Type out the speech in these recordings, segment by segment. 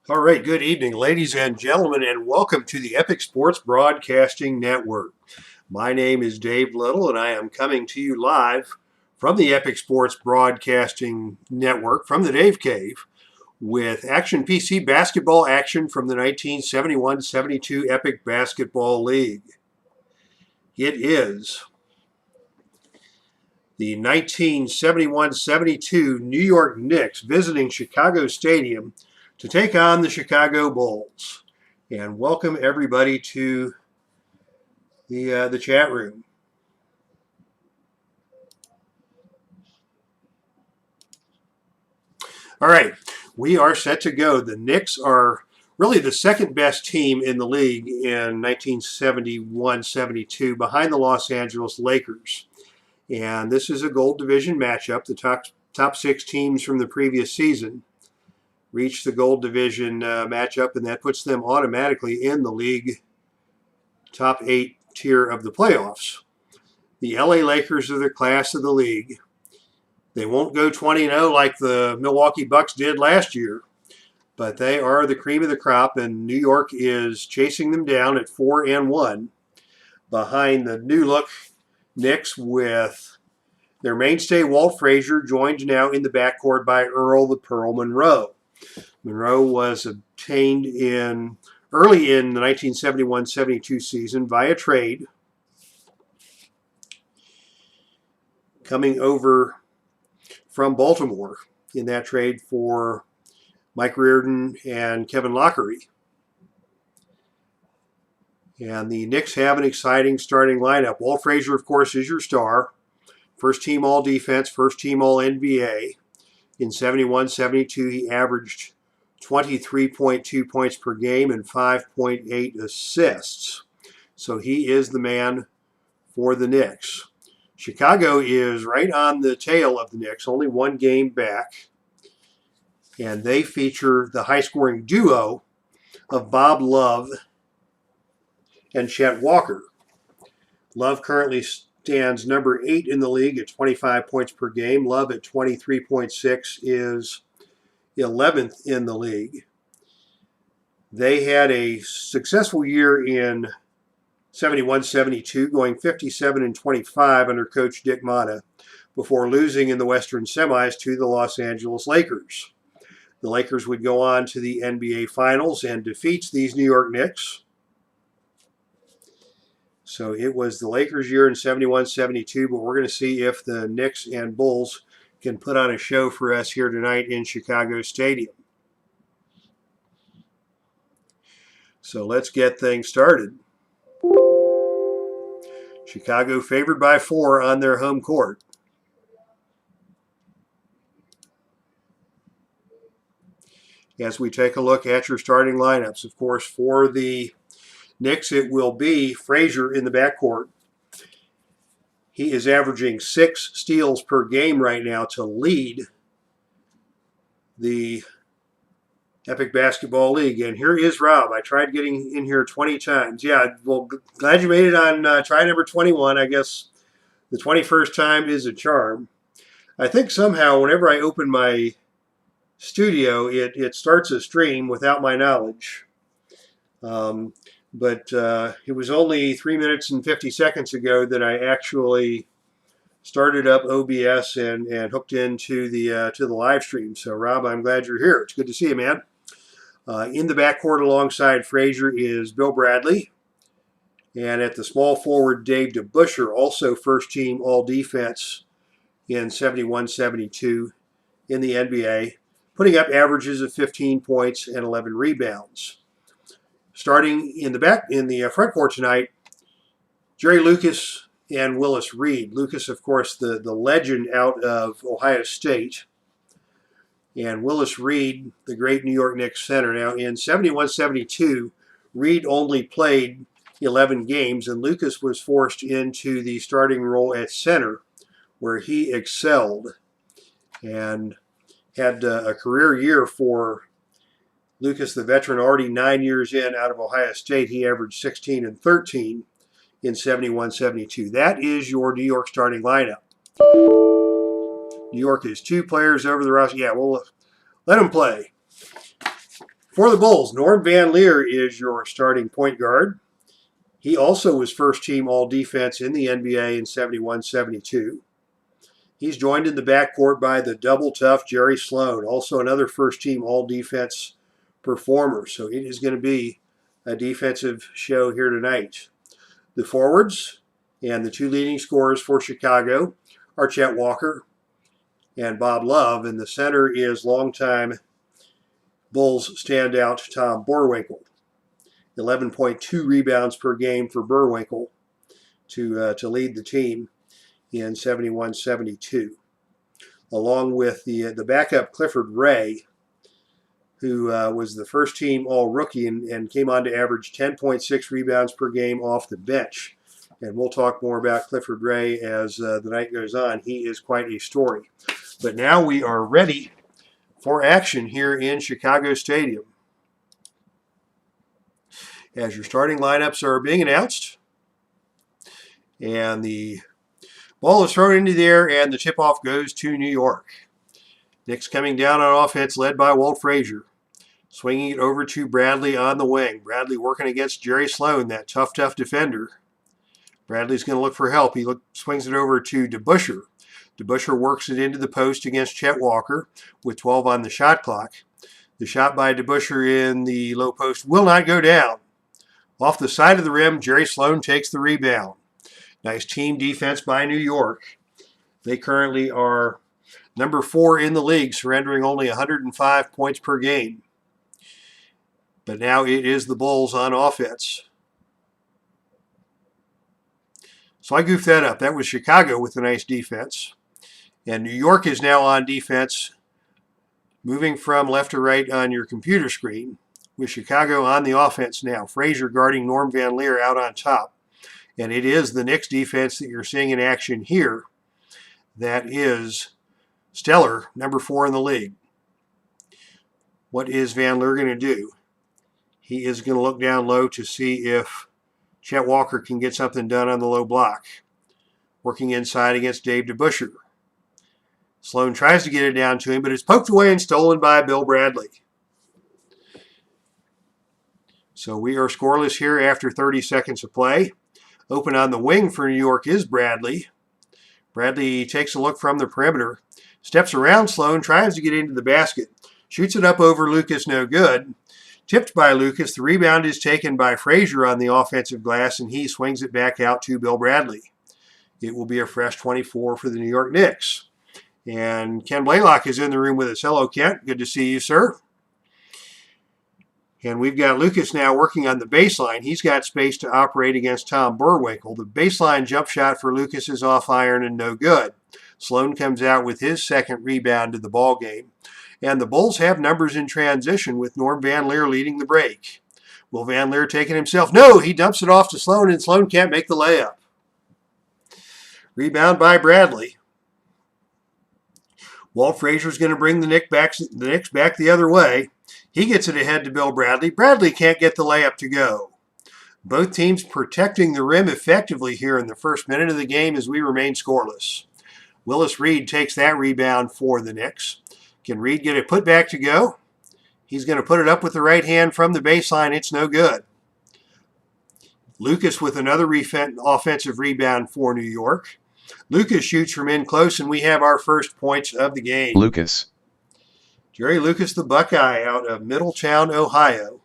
All right, good evening, ladies and gentlemen, and welcome to the Epic Sports Broadcasting Network. My name is Dave Little, and I am coming to you live from the Epic Sports Broadcasting Network from the Dave Cave with Action PC basketball action from the 1971-72 Epic Basketball League. It is the 1971-72 New York Knicks visiting Chicago Stadium to take on the Chicago Bulls. And welcome everybody to the chat room. All right, we are set to go. The Knicks are really the second best team in the league in 1971-72 behind the Los Angeles Lakers. And this is a Gold Division matchup. The top six teams from the previous season reach the Gold Division matchup, and that puts them automatically in the league top 8 tier of the playoffs. The LA Lakers are the class of the league. They won't go 20-0 like the Milwaukee Bucks did last year, but they are the cream of the crop, and New York is chasing them down at 4-1 behind the new look Knicks with their mainstay Walt Frazier, joined now in the backcourt by Earl the Pearl Monroe. Monroe was obtained early in the 1971-72 season via trade, coming over from Baltimore in that trade for Mike Reardon and Kevin Lockery. And the Knicks have an exciting starting lineup. Walt Frazier, of course, is your star. First team All-Defense, first team All-NBA. In 71-72, he averaged 23.2 points per game and 5.8 assists. So he is the man for the Knicks. Chicago is right on the tail of the Knicks, only one game back. And they feature the high-scoring duo of Bob Love and Chet Walker. Love currently stands number 8 in the league at 25 points per game. Love at 23.6 is 11th in the league. They had a successful year in 71-72, going 57-25 under coach Dick Motta before losing in the Western semis to the Los Angeles Lakers. The Lakers would go on to the NBA Finals and defeats these New York Knicks. So it was the Lakers' year in 71-72, but we're going to see if the Knicks and Bulls can put on a show for us here tonight in Chicago Stadium. So let's get things started. Chicago favored by 4 on their home court. As we take a look at your starting lineups, of course, for the Knicks, it will be Frazier in the backcourt. He is averaging 6 steals per game right now to lead the Epic Basketball League. And here is Rob. I tried getting in here 20 times. Yeah, well, glad you made it on try number 21. I guess the 21st time is a charm. I think somehow whenever I open my studio, it starts a stream without my knowledge. But it was only 3 minutes and 50 seconds ago that I actually started up OBS and hooked into the live stream. So, Rob, I'm glad you're here. It's good to see you, man. In the backcourt alongside Frazier is Bill Bradley. And at the small forward, Dave DeBusschere, also first team All-Defense in 71-72 in the NBA, putting up averages of 15 points and 11 rebounds. Starting in the front court tonight, Jerry Lucas and Willis Reed. Lucas, of course, the legend out of Ohio State. And Willis Reed, the great New York Knicks center. Now, in 71-72, Reed only played 11 games, and Lucas was forced into the starting role at center, where he excelled and had a career year for Lucas, the veteran, already 9 years in out of Ohio State. He averaged 16 and 13 in 71-72. That is your New York starting lineup. New York is 2 players over the roster. Yeah, well, let them play. For the Bulls, Norm Van Leer is your starting point guard. He also was first team all defense in the NBA in 71-72. He's joined in the backcourt by the double tough Jerry Sloan, also another first team all defense performer. So it is going to be a defensive show here tonight. The forwards and the two leading scorers for Chicago are Chet Walker and Bob Love, and the center is longtime Bulls standout Tom Boerwinkle. 11.2 rebounds per game for Boerwinkle to lead the team in 71-72, along with the backup Clifford Ray, who was the first team all-rookie and came on to average 10.6 rebounds per game off the bench. And we'll talk more about Clifford Ray as the night goes on. He is quite a story. But now we are ready for action here in Chicago Stadium. As your starting lineups are being announced, and the ball is thrown into the air, and the tip-off goes to New York. Knicks coming down on offense, led by Walt Frazier. Swinging it over to Bradley on the wing. Bradley working against Jerry Sloan, that tough defender. Bradley's going to look for help. He swings it over to DeBusschere. DeBusschere works it into the post against Chet Walker with 12 on the shot clock. The shot by DeBusschere in the low post will not go down. Off the side of the rim, Jerry Sloan takes the rebound. Nice team defense by New York. They currently are number 4 in the league, surrendering only 105 points per game. But now it is the Bulls on offense. So I goofed that up. That was Chicago with a nice defense. And New York is now on defense, moving from left to right on your computer screen, with Chicago on the offense now. Frazier guarding Norm Van Leer out on top. And it is the Knicks defense that you're seeing in action here that is stellar, number 4 in the league. What is Van Leer going to do? He is going to look down low to see if Chet Walker can get something done on the low block. Working inside against Dave DeBusschere. Sloan tries to get it down to him, but it's poked away and stolen by Bill Bradley. So we are scoreless here after 30 seconds of play. Open on the wing for New York is Bradley. Bradley takes a look from the perimeter. Steps around Sloan, tries to get into the basket. Shoots it up over Lucas, no good. Tipped by Lucas. The rebound is taken by Frazier on the offensive glass, and he swings it back out to Bill Bradley. It will be a fresh 24 for the New York Knicks. And Ken Blaylock is in the room with us. Hello, Kent. Good to see you, sir. And we've got Lucas now working on the baseline. He's got space to operate against Tom Boerwinkle. The baseline jump shot for Lucas is off iron and no good. Sloan comes out with his second rebound of the ball game. And the Bulls have numbers in transition with Norm Van Leer leading the break. Will Van Leer take it himself? No, he dumps it off to Sloan, and Sloan can't make the layup. Rebound by Bradley. Walt Frazier is going to bring the Knicks back the other way. He gets it ahead to Bill Bradley. Bradley can't get the layup to go. Both teams protecting the rim effectively here in the first minute of the game as we remain scoreless. Willis Reed takes that rebound for the Knicks. Can Reed get a putback to go? He's going to put it up with the right hand from the baseline. It's no good. Lucas with another offensive rebound for New York. Lucas shoots from in close, and we have our first points of the game. Lucas. Jerry Lucas, the Buckeye, out of Middletown, Ohio.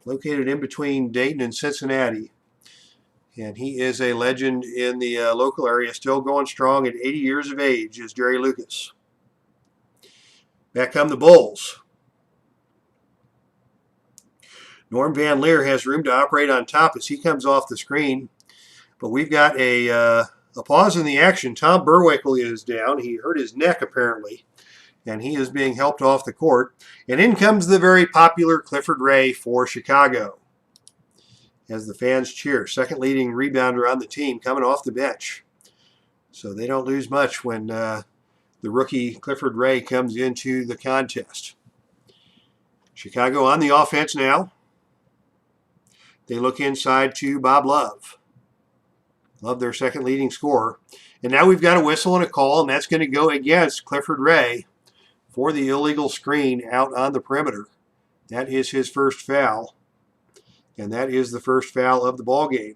Located in between Dayton and Cincinnati. And he is a legend in the local area, still going strong at 80 years of age, is Jerry Lucas. Back come the Bulls. Norm Van Leer has room to operate on top as he comes off the screen. But we've got a pause in the action. Tom Boerwinkle is down. He hurt his neck, apparently. And he is being helped off the court. And in comes the very popular Clifford Ray for Chicago. As the fans cheer. Second leading rebounder on the team coming off the bench. So they don't lose much when the rookie Clifford Ray comes into the contest. Chicago on the offense now. They look inside to Bob Love. Love, their second leading scorer. And now we've got a whistle and a call, and that's going to go against Clifford Ray for the illegal screen out on the perimeter. That is his first foul, and that is the first foul of the ball game.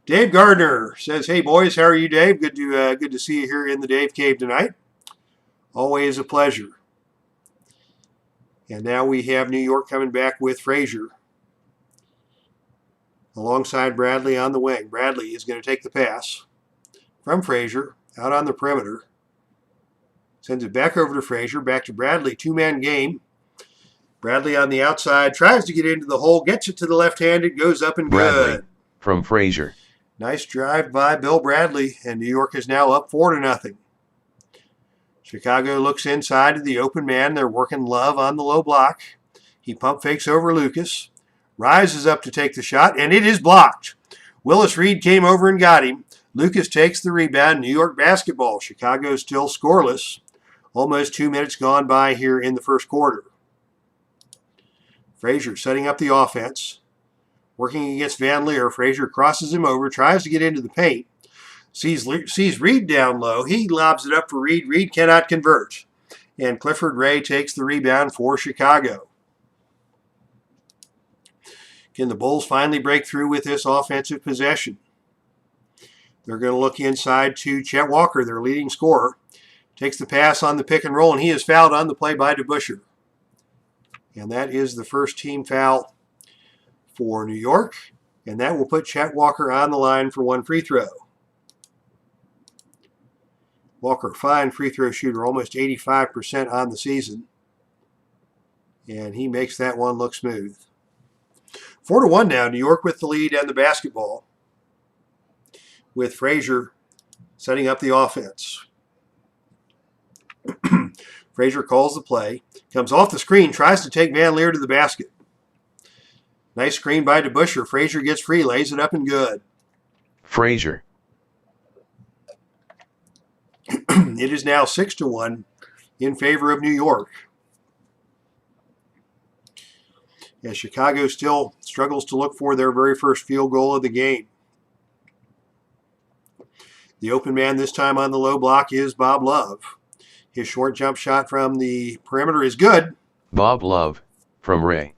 Dave Gardner says, "Hey boys, how are you, Dave? Good to see you here in the Dave Cave tonight. Always a pleasure." And now we have New York coming back with Frazier alongside Bradley on the wing. Bradley is going to take the pass from Frazier out on the perimeter. Sends it back over to Frazier, back to Bradley. Two-man game. Bradley on the outside, tries to get into the hole, gets it to the left-handed, goes up and Bradley good. From Frazier. Nice drive by Bill Bradley, and New York is now up 4-0. Chicago looks inside to the open man. They're working Love on the low block. He pump fakes over Lucas. Rises up to take the shot, and it is blocked. Willis Reed came over and got him. Lucas takes the rebound. New York basketball. Chicago still scoreless. Almost 2 minutes gone by here in the first quarter. Frazier setting up the offense. Working against Van Leer. Frazier crosses him over, tries to get into the paint. Sees Reed down low. He lobs it up for Reed. Reed cannot convert. And Clifford Ray takes the rebound for Chicago. Can the Bulls finally break through with this offensive possession? They're going to look inside to Chet Walker, their leading scorer. Takes the pass on the pick and roll, and he is fouled on the play by DeBusschere. And that is the first team foul for New York. And that will put Chet Walker on the line for one free throw. Walker, fine free throw shooter, almost 85% on the season. And he makes that one look smooth. 4-1 now, New York with the lead and the basketball, with Frazier setting up the offense. Frazier calls the play, comes off the screen, tries to take Van Leer to the basket. Nice screen by DeBusschere. Frazier gets free, lays it up and good. Frazier. It is now 6-1 in favor of New York, as Chicago still struggles to look for their very first field goal of the game. The open man this time on the low block is Bob Love. His short jump shot from the perimeter is good. Bob Love from Ray.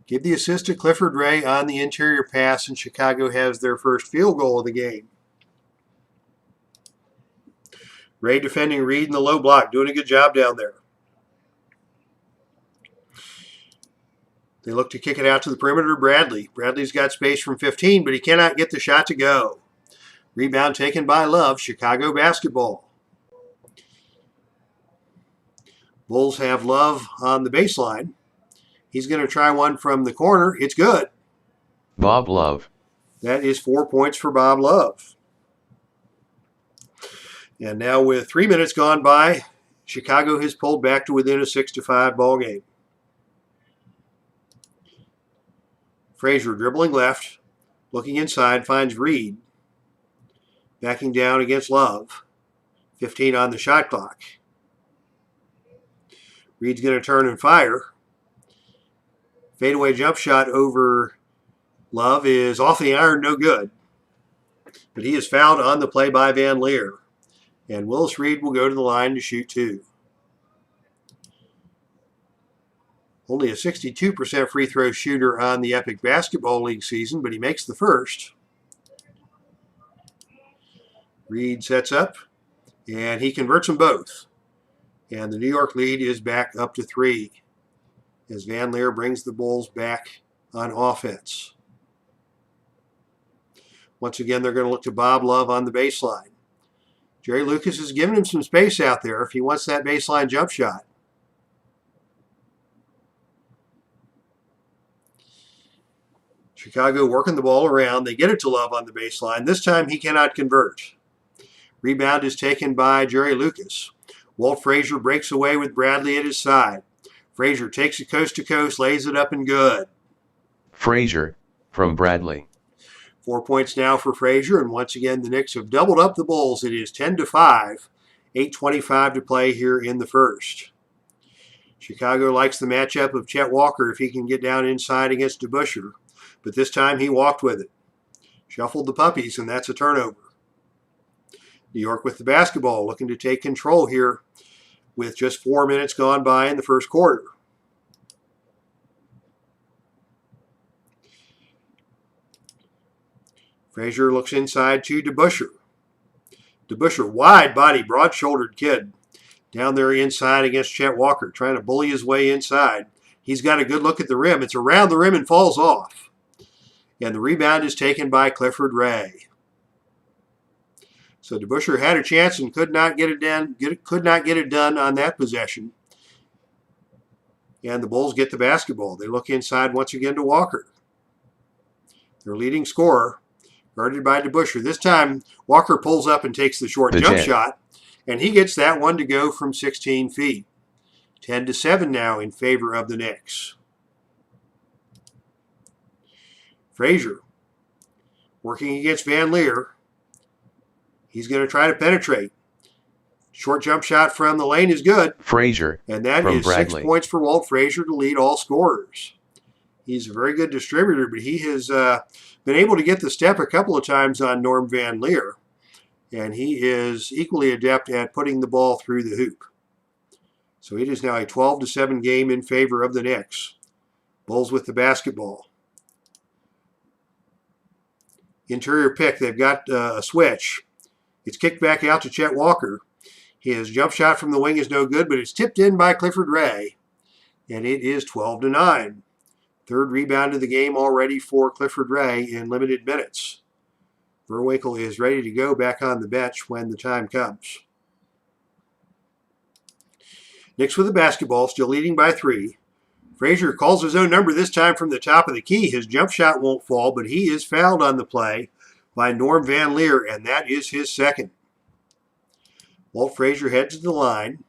Give the assist to Clifford Ray on the interior pass, and Chicago has their first field goal of the game. Ray defending Reed in the low block, doing a good job down there. They look to kick it out to the perimeter. Bradley. Bradley's got space from 15, but he cannot get the shot to go. Rebound taken by Love. Chicago basketball. Bulls have Love on the baseline. He's going to try one from the corner. It's good. Bob Love. That is 4 points for Bob Love. And now with 3 minutes gone by, Chicago has pulled back to within a 6-5 ball game. Frazier dribbling left, looking inside, finds Reed. Backing down against Love. 15 on the shot clock. Reed's going to turn and fire. Fadeaway jump shot over Love is off the iron, no good. But he is fouled on the play by Van Leer. And Willis Reed will go to the line to shoot two. Only a 62% free throw shooter on the Epic Basketball League season, but he makes the first. Reed sets up, and he converts them both. And the New York lead is back up to 3 as Van Leer brings the Bulls back on offense. Once again, they're going to look to Bob Love on the baseline. Jerry Lucas has given him some space out there if he wants that baseline jump shot. Chicago working the ball around. They get it to Love on the baseline. This time he cannot convert. Rebound is taken by Jerry Lucas. Walt Frazier breaks away with Bradley at his side. Frazier takes it coast to coast, lays it up and good. Frazier from Bradley. 4 points now for Frazier, and once again the Knicks have doubled up the Bulls. It is 10-5, 8:25 to play here in the first. Chicago likes the matchup of Chet Walker if he can get down inside against DeBusschere, but this time he walked with it. Shuffled the puppies, and that's a turnover. New York with the basketball, looking to take control here with just 4 minutes gone by in the first quarter. Frazier looks inside to DeBusschere. DeBusschere, wide body, broad-shouldered kid. Down there inside against Chet Walker, trying to bully his way inside. He's got a good look at the rim. It's around the rim and falls off. And the rebound is taken by Clifford Ray. So DeBusschere had a chance and could not get it done on that possession. And the Bulls get the basketball. They look inside once again to Walker. Their leading scorer, guarded by DeBusschere. This time, Walker pulls up and takes the short jump shot, and he gets that one to go from 16 feet. 10-7 now in favor of the Knicks. Frazier working against Van Leer. He's going to try to penetrate. Short jump shot from the lane is good. Frazier, and that is Bradley. 6 points for Walt Frazier to lead all scorers. He's a very good distributor, but he has been able to get the step a couple of times on Norm Van Leer. And he is equally adept at putting the ball through the hoop. So it is now a 12-7 game in favor of the Knicks. Bulls with the basketball. Interior pick, they've got a switch. It's kicked back out to Chet Walker. His jump shot from the wing is no good, but it's tipped in by Clifford Ray. And it is 12-9. Third rebound of the game already for Clifford Ray in limited minutes. Verwinkle is ready to go back on the bench when the time comes. Knicks with the basketball, still leading by 3. Frazier calls his own number this time from the top of the key. His jump shot won't fall, but he is fouled on the play by Norm Van Leer, and that is his second. Walt Frazier heads to the line,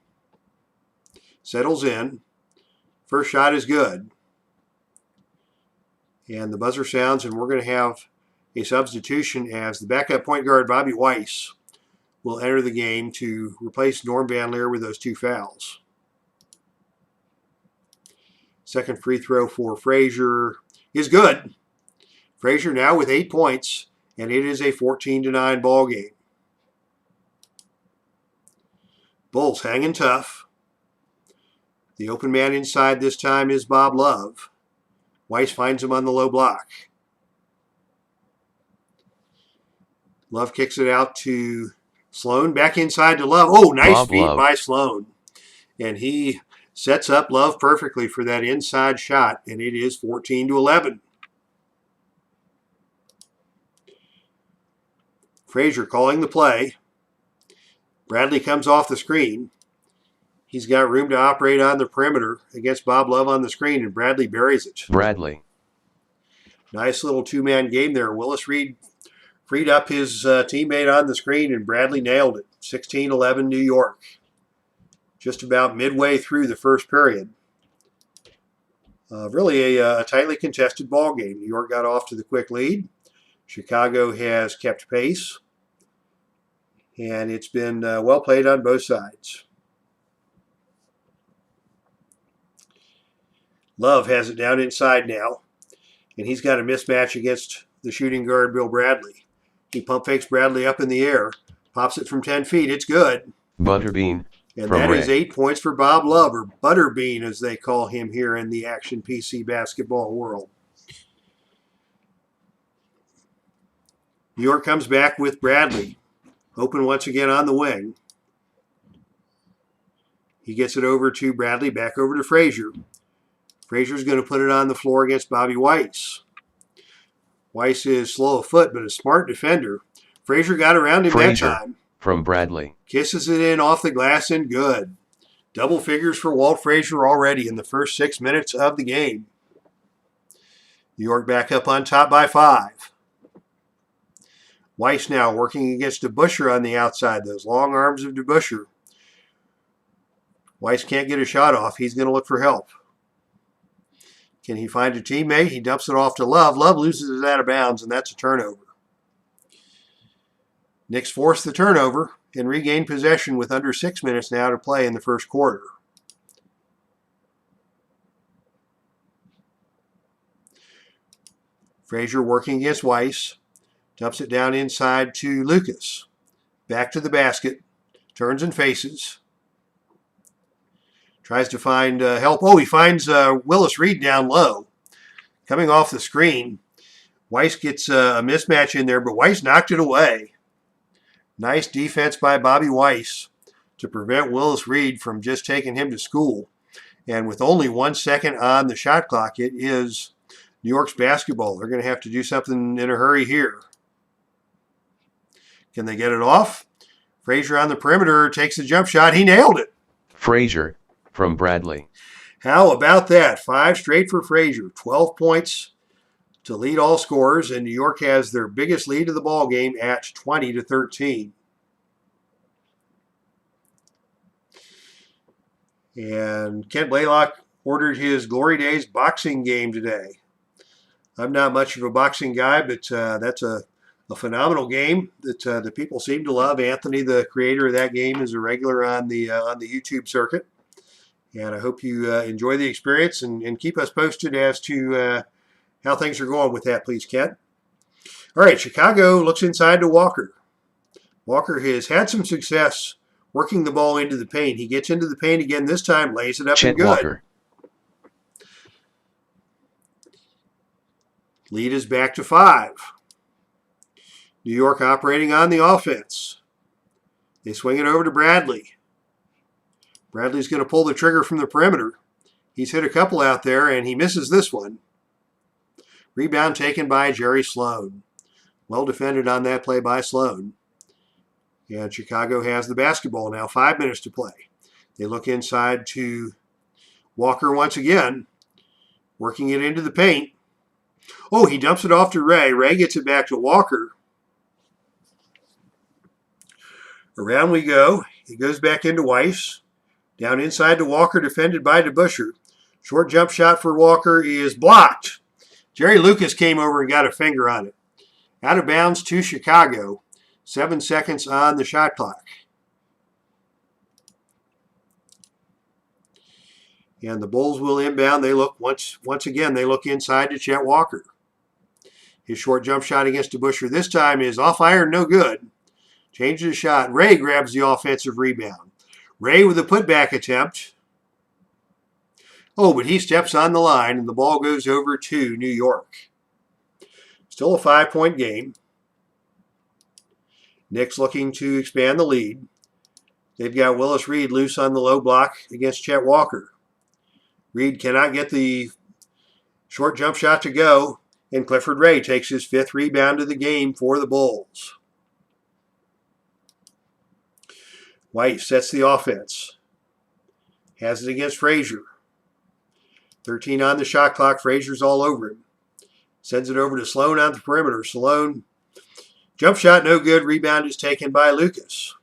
settles in. First shot is good. And the buzzer sounds, and we're going to have a substitution as the backup point guard, Bobby Weiss, will enter the game to replace Norm Van Leer with those 2 fouls. Second free throw for Frazier is good. Frazier now with 8 points, and it is a 14-9 ball game. Bulls hanging tough. The open man inside this time is Bob Love. Weiss finds him on the low block. Love kicks it out to Sloan. Back inside to Love. Oh, nice Bob feed Love. by Sloan. And he sets up Love perfectly for that inside shot, and it is 14-11. Frazier calling the play. Bradley comes off the screen. He's got room to operate on the perimeter against Bob Love on the screen, and Bradley buries it. Bradley. Nice little 2-man game there. Willis Reed freed up his teammate on the screen, and Bradley nailed it. 16-11 New York. Just about midway through the first period. Really a tightly contested ball game. New York got off to the quick lead. Chicago has kept pace. And it's been well played on both sides. Love has it down inside now. And he's got a mismatch against the shooting guard, Bill Bradley. He pump fakes Bradley up in the air. Pops it from 10 feet. It's good. Butterbean. And From that Ray. is 8 points for Bob Love, or Butterbean as they call him here in the Action PC basketball world. New York comes back with Bradley. Open once again on the wing. He gets it over to Bradley, back over to Frazier. Frazier's going to put it on the floor against Bobby Weiss. Weiss is slow of foot, but a smart defender. Frazier got around him Frazier. that time. From Bradley. Kisses it in off the glass and good. Double figures for Walt Frazier already in the first 6 minutes of the game. New York back up on top by 5. Weiss now working against DeBusschere on the outside. Those long arms of DeBusschere. Weiss can't get a shot off. He's going to look for help. Can he find a teammate? He dumps it off to Love. Love loses it out of bounds, and that's a turnover. Knicks force the turnover and regain possession with under 6 minutes now to play in the first quarter. Frazier working against Weiss. Dumps it down inside to Lucas. Back to the basket. Turns and faces. Tries to find help. Oh, he finds Willis Reed down low. Coming off the screen Weiss gets a mismatch in there, but Weiss knocked it away. Nice defense by Bobby Weiss to prevent Willis Reed from just taking him to school. And with only 1 second on the shot clock, it is New York's basketball. They're going to have to do something in a hurry here. Can they get it off? Frazier on the perimeter takes the jump shot. He nailed it. Frazier, from Bradley. How about that? 5 straight for Frazier. 12 points to lead all scorers, and New York has their biggest lead of the ball game at 20-13. And Kent Blaylock ordered his Glory Days boxing game today. I'm not much of a boxing guy, but that's a phenomenal game that the people seem to love. Anthony, the creator of that game, is a regular on the YouTube circuit. And I hope you enjoy the experience and keep us posted as to how things are going with that, please, Kent. All right, Chicago looks inside to Walker. Walker has had some success working the ball into the paint. He gets into the paint again this time, lays it up Chet and good. Walker. Lead is back to 5. New York operating on the offense. They swing it over to Bradley. Bradley's going to pull the trigger from the perimeter. He's hit a couple out there, and he misses this one. Rebound taken by Jerry Sloan. Well defended on that play by Sloan. And Chicago has the basketball now. 5 minutes to play. They look inside to Walker once again, working it into the paint. Oh, he dumps it off to Ray. Ray gets it back to Walker. Around we go. It goes back into Weiss. Down inside to Walker, defended by DeBusschere. Short jump shot for Walker is blocked. Jerry Lucas came over and got a finger on it. Out of bounds to Chicago. 7 seconds on the shot clock. And the Bulls will inbound. They look once again, they look inside to Chet Walker. His short jump shot against DeBusschere this time is off iron, no good. Changes the shot. Ray grabs the offensive rebound. Ray with a putback attempt. Oh, but he steps on the line, and the ball goes over to New York. Still a 5-point game. Knicks looking to expand the lead. They've got Willis Reed loose on the low block against Chet Walker. Reed cannot get the short jump shot to go, and Clifford Ray takes his 5th rebound of the game for the Bulls. Weiss sets the offense. Has it against Frazier. 13 on the shot clock. Frazier's all over him. Sends it over to Sloan on the perimeter. Sloan, jump shot no good. Rebound is taken by Lucas.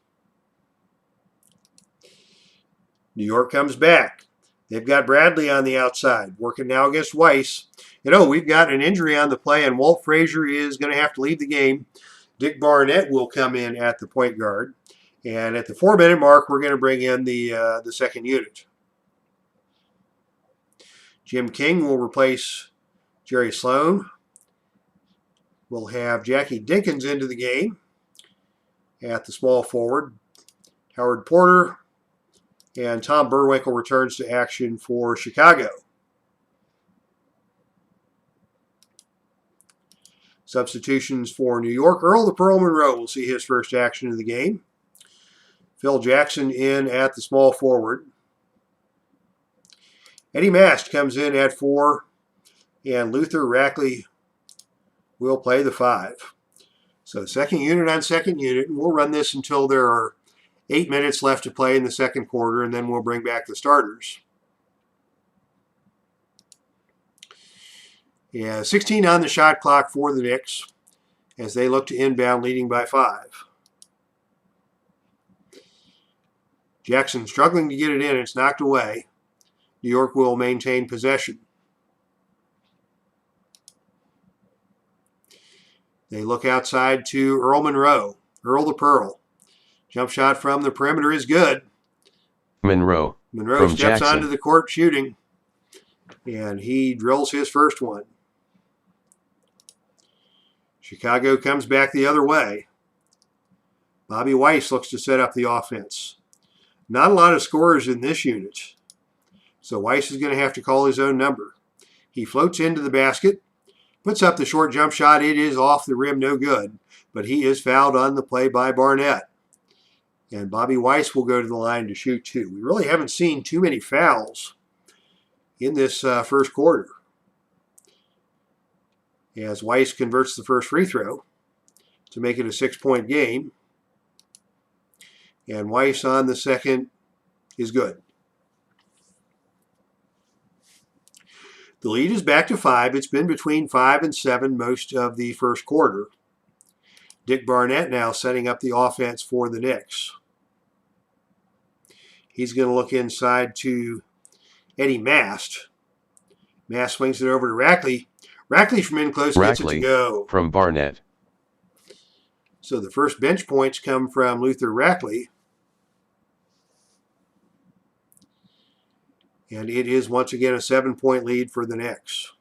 New York comes back. They've got Bradley on the outside, working now against Weiss. You know, we've got an injury on the play, and Walt Frazier is going to have to leave the game. Dick Barnett will come in at the point guard. And at the 4-minute mark, we're going to bring in the second unit. Jim King will replace Jerry Sloan. We'll have Jackie Dinkins into the game at the small forward. Howard Porter and Tom Burwinkle returns to action for Chicago. Substitutions for New York. Earl Monroe will see his first action of the game. Phil Jackson in at the small forward. Eddie Mast comes in at 4, and Luther Rackley will play the 5. So second unit on second unit, and we'll run this until there are 8 minutes left to play in the second quarter, and then we'll bring back the starters. Yeah, 16 on the shot clock for the Knicks as they look to inbound, leading by 5. Jackson struggling to get it in. It's knocked away. New York will maintain possession. They look outside to Earl Monroe. Earl the Pearl. Jump shot from the perimeter is good. Monroe Steps Jackson. onto the court shooting, and he drills his first one. Chicago comes back the other way. Bobby Weiss looks to set up the offense. Not a lot of scorers in this unit, so Weiss is going to have to call his own number. He floats into the basket, Puts up the short jump shot. It is off the rim, no good. But he is fouled on the play by Barnett. And Bobby Weiss will go to the line to shoot two. We really haven't seen too many fouls in this first quarter, as Weiss converts the first free throw to make it a 6-point game. And Weiss on the second is good. The lead is back to 5. It's been between 5 and 7 most of the first quarter. Dick Barnett now setting up the offense for the Knicks. He's going to look inside to Eddie Mast. Mast swings it over to Rackley. Rackley from in close gets it to go. From Barnett. So the first bench points come from Luther Rackley. And it is once again a 7-point lead for the Knicks.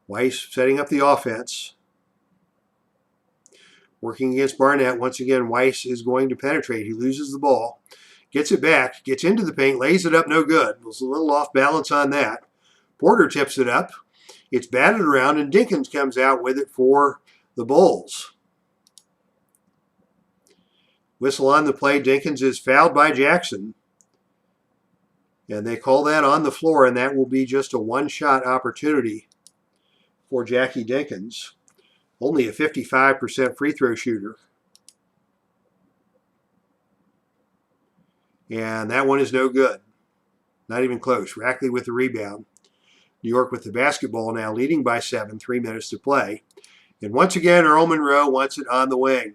Weiss setting up the offense. Working against Barnett. Once again, Weiss is going to penetrate. He loses the ball. Gets it back. Gets into the paint. Lays it up. No good. Was a little off balance on that. Porter tips it up. It's batted around, and Dinkins comes out with it for the Bulls. Whistle on the play. Dinkins is fouled by Jackson. And they call that on the floor, and that will be just a one-shot opportunity for Jackie Dinkins. Only a 55% free throw shooter. And that one is no good. Not even close. Rackley with the rebound. New York with the basketball now, leading by 7, 3 minutes to play. And once again, Earl Monroe wants it on the wing.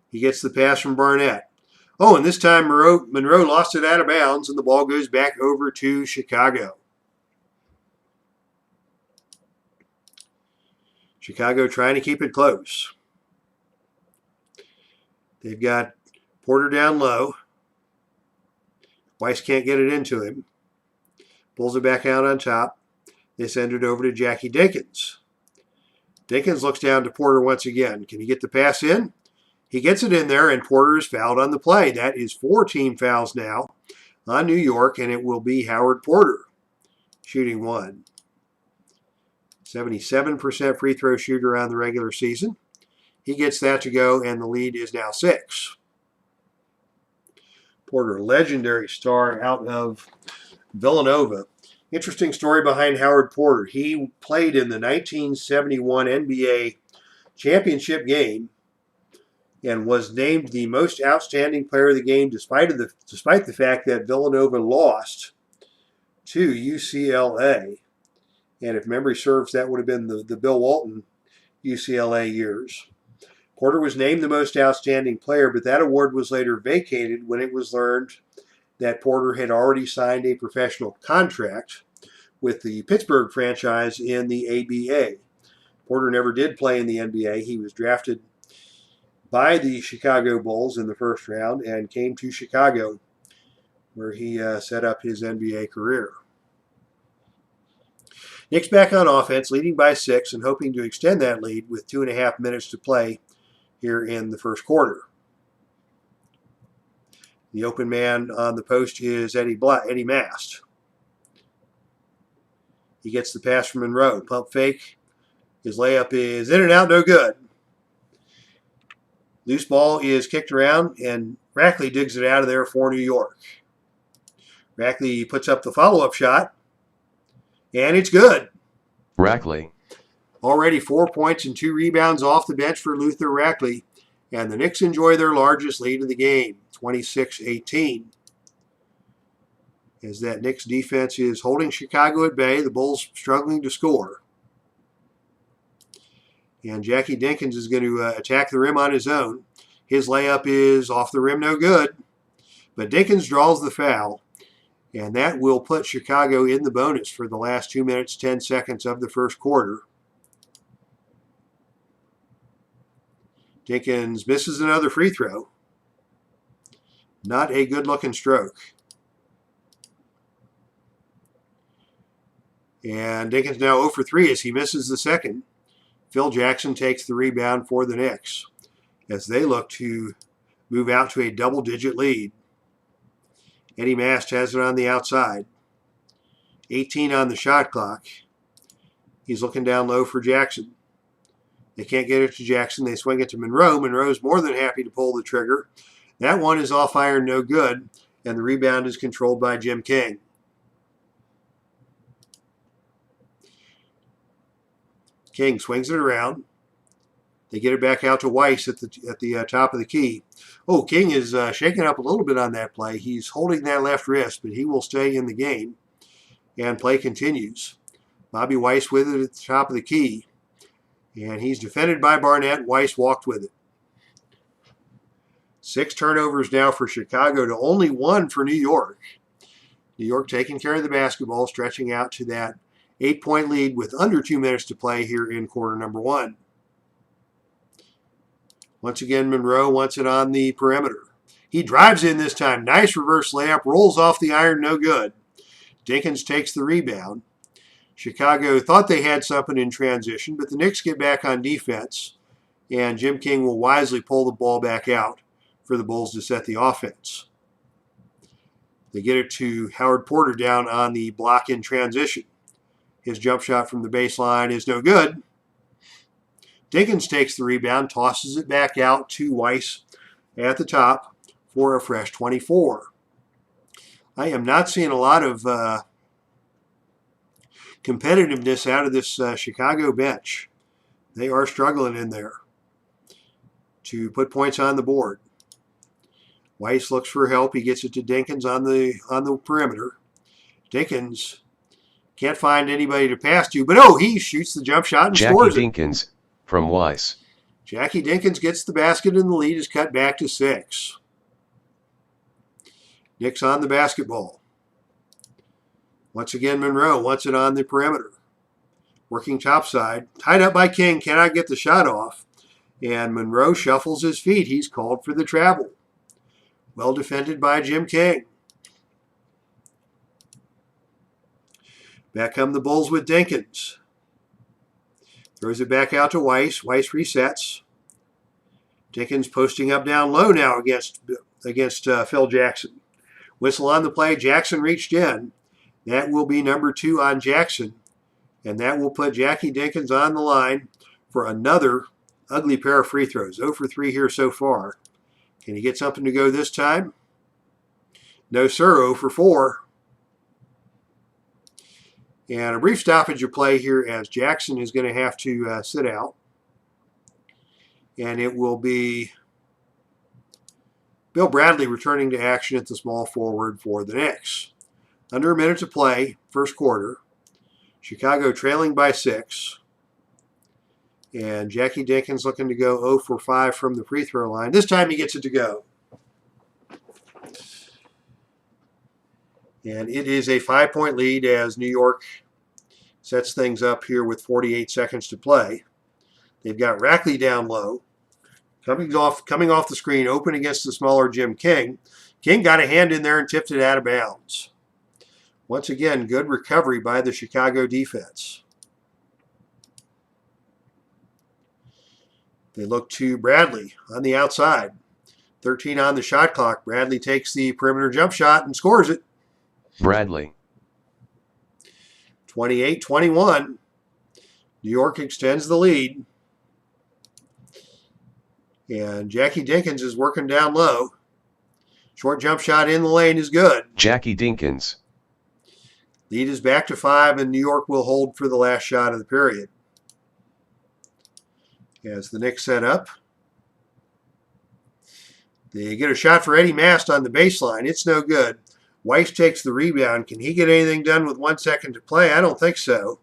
He gets the pass from Barnett. Oh, and this time Monroe lost it out of bounds, and the ball goes back over to Chicago. Chicago trying to keep it close. They've got Porter down low. Weiss can't get it into him. Pulls it back out on top. They send it over to Jackie Dinkins. Dinkins looks down to Porter once again. Can he get the pass in? He gets it in there, and Porter is fouled on the play. That is 4 team fouls now on New York, and it will be Howard Porter shooting one. 77% free throw shooter on the regular season. He gets that to go, and the lead is now 6. Porter, legendary star out of Villanova. Interesting story behind Howard Porter. He played in the 1971 NBA championship game and was named the most outstanding player of the game despite the fact that Villanova lost to UCLA. And if memory serves, that would have been the Bill Walton UCLA years. Porter was named the most outstanding player, but that award was later vacated when it was learned that Porter had already signed a professional contract with the Pittsburgh franchise in the ABA. Porter never did play in the NBA. He was drafted by the Chicago Bulls in the first round and came to Chicago, where he set up his NBA career. Knicks back on offense, leading by 6 and hoping to extend that lead with 2.5 minutes to play here in the first quarter. The open man on the post is Eddie Mast. He gets the pass from Monroe. Pump fake. His layup is in and out, no good. Loose ball is kicked around, and Rackley digs it out of there for New York. Rackley puts up the follow-up shot, and it's good. Rackley. Already 4 points and 2 rebounds off the bench for Luther Rackley, and the Knicks enjoy their largest lead of the game, 26-18. As that Knicks defense is holding Chicago at bay, the Bulls struggling to score. And Jackie Dinkins is going to attack the rim on his own. His layup is off the rim, no good. But Dinkins draws the foul, and that will put Chicago in the bonus for the last 2 minutes, 10 seconds of the first quarter. Dinkins misses another free throw. Not a good-looking stroke. And Dinkins now 0 for 3 as he misses the second. Phil Jackson takes the rebound for the Knicks as they look to move out to a double-digit lead. Eddie Mast has it on the outside. 18 on the shot clock. He's looking down low for Jackson. They can't get it to Jackson. They swing it to Monroe. Monroe's more than happy to pull the trigger. That one is off iron, no good, and the rebound is controlled by Jim King. King swings it around. They get it back out to Weiss at the top of the key. Oh, King is shaking up a little bit on that play. He's holding that left wrist, but he will stay in the game. And play continues. Bobby Weiss with it at the top of the key. And he's defended by Barnett. Weiss walked with it. 6 turnovers now for Chicago to only 1 for New York. New York taking care of the basketball, stretching out to that 8-point lead with under 2 minutes to play here in quarter number 1. Once again, Monroe wants it on the perimeter. He drives in this time. Nice reverse layup. Rolls off the iron. No good. Dinkins takes the rebound. Chicago thought they had something in transition, but the Knicks get back on defense, and Jim King will wisely pull the ball back out for the Bulls to set the offense. They get it to Howard Porter down on the block in transition. His jump shot from the baseline is no good. Dinkins takes the rebound, tosses it back out to Weiss at the top for a fresh 24. I am not seeing a lot of competitiveness out of this Chicago bench. They are struggling in there to put points on the board. Weiss looks for help. He gets it to Dinkins on the perimeter. Dinkins can't find anybody to pass to, but he shoots the jump shot and scores it. Jackie Dinkins from Weiss. Jackie Dinkins gets the basket and the lead is cut back to 6. Knicks on the basketball. Once again, Monroe wants it on the perimeter. Working topside. Tied up by King. Cannot get the shot off. And Monroe shuffles his feet. He's called for the travel. Well defended by Jim King. Back come the Bulls with Dinkins. Throws it back out to Weiss. Weiss resets. Dinkins posting up down low now against Phil Jackson. Whistle on the play. Jackson reached in. That will be number 2 on Jackson. And that will put Jackie Dinkins on the line for another ugly pair of free throws. 0 for 3 here so far. Can he get something to go this time? No, sir. 0 for 4. And a brief stoppage of play here as Jackson is going to have to sit out. And it will be Bill Bradley returning to action at the small forward for the Knicks. Under a minute to play, first quarter. Chicago trailing by 6. And Jackie Dinkins looking to go 0 for 5 from the free throw line. This time he gets it to go. And it is a 5-point lead as New York sets things up here with 48 seconds to play. They've got Rackley down low. Coming off the screen, open against the smaller Jim King. King got a hand in there and tipped it out of bounds. Once again, good recovery by the Chicago defense. They look to Bradley on the outside. 13 on the shot clock. Bradley takes the perimeter jump shot and scores it. Bradley. 28-21. New York extends the lead. And Jackie Dinkins is working down low. Short jump shot in the lane is good. Jackie Dinkins. Lead is back to 5, and New York will hold for the last shot of the period. As the Knicks set up. They get a shot for Eddie Mast on the baseline. It's no good. Weiss takes the rebound. Can he get anything done with 1 second to play? I don't think so.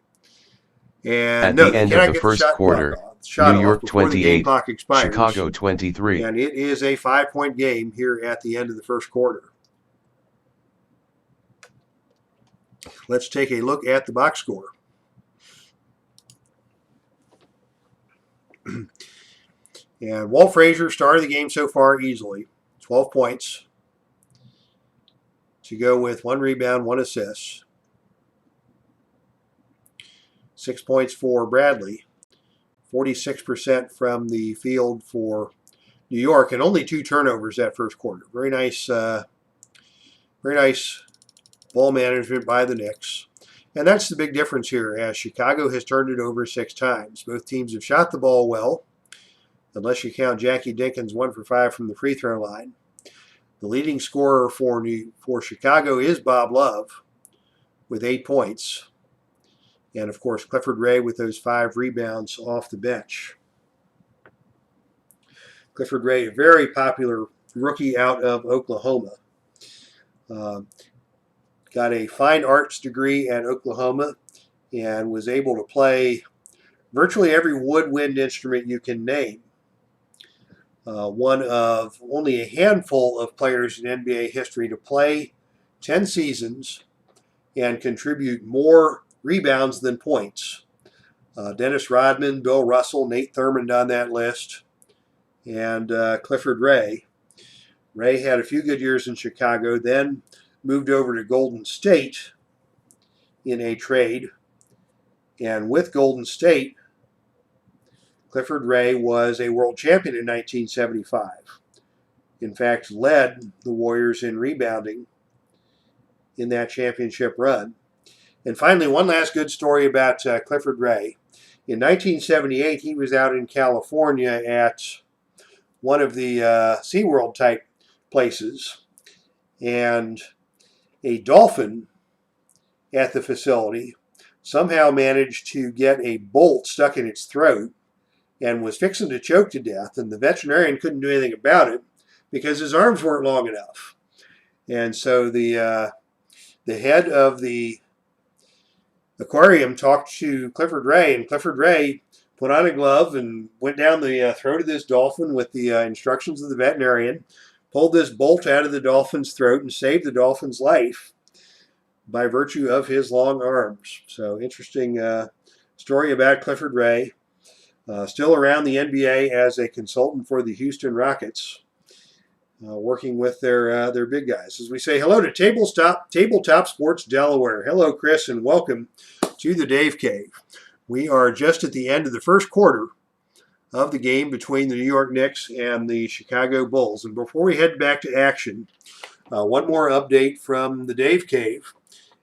And at the end of the first quarter, New York 28, Chicago 23. And it is a 5-point game here at the end of the first quarter. Let's take a look at the box score. And Walt Frazier started the game so far easily. 12 points to go with 1 rebound, 1 assist. 6 points for Bradley. 46% from the field for New York, and only 2 turnovers that first quarter. Very nice ball management by the Knicks. And that's the big difference here, as Chicago has turned it over 6 times. Both teams have shot the ball well, unless you count Jackie Dinkins 1 for 5 from the free throw line. The leading scorer for Chicago is Bob Love with 8 points. And, of course, Clifford Ray with those 5 rebounds off the bench. Clifford Ray, a very popular rookie out of Oklahoma. Got a fine arts degree at Oklahoma and was able to play virtually every woodwind instrument you can name. One of only a handful of players in NBA history to play 10 seasons and contribute more rebounds than points. Dennis Rodman, Bill Russell, Nate Thurmond on that list, and Clifford Ray. Ray had a few good years in Chicago, then moved over to Golden State in a trade. And with Golden State, Clifford Ray was a world champion in 1975. In fact, led the Warriors in rebounding in that championship run. And finally, one last good story about Clifford Ray. In 1978, he was out in California at one of the SeaWorld type places, and a dolphin at the facility somehow managed to get a bolt stuck in its throat and was fixing to choke to death, and the veterinarian couldn't do anything about it because his arms weren't long enough. And so the head of the aquarium talked to Clifford Ray, and Clifford Ray put on a glove and went down the throat of this dolphin with the instructions of the veterinarian, pulled this bolt out of the dolphin's throat, and saved the dolphin's life by virtue of his long arms. So interesting story about Clifford Ray. Still around the NBA as a consultant for the Houston Rockets, working with their big guys. As we say hello to Tabletop Sports Delaware. Hello, Chris, and welcome to the Dave Cave. We are just at the end of the first quarter of the game between the New York Knicks and the Chicago Bulls. And before we head back to action, one more update from the Dave Cave,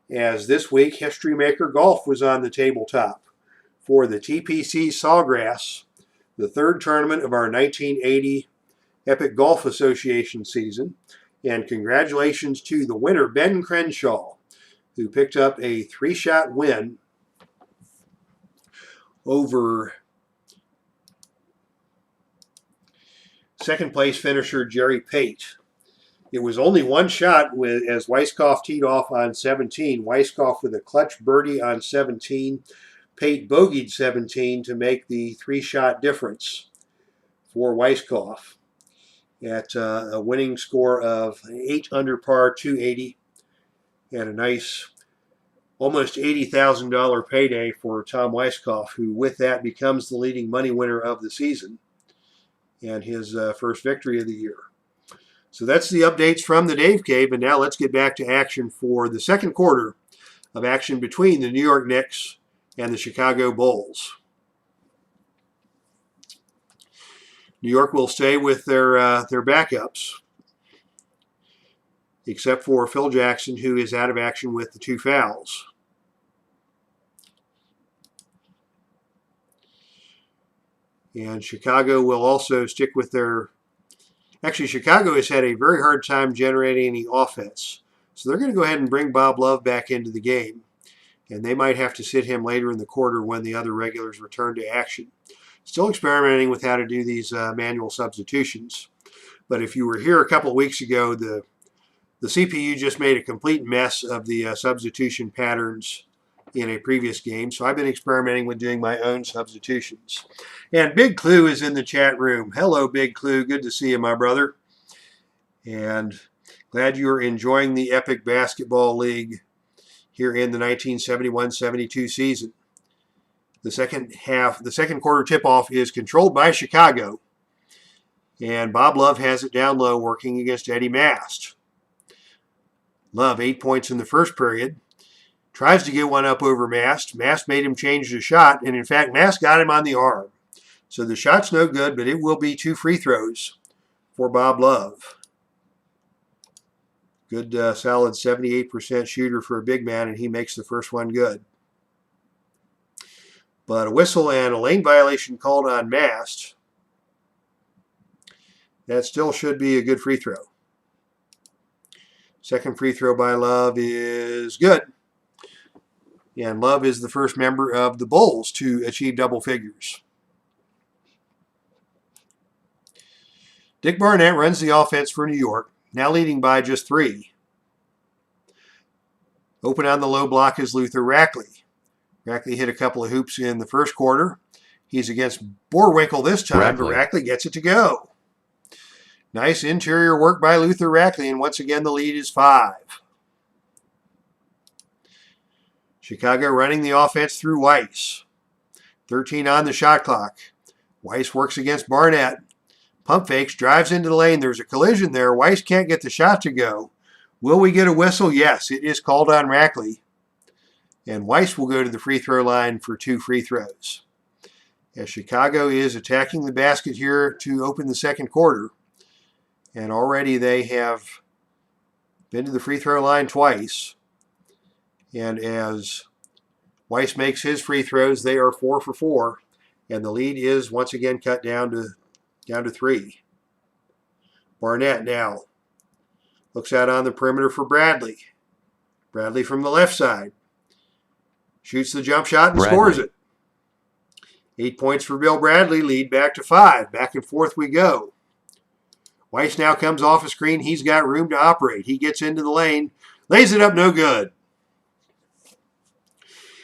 as this week History Maker Golf was on the tabletop for the TPC Sawgrass, the third tournament of our 1980 Epic Golf Association season. And congratulations to the winner, Ben Crenshaw, who picked up a 3-shot win over second place finisher Jerry Pate. It was only 1 shot as Weiskopf teed off on 17. Weiskopf with a clutch birdie on 17. Pate bogeyed 17 to make the 3-shot difference for Weiskopf at a winning score of 8 under par, 280, and a nice almost $80,000 payday for Tom Weiskopf, who with that becomes the leading money winner of the season and his first victory of the year. So that's the updates from the Dave Cave, and now let's get back to action for the second quarter of action between the New York Knicks and the Chicago Bulls. New York will stay with their backups, except for Phil Jackson, who is out of action with the 2 fouls. And Chicago will also stick with their... Actually, Chicago has had a very hard time generating any offense. So they're going to go ahead and bring Bob Love back into the game. And they might have to sit him later in the quarter when the other regulars return to action. Still experimenting with how to do these manual substitutions. But if you were here a couple of weeks ago, the CPU just made a complete mess of the substitution patterns in a previous game. So I've been experimenting with doing my own substitutions. And Big Clue is in the chat room. Hello, Big Clue. Good to see you, my brother. And glad you're enjoying the Epic Basketball League here in the 1971-72 season. The second quarter tip-off is controlled by Chicago. And Bob Love has it down low working against Eddie Mast. Love, 8 points in the first period. Tries to get one up over Mast. Mast made him change the shot, and in fact, Mast got him on the arm. So the shot's no good, but it will be 2 free throws for Bob Love. Good, solid 78% shooter for a big man, and he makes the first one good. But a whistle and a lane violation called on Mast. That still should be a good free throw. Second free throw by Love is good. And Love is the first member of the Bulls to achieve double figures. Dick Barnett runs the offense for New York, now leading by just 3. Open on the low block is Luther Rackley. Rackley hit a couple of hoops in the first quarter. He's against Borwinkle this time, but Rackley gets it to go. Nice interior work by Luther Rackley, and once again the lead is 5. Chicago running the offense through Weiss. 13 on the shot clock. Weiss works against Barnett. Pump fakes, drives into the lane. There's a collision there. Weiss can't get the shot to go. Will we get a whistle? Yes, it is called on Rackley. And Weiss will go to the free throw line for 2 free throws. As Chicago is attacking the basket here to open the second quarter. And already they have been to the free throw line twice. And as Weiss makes his free throws, they are 4 for 4. And the lead is once again cut down to 3. Barnett now looks out on the perimeter for Bradley. Bradley from the left side. Shoots the jump shot and scores it. 8 points for Bill Bradley, lead back to 5. Back and forth we go. Weiss now comes off a screen. He's got room to operate. He gets into the lane, lays it up, no good.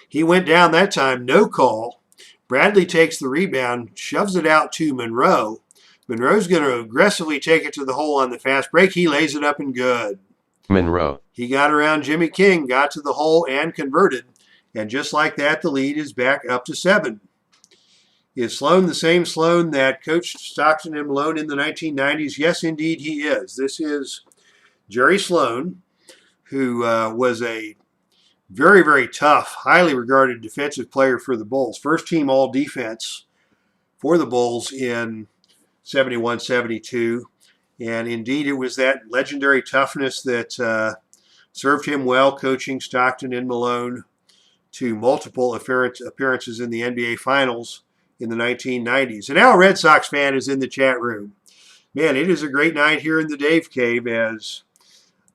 He went down that time, no call. Bradley takes the rebound, shoves it out to Monroe. Monroe's going to aggressively take it to the hole on the fast break. He lays it up and good. Monroe. He got around Jimmy King, got to the hole and converted. And just like that, the lead is back up to 7. Is Sloan the same Sloan that coached Stockton and Malone in the 1990s? Yes, indeed, he is. This is Jerry Sloan, who was a very, very tough, highly regarded defensive player for the Bulls. First team all-defense for the Bulls in 71-72. And indeed, it was that legendary toughness that served him well, coaching Stockton and Malone to multiple appearances in the NBA Finals in the 1990s. And now a Red Sox fan is in the chat room. Man, it is a great night here in the Dave Cave as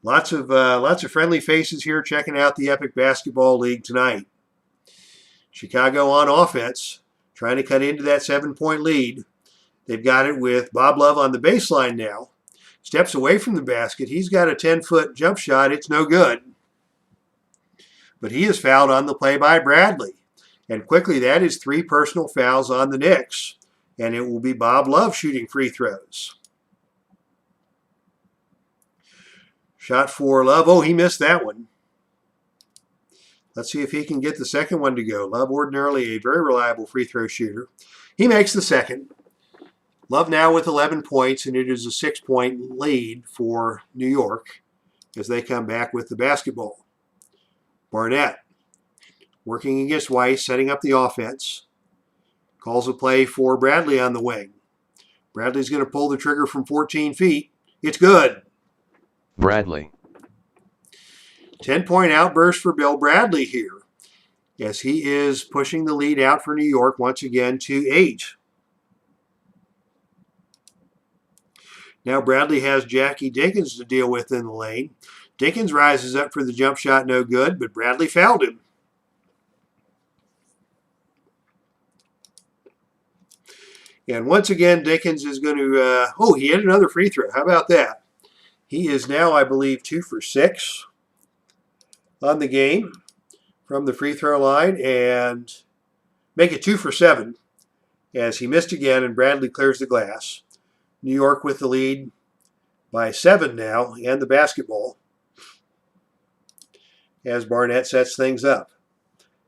lots of friendly faces here checking out the Epic Basketball League tonight. Chicago on offense, trying to cut into that 7-point lead. They've got it with Bob Love on the baseline now. Steps away from the basket. He's got a 10-foot jump shot. It's no good. But he is fouled on the play by Bradley. And quickly, that is 3 personal fouls on the Knicks. And it will be Bob Love shooting free throws. Shot for Love. Oh, he missed that one. Let's see if he can get the second one to go. Love, ordinarily a very reliable free throw shooter. He makes the second. Love now with 11 points, and it is a 6-point lead for New York as they come back with the basketball. Barnett working against Weiss, setting up the offense. Calls a play for Bradley on the wing. Bradley's going to pull the trigger from 14 feet. It's good. Bradley. 10-point outburst for Bill Bradley here as he is pushing the lead out for New York once again to 8. Now Bradley has Jackie Dinkins to deal with in the lane. Dinkins rises up for the jump shot, no good, but Bradley fouled him. And once again, Dinkins is going to, he had another free throw. How about that? He is now, I believe, 2 for 6 on the game from the free throw line and make it 2 for 7 as he missed again and Bradley clears the glass. New York with the lead by 7 now and the basketball as Barnett sets things up.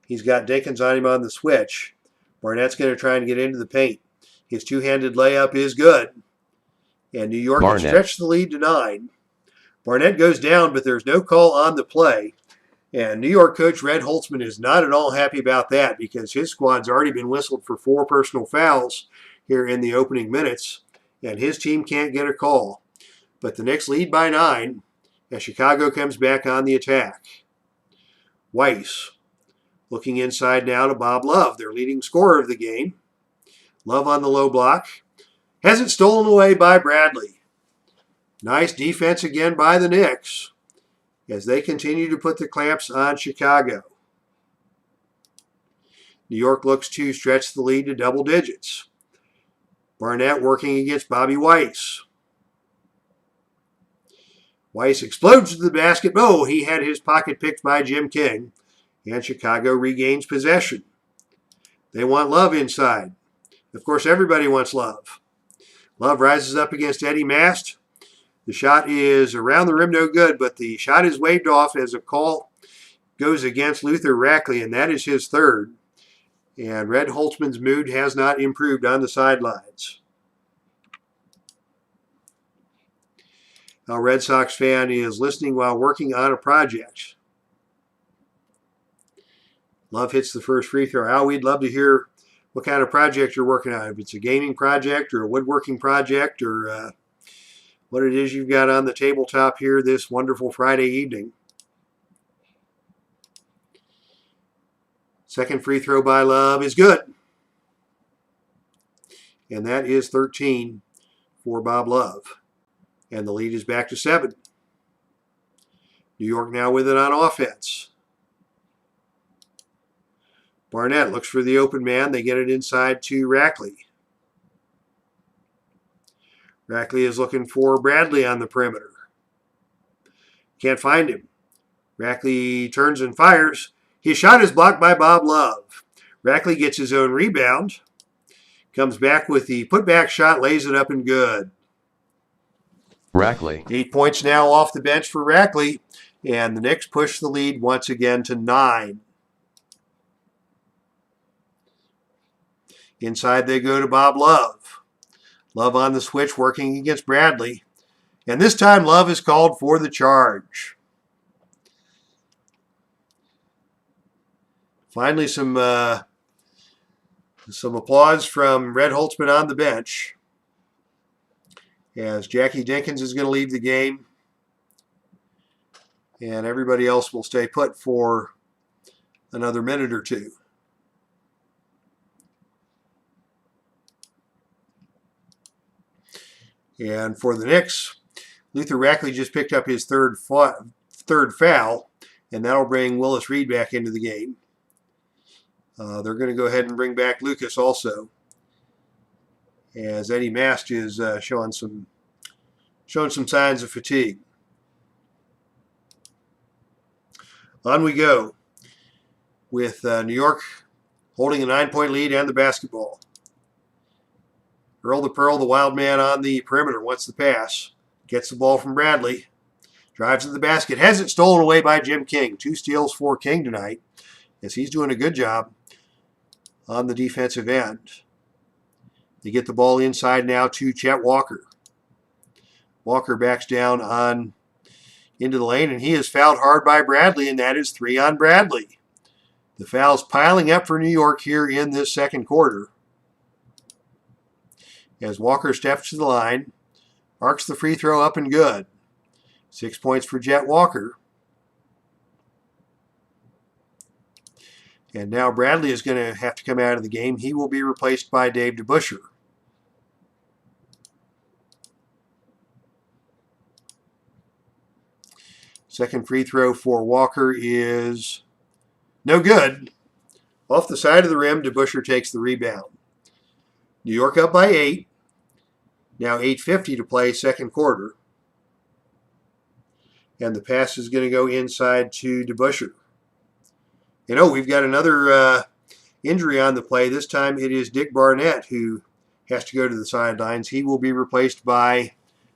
He's got Dinkins on him on the switch. Barnett's going to try and get into the paint. His two-handed layup is good. And New York can stretch the lead to 9. Barnett goes down, but there's no call on the play. And New York coach Red Holtzman is not at all happy about that because his squad's already been whistled for 4 personal fouls here in the opening minutes, and his team can't get a call. But the Knicks lead by 9, as Chicago comes back on the attack. Weiss looking inside now to Bob Love, their leading scorer of the game. Love on the low block. Has it stolen away by Bradley. Nice defense again by the Knicks as they continue to put the clamps on Chicago. New York looks to stretch the lead to double digits. Barnett working against Bobby Weiss. Weiss explodes to the basket. Oh, he had his pocket picked by Jim King. And Chicago regains possession. They want Love inside. Of course, everybody wants Love. Love rises up against Eddie Mast. The shot is around the rim, no good, but the shot is waved off as a call goes against Luther Rackley, and that is his third. And Red Holtzman's mood has not improved on the sidelines. A Red Sox fan is listening while working on a project. Love hits the first free throw. Al, we'd love to hear what kind of project you're working on. If it's a gaming project or a woodworking project or what it is you've got on the tabletop here this wonderful Friday evening. Second free throw by Love is good. And that is 13 for Bob Love. And the lead is back to 7. New York now with it on offense. Barnett looks for the open man. They get it inside to Rackley. Rackley is looking for Bradley on the perimeter. Can't find him. Rackley turns and fires. His shot is blocked by Bob Love. Rackley gets his own rebound. Comes back with the putback shot, lays it up and good. Rackley. 8 points now off the bench for Rackley. And the Knicks push the lead once again to 9. Inside they go to Bob Love. Love on the switch working against Bradley. And this time Love is called for the charge. Finally some applause from Red Holtzman on the bench as Jackie Dinkins is going to leave the game. And everybody else will stay put for another minute or two. And for the Knicks, Luther Rackley just picked up his third foul, and that'll bring Willis Reed back into the game. They're going to go ahead and bring back Lucas also, as Eddie Mast is showing some signs of fatigue. On we go with New York holding a 9-point lead and the basketball. Earl the Pearl, the wild man on the perimeter, wants the pass. Gets the ball from Bradley. Drives to the basket. Has it stolen away by Jim King. 2 steals for King tonight, as he's doing a good job on the defensive end. They get the ball inside now to Chet Walker. Walker backs down on into the lane, and he is fouled hard by Bradley, and that is 3 on Bradley. The fouls piling up for New York here in this second quarter. As Walker steps to the line, arcs the free throw up and good. 6 points for Chet Walker. And now Bradley is going to have to come out of the game. He will be replaced by Dave DeBuscher. Second free throw for Walker is no good. Off the side of the rim, DeBuscher takes the rebound. New York up by 8. Now 8:50 to play, second quarter. And the pass is going to go inside to DeBuscher. We've got another injury on the play. This time it is Dick Barnett who has to go to the sidelines. He will be replaced by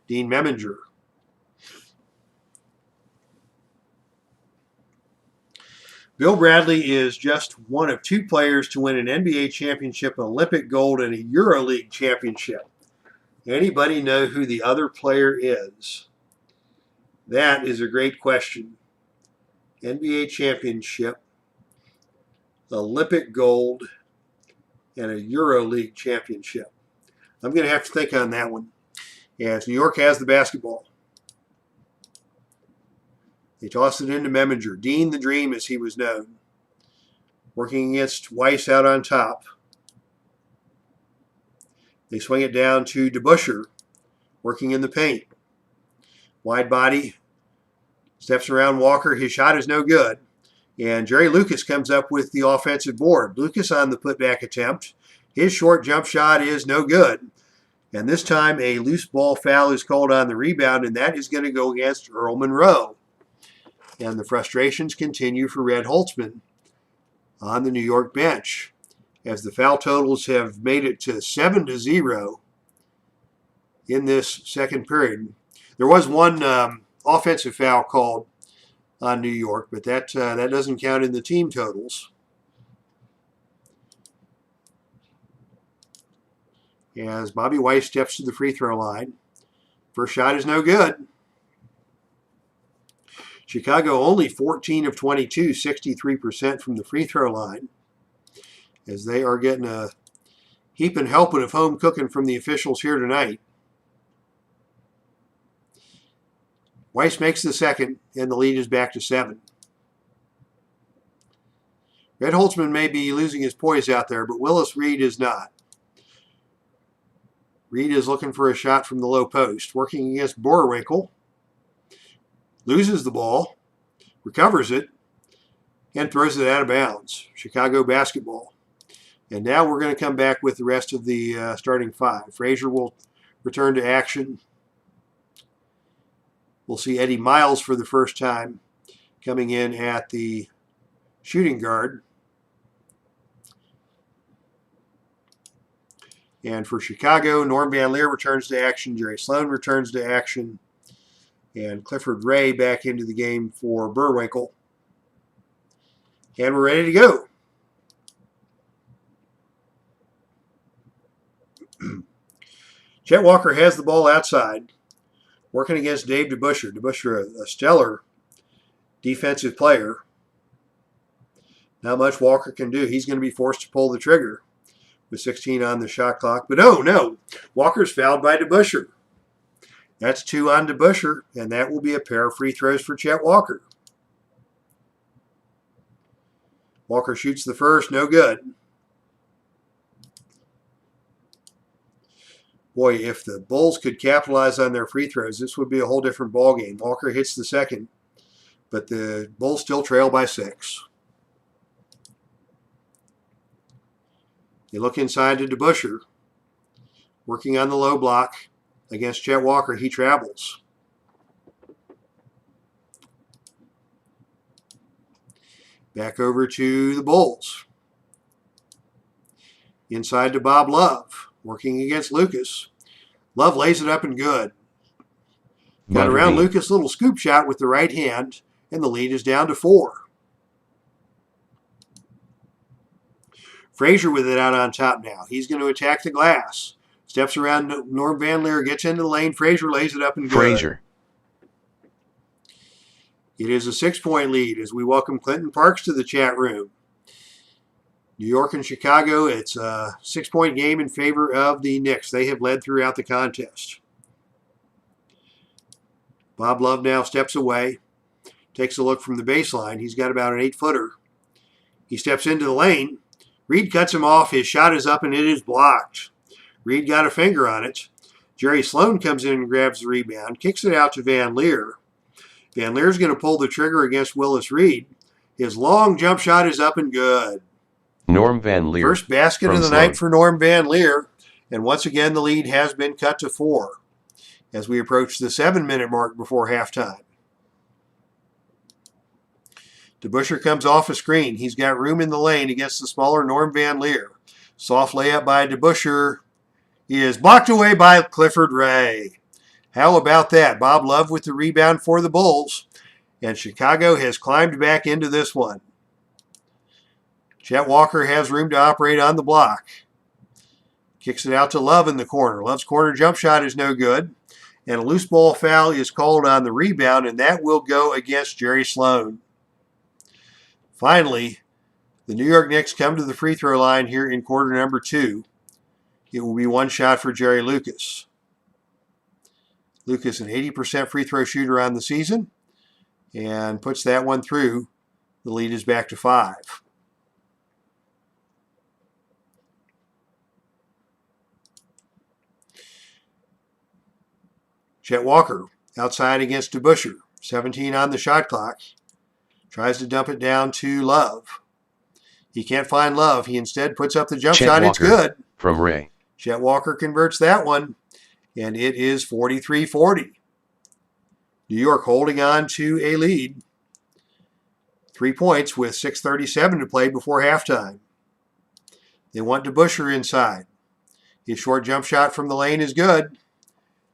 Dean Meminger. Bill Bradley is just one of 2 players to win an NBA championship, an Olympic gold, and a EuroLeague championship. Anybody know who the other player is? That is a great question. NBA championship, Olympic gold, and a EuroLeague championship. I'm going to have to think on that one. As New York has the basketball. They toss it into Memminger. Dean the Dream, as he was known. Working against Weiss out on top. They swing it down to DeBusschere, working in the paint. Wide body. Steps around Walker. His shot is no good. And Jerry Lucas comes up with the offensive board. Lucas on the putback attempt. His short jump shot is no good. And this time a loose ball foul is called on the rebound, and that is going to go against Earl Monroe. And the frustrations continue for Red Holtzman on the New York bench, as the foul totals have made it to 7-0 in this second period. There was one offensive foul called on New York, but that doesn't count in the team totals. As Bobby Weiss steps to the free throw line. First shot is no good. Chicago only 14 of 22, 63% from the free throw line, as they are getting a heaping helping of home cooking from the officials here tonight. Weiss makes the second, and the lead is back to 7. Red Holtzman may be losing his poise out there, but Willis Reed is not. Reed is looking for a shot from the low post, working against Boerwinkle. Loses the ball, recovers it, and throws it out of bounds. Chicago basketball. And now we're going to come back with the rest of the starting 5. Frazier will return to action. We'll see Eddie Miles for the first time coming in at the shooting guard. And for Chicago, Norm Van Leer returns to action. Jerry Sloan returns to action. And Clifford Ray back into the game for Boerwinkle. And we're ready to go. Chet Walker has the ball outside, working against Dave DeBusschere. DeBusschere, a stellar defensive player. Not much Walker can do. He's going to be forced to pull the trigger with 16 on the shot clock. But oh no, Walker's fouled by DeBusschere. That's 2 on DeBusschere, and that will be a pair of free throws for Chet Walker. Walker shoots the first, no good. Boy, if the Bulls could capitalize on their free throws, this would be a whole different ballgame. Walker hits the second, but the Bulls still trail by 6. They look inside to DeBusschere, working on the low block. Against Chet Walker, he travels. Back over to the Bulls. Inside to Bob Love, working against Lucas. Love lays it up and good. Got around Lucas, little scoop shot with the right hand, and the lead is down to 4. Frazier with it out on top now. He's going to attack the glass. Steps around Norm Van Leer, gets into the lane. Frazier lays it up and good. Frazier. It is a 6-point lead as we welcome Clinton Parks to the chat room. New York and Chicago, it's a 6-point game in favor of the Knicks. They have led throughout the contest. Bob Love now steps away, takes a look from the baseline. He's got about an 8-footer. He steps into the lane. Reed cuts him off. His shot is up and it is blocked. Reed got a finger on it. Jerry Sloan comes in and grabs the rebound, kicks it out to Van Leer. Van Leer's going to pull the trigger against Willis Reed. His long jump shot is up and good. Norm Van Leer. First basket of the night for Norm Van Leer. And once again, the lead has been cut to 4 as we approach the 7-minute mark before halftime. DeBusschere comes off a screen. He's got room in the lane against the smaller Norm Van Leer. Soft layup by DeBusschere. He is blocked away by Clifford Ray. How about that? Bob Love with the rebound for the Bulls. And Chicago has climbed back into this one. Chet Walker has room to operate on the block. Kicks it out to Love in the corner. Love's corner jump shot is no good. And a loose ball foul is called on the rebound, and that will go against Jerry Sloan. Finally, the New York Knicks come to the free throw line here in quarter number 2. It will be 1 shot for Jerry Lucas. Lucas, an 80% free throw shooter on the season. and puts that one through. The lead is back to 5. Chet Walker outside against DeBusschere. 17 on the shot clock. Tries to dump it down to Love. He can't find Love. He instead puts up the jump shot. Walker, it's good. From Ray. Chet Walker converts that one, and it is 43-40. New York holding on to a lead. 3 points with 6:37 to play before halftime. They want DeBusschere inside. His short jump shot from the lane is good.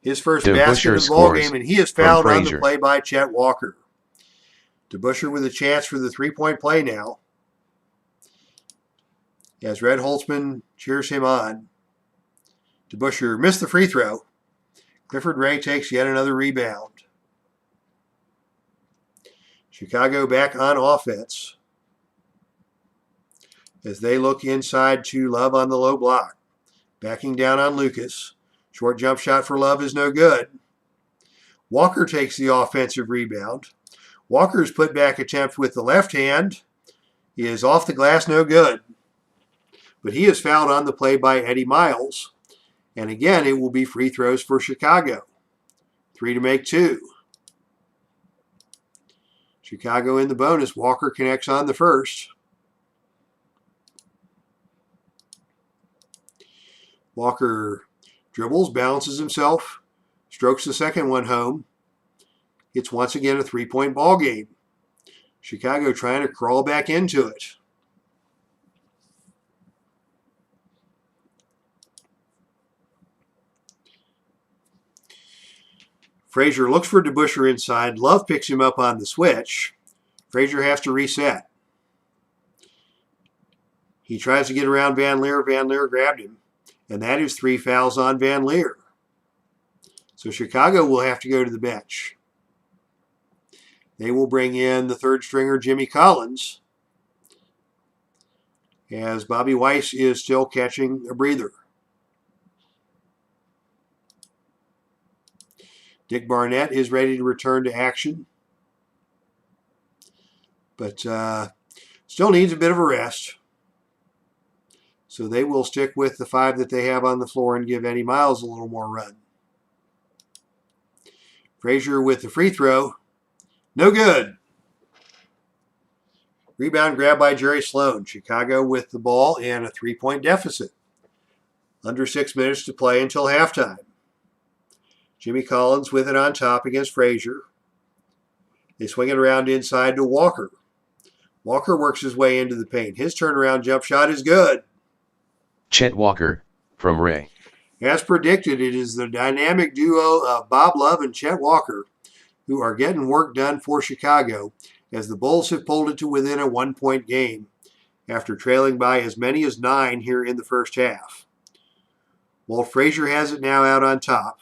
His first basket of the ball game, and he is fouled on the play by Chet Walker. DeBusschere with a chance for the 3-point play now, as Red Holtzman cheers him on. DeBusschere missed the free throw. Clifford Ray takes yet another rebound. Chicago back on offense as they look inside to Love on the low block. Backing down on Lucas. Short jump shot for Love is no good. Walker takes the offensive rebound. Walker's putback attempt with the left hand is off the glass, no good. But he is fouled on the play by Eddie Miles. And again, it will be free throws for Chicago. 3 to make 2. Chicago in the bonus. Walker connects on the first. Walker dribbles, balances himself, strokes the second one home. It's once again a 3-point ball game. Chicago trying to crawl back into it. Frazier looks for DeBusschere inside. Love picks him up on the switch. Frazier has to reset. He tries to get around Van Leer. Van Leer grabbed him. And that is 3 fouls on Van Leer. So Chicago will have to go to the bench. They will bring in the third stringer, Jimmy Collins, as Bobby Weiss is still catching a breather. Dick Barnett is ready to return to action, but still needs a bit of a rest. So they will stick with the 5 that they have on the floor and give Eddie Miles a little more run. Frazier with the free throw. No good. Rebound grab by Jerry Sloan. Chicago with the ball and a 3-point deficit. Under 6 minutes to play until halftime. Jimmy Collins with it on top against Frazier. They swing it around inside to Walker. Walker works his way into the paint. His turnaround jump shot is good. Chet Walker, from Ray. As predicted, it is the dynamic duo of Bob Love and Chet Walker who are getting work done for Chicago as the Bulls have pulled it to within a 1-point game after trailing by as many as 9 here in the first half. Walt Frazier has it now out on top.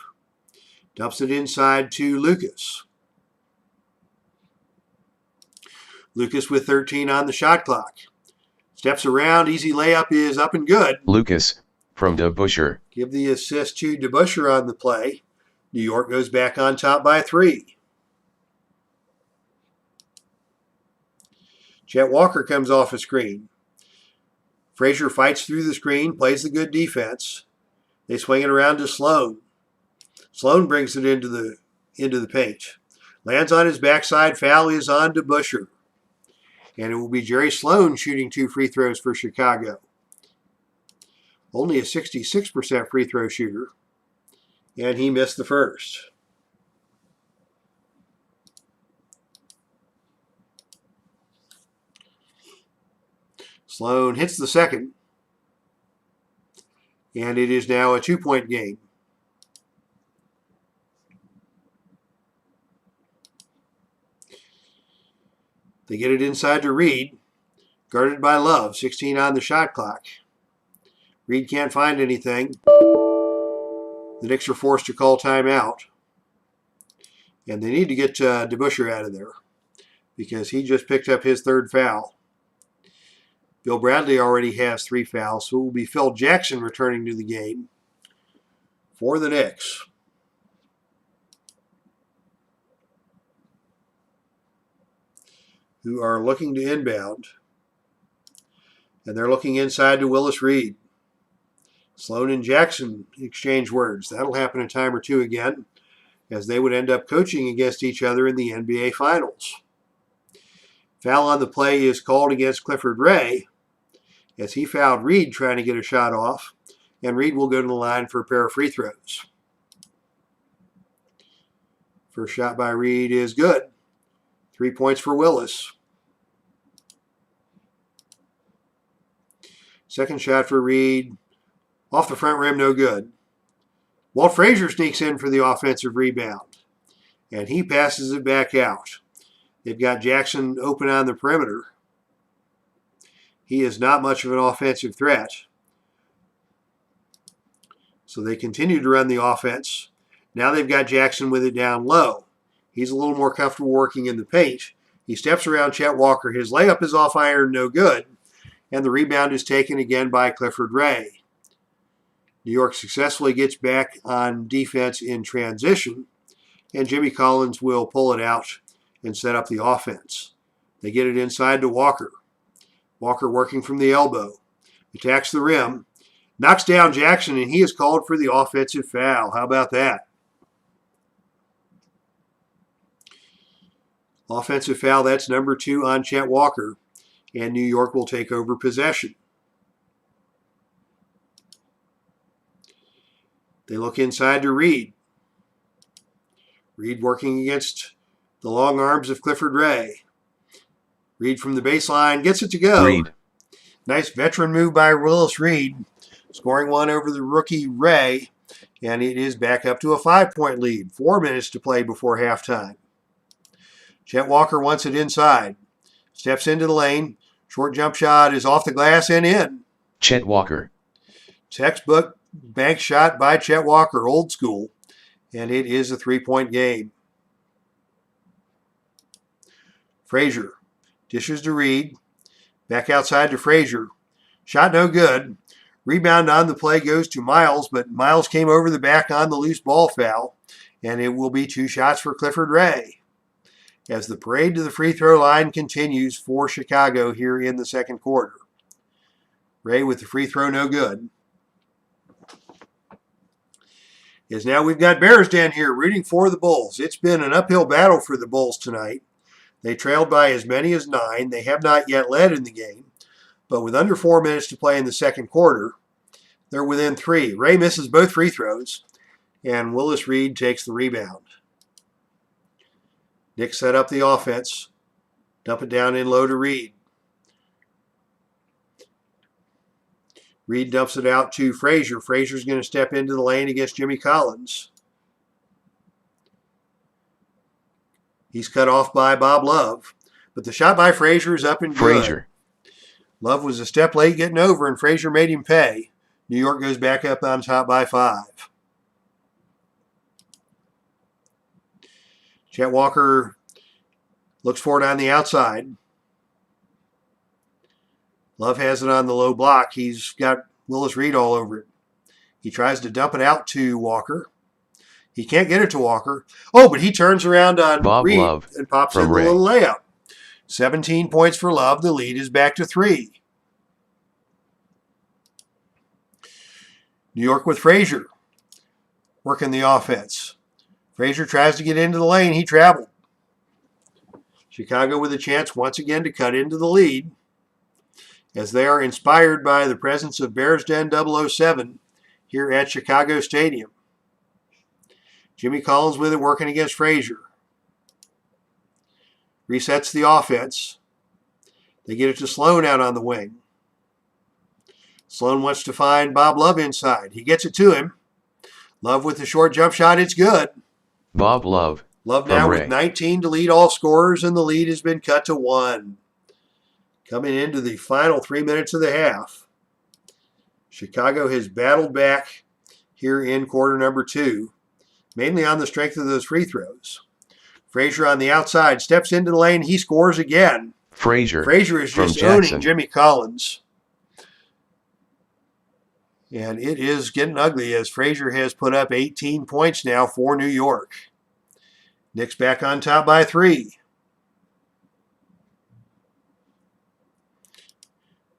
Dumps it inside to Lucas. Lucas with 13 on the shot clock. Steps around, easy layup is up and good. Lucas, from DeBusschere. Give the assist to DeBusschere on the play. New York goes back on top by 3. Chet Walker comes off a screen. Frazier fights through the screen, plays the good defense. They swing it around to Sloan. Sloan brings it into the paint. Lands on his backside. Foul is on DeBusschere. And it will be Jerry Sloan shooting 2 free throws for Chicago. Only a 66% free throw shooter. And he missed the first. Sloan hits the second. And it is now a 2-point game. They get it inside to Reed, guarded by Love, 16 on the shot clock. Reed can't find anything. The Knicks are forced to call timeout. And they need to get DeBusschere out of there because he just picked up his 3rd foul. Bill Bradley already has 3 fouls, so it will be Phil Jackson returning to the game for the Knicks. who are looking to inbound. And they're looking inside to Willis Reed. Sloan and Jackson exchange words. That'll happen a time or two again, as they would end up coaching against each other in the NBA Finals. Foul on the play is called against Clifford Ray, as he fouled Reed trying to get a shot off, and Reed will go to the line for a pair of free throws. First shot by Reed is good. 3 points for Willis. Second shot for Reed, off the front rim, no good. Walt Frazier sneaks in for the offensive rebound, and he passes it back out. They've got Jackson open on the perimeter. He is not much of an offensive threat. So they continue to run the offense. Now they've got Jackson with it down low. He's a little more comfortable working in the paint. He steps around Chet Walker. His layup is off iron, no good. And the rebound is taken again by Clifford Ray. New York successfully gets back on defense in transition, and Jimmy Collins will pull it out and set up the offense. They get it inside to Walker. Walker working from the elbow. Attacks the rim. Knocks down Jackson, and he is called for the offensive foul. How about that? Offensive foul, that's number 2 on Chet Walker, and New York will take over possession. They look inside to Reed. Reed working against the long arms of Clifford Ray. Reed from the baseline gets it to go. Reed. Nice veteran move by Willis Reed, scoring one over the rookie Ray, and it is back up to a 5-point lead. 4 minutes to play before halftime. Chet Walker wants it inside. Steps into the lane. Short jump shot is off the glass and in. Chet Walker. Textbook bank shot by Chet Walker, old school, and it is a 3-point game. Frazier dishes to Reed. Back outside to Frazier. Shot no good. Rebound on the play goes to Miles, but Miles came over the back on the loose ball foul, and it will be 2 shots for Clifford Ray, as the parade to the free throw line continues for Chicago here in the second quarter. Ray with the free throw, no good. As now we've got Bears down here rooting for the Bulls. It's been an uphill battle for the Bulls tonight. They trailed by as many as 9. They have not yet led in the game, but with under 4 minutes to play in the second quarter, they're within 3. Ray misses both free throws, and Willis Reed takes the rebound. Knicks set up the offense. Dump it down in low to Reed. Reed dumps it out to Frazier. Frazier's going to step into the lane against Jimmy Collins. He's cut off by Bob Love. But the shot by Frazier is up and good. Frazier. Love was a step late getting over, and Frazier made him pay. New York goes back up on top by 5. Chet Walker looks for it on the outside. Love has it on the low block. He's got Willis Reed all over it. He tries to dump it out to Walker. He can't get it to Walker. Oh, but he turns around on Bob Reed Love and pops in the little layup. 17 points for Love. The lead is back to 3. New York with Frazier working the offense. Frazier tries to get into the lane. He traveled. Chicago with a chance once again to cut into the lead, as they are inspired by the presence of Bears Den 007 here at Chicago Stadium. Jimmy Collins with it working against Frazier. Resets the offense. They get it to Sloan out on the wing. Sloan wants to find Bob Love inside. He gets it to him. Love with the short jump shot. It's good. Bob Love. Love now with 19 to lead all scorers, and the lead has been cut to 1. Coming into the final 3 minutes of the half. Chicago has battled back here in quarter number 2, mainly on the strength of those free throws. Frazier on the outside steps into the lane. He scores again. Frazier is just owning Jimmy Collins. And it is getting ugly, as Frazier has put up 18 points now for New York. Knicks back on top by 3.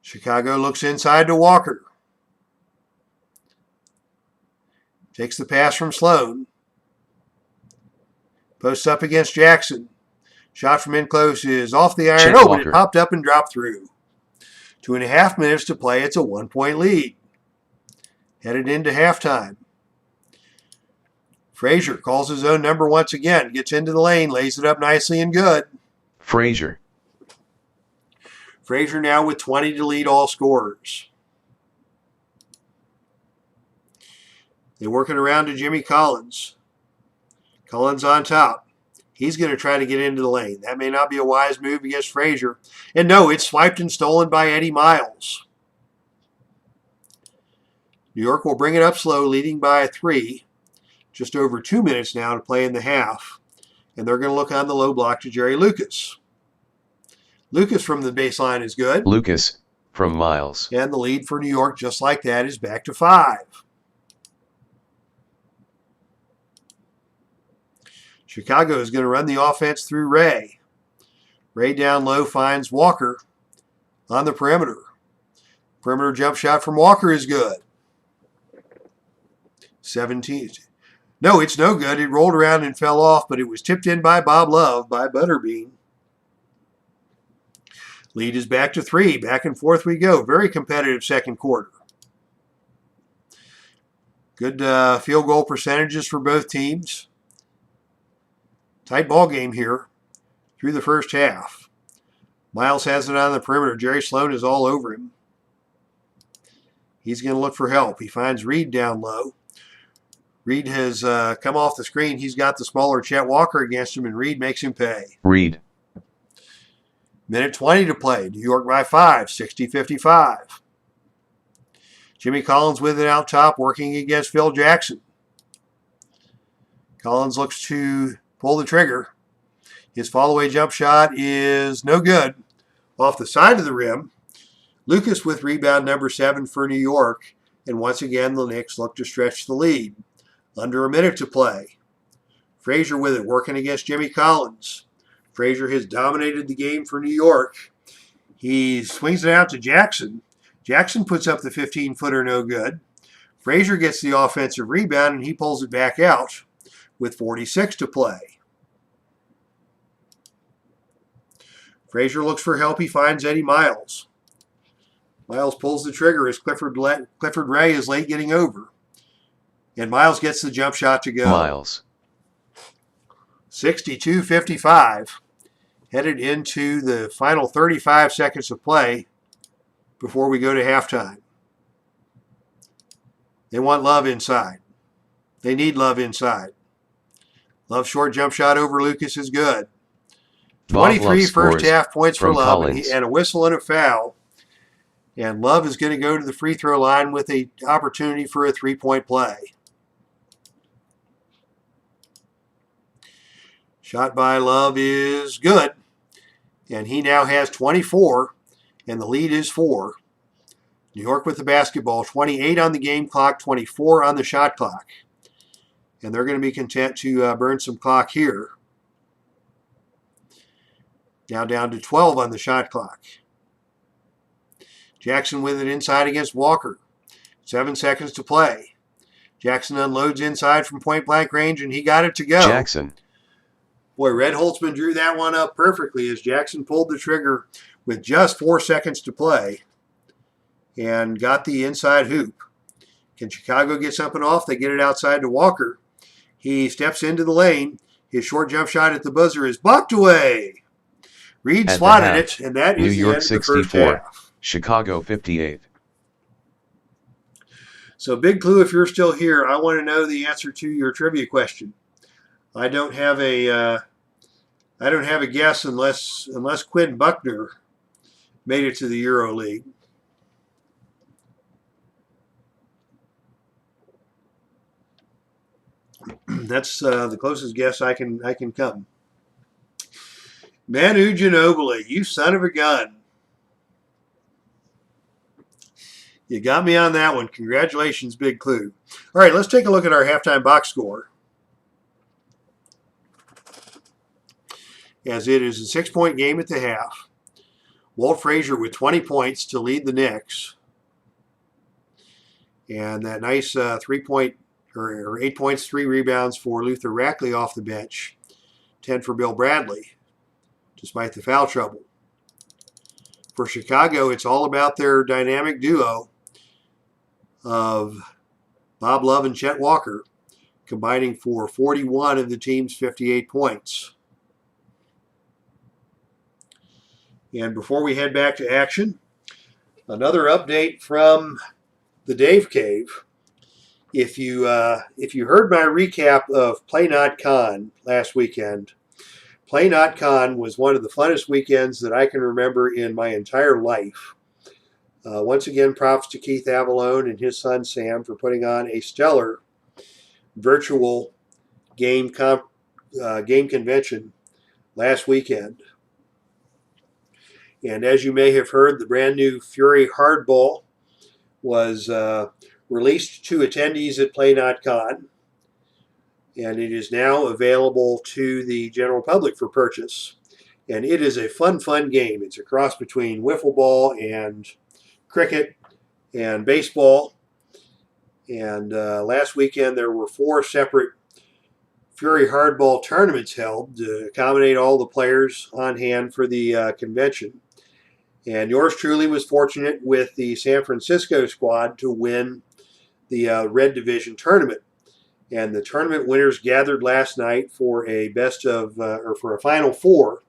Chicago looks inside to Walker. Takes the pass from Sloan. Posts up against Jackson. Shot from in close is off the iron. Chet But Walker. it popped up and dropped through. 2.5 minutes to play. It's a 1-point lead. Headed into halftime. Frazier calls his own number once again. Gets into the lane. Lays it up nicely and good. Frazier. Frazier now with 20 to lead all scorers. They're working around to Jimmy Collins. Collins on top. He's going to try to get into the lane. That may not be a wise move against Frazier. And no, it's swiped and stolen by Eddie Miles. New York will bring it up slow, leading by 3. Just over 2 minutes now to play in the half. And they're going to look on the low block to Jerry Lucas. Lucas from the baseline is good. Lucas from Miles. And the lead for New York, just like that, is back to 5. Chicago is going to run the offense through Ray. Ray down low finds Walker on the perimeter. Perimeter jump shot from Walker is good. 17. No, it's no good. It rolled around and fell off, but it was tipped in by Bob Love by Butterbean. Lead is back to 3. Back and forth we go. Very competitive second quarter. Good field goal percentages for both teams. Tight ball game here through the first half. Miles has it on the perimeter. Jerry Sloan is all over him. He's going to look for help. He finds Reed down low. Reed has come off the screen. He's got the smaller Chet Walker against him, and Reed makes him pay. Reed. Minute 20 to play. New York by 5, 60-55. Jimmy Collins with it out top, working against Phil Jackson. Collins looks to pull the trigger. His follow-away jump shot is no good. Off the side of the rim. Lucas with rebound number 7 for New York. And once again, the Knicks look to stretch the lead. Under a minute to play. Frazier with it, working against Jimmy Collins. Frazier has dominated the game for New York. He swings it out to Jackson. Jackson puts up the 15-footer, no good. Frazier gets the offensive rebound, and he pulls it back out with 46 to play. Frazier looks for help. He finds Eddie Miles. Miles pulls the trigger as Clifford Ray is late getting over. And Miles gets the jump shot to go. Miles. 62-55. Headed into the final 35 seconds of play before we go to halftime. They want Love inside. They need Love inside. Love short jump shot over Lucas is good. 23 first half points for Love and a whistle and a foul. And Love is going to go to the free throw line with an opportunity for a 3-point play. Shot by Love is good. And he now has 24, and the lead is 4. New York with the basketball, 28 on the game clock, 24 on the shot clock. And they're going to be content to burn some clock here. Now down to 12 on the shot clock. Jackson with it inside against Walker. 7 seconds to play. Jackson unloads inside from point-blank range, and he got it to go. Jackson. Boy, Red Holtzman drew that one up perfectly as Jackson pulled the trigger with just 4 seconds to play and got the inside hoop. Can Chicago get something off? They get it outside to Walker. He steps into the lane. His short jump shot at the buzzer is blocked away. Reed swatted it, and that is New York the end of the first half. Chicago 58. So, Big Clue, if you're still here, I want to know the answer to your trivia question. I don't have a guess unless Quinn Buckner made it to the Euro League. That's the closest guess I can come. Manu Ginobili, you son of a gun. You got me on that one. Congratulations, Big Clue. All right, let's take a look at our halftime box score. As it is a 6-point game at the half. Walt Frazier with 20 points to lead the Knicks. And that nice 3-point or 8 points, 3 rebounds for Luther Rackley off the bench. 10 for Bill Bradley, despite the foul trouble. For Chicago, it's all about their dynamic duo of Bob Love and Chet Walker, combining for 41 of the team's 58 points. And before we head back to action, another update from the Dave Cave. If you heard my recap of Play Not Con last weekend, Play Not Con was one of the funnest weekends that I can remember in my entire life. Once again, props to Keith Avalone and his son Sam for putting on a stellar virtual game convention last weekend. And as you may have heard, the brand new Fury Hardball was released to attendees at Play Not Con, and it is now available to the general public for purchase. And it is a fun game. It's a cross between wiffle ball and cricket and baseball. And last weekend there were 4 separate Fury Hardball tournaments held to accommodate all the players on hand for the convention. And yours truly was fortunate with the San Francisco squad to win the Red Division tournament. And the tournament winners gathered last night for a for a Final Four,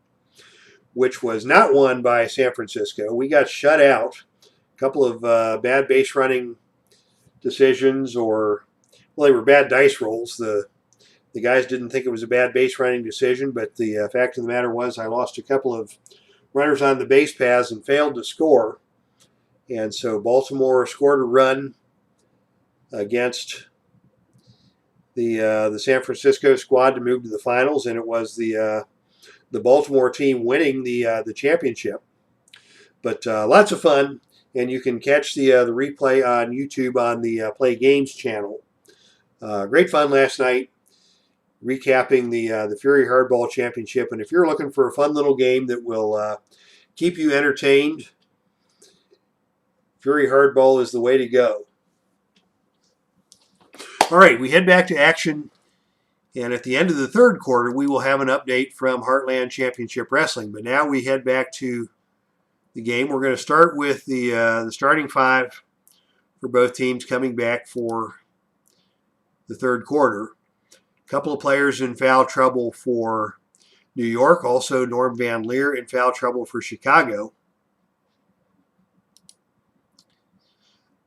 which was not won by San Francisco. We got shut out. A couple of bad base running decisions, they were bad dice rolls. The guys didn't think it was a bad base running decision, but the fact of the matter was I lost a couple of runners on the base paths and failed to score. And so Baltimore scored a run against the San Francisco squad to move to the finals, and it was the Baltimore team winning the championship. But lots of fun, and you can catch the replay on YouTube on the Play Games channel. Great fun last night, recapping the Fury Hardball Championship. And if you're looking for a fun little game that will keep you entertained, Fury Hardball is the way to go. All right, we head back to action, and at the end of the third quarter, we will have an update from Heartland Championship Wrestling. But now we head back to the game. We're going to start with the starting 5 for both teams coming back for the third quarter. A couple of players in foul trouble for New York, also Norm Van Leer in foul trouble for Chicago.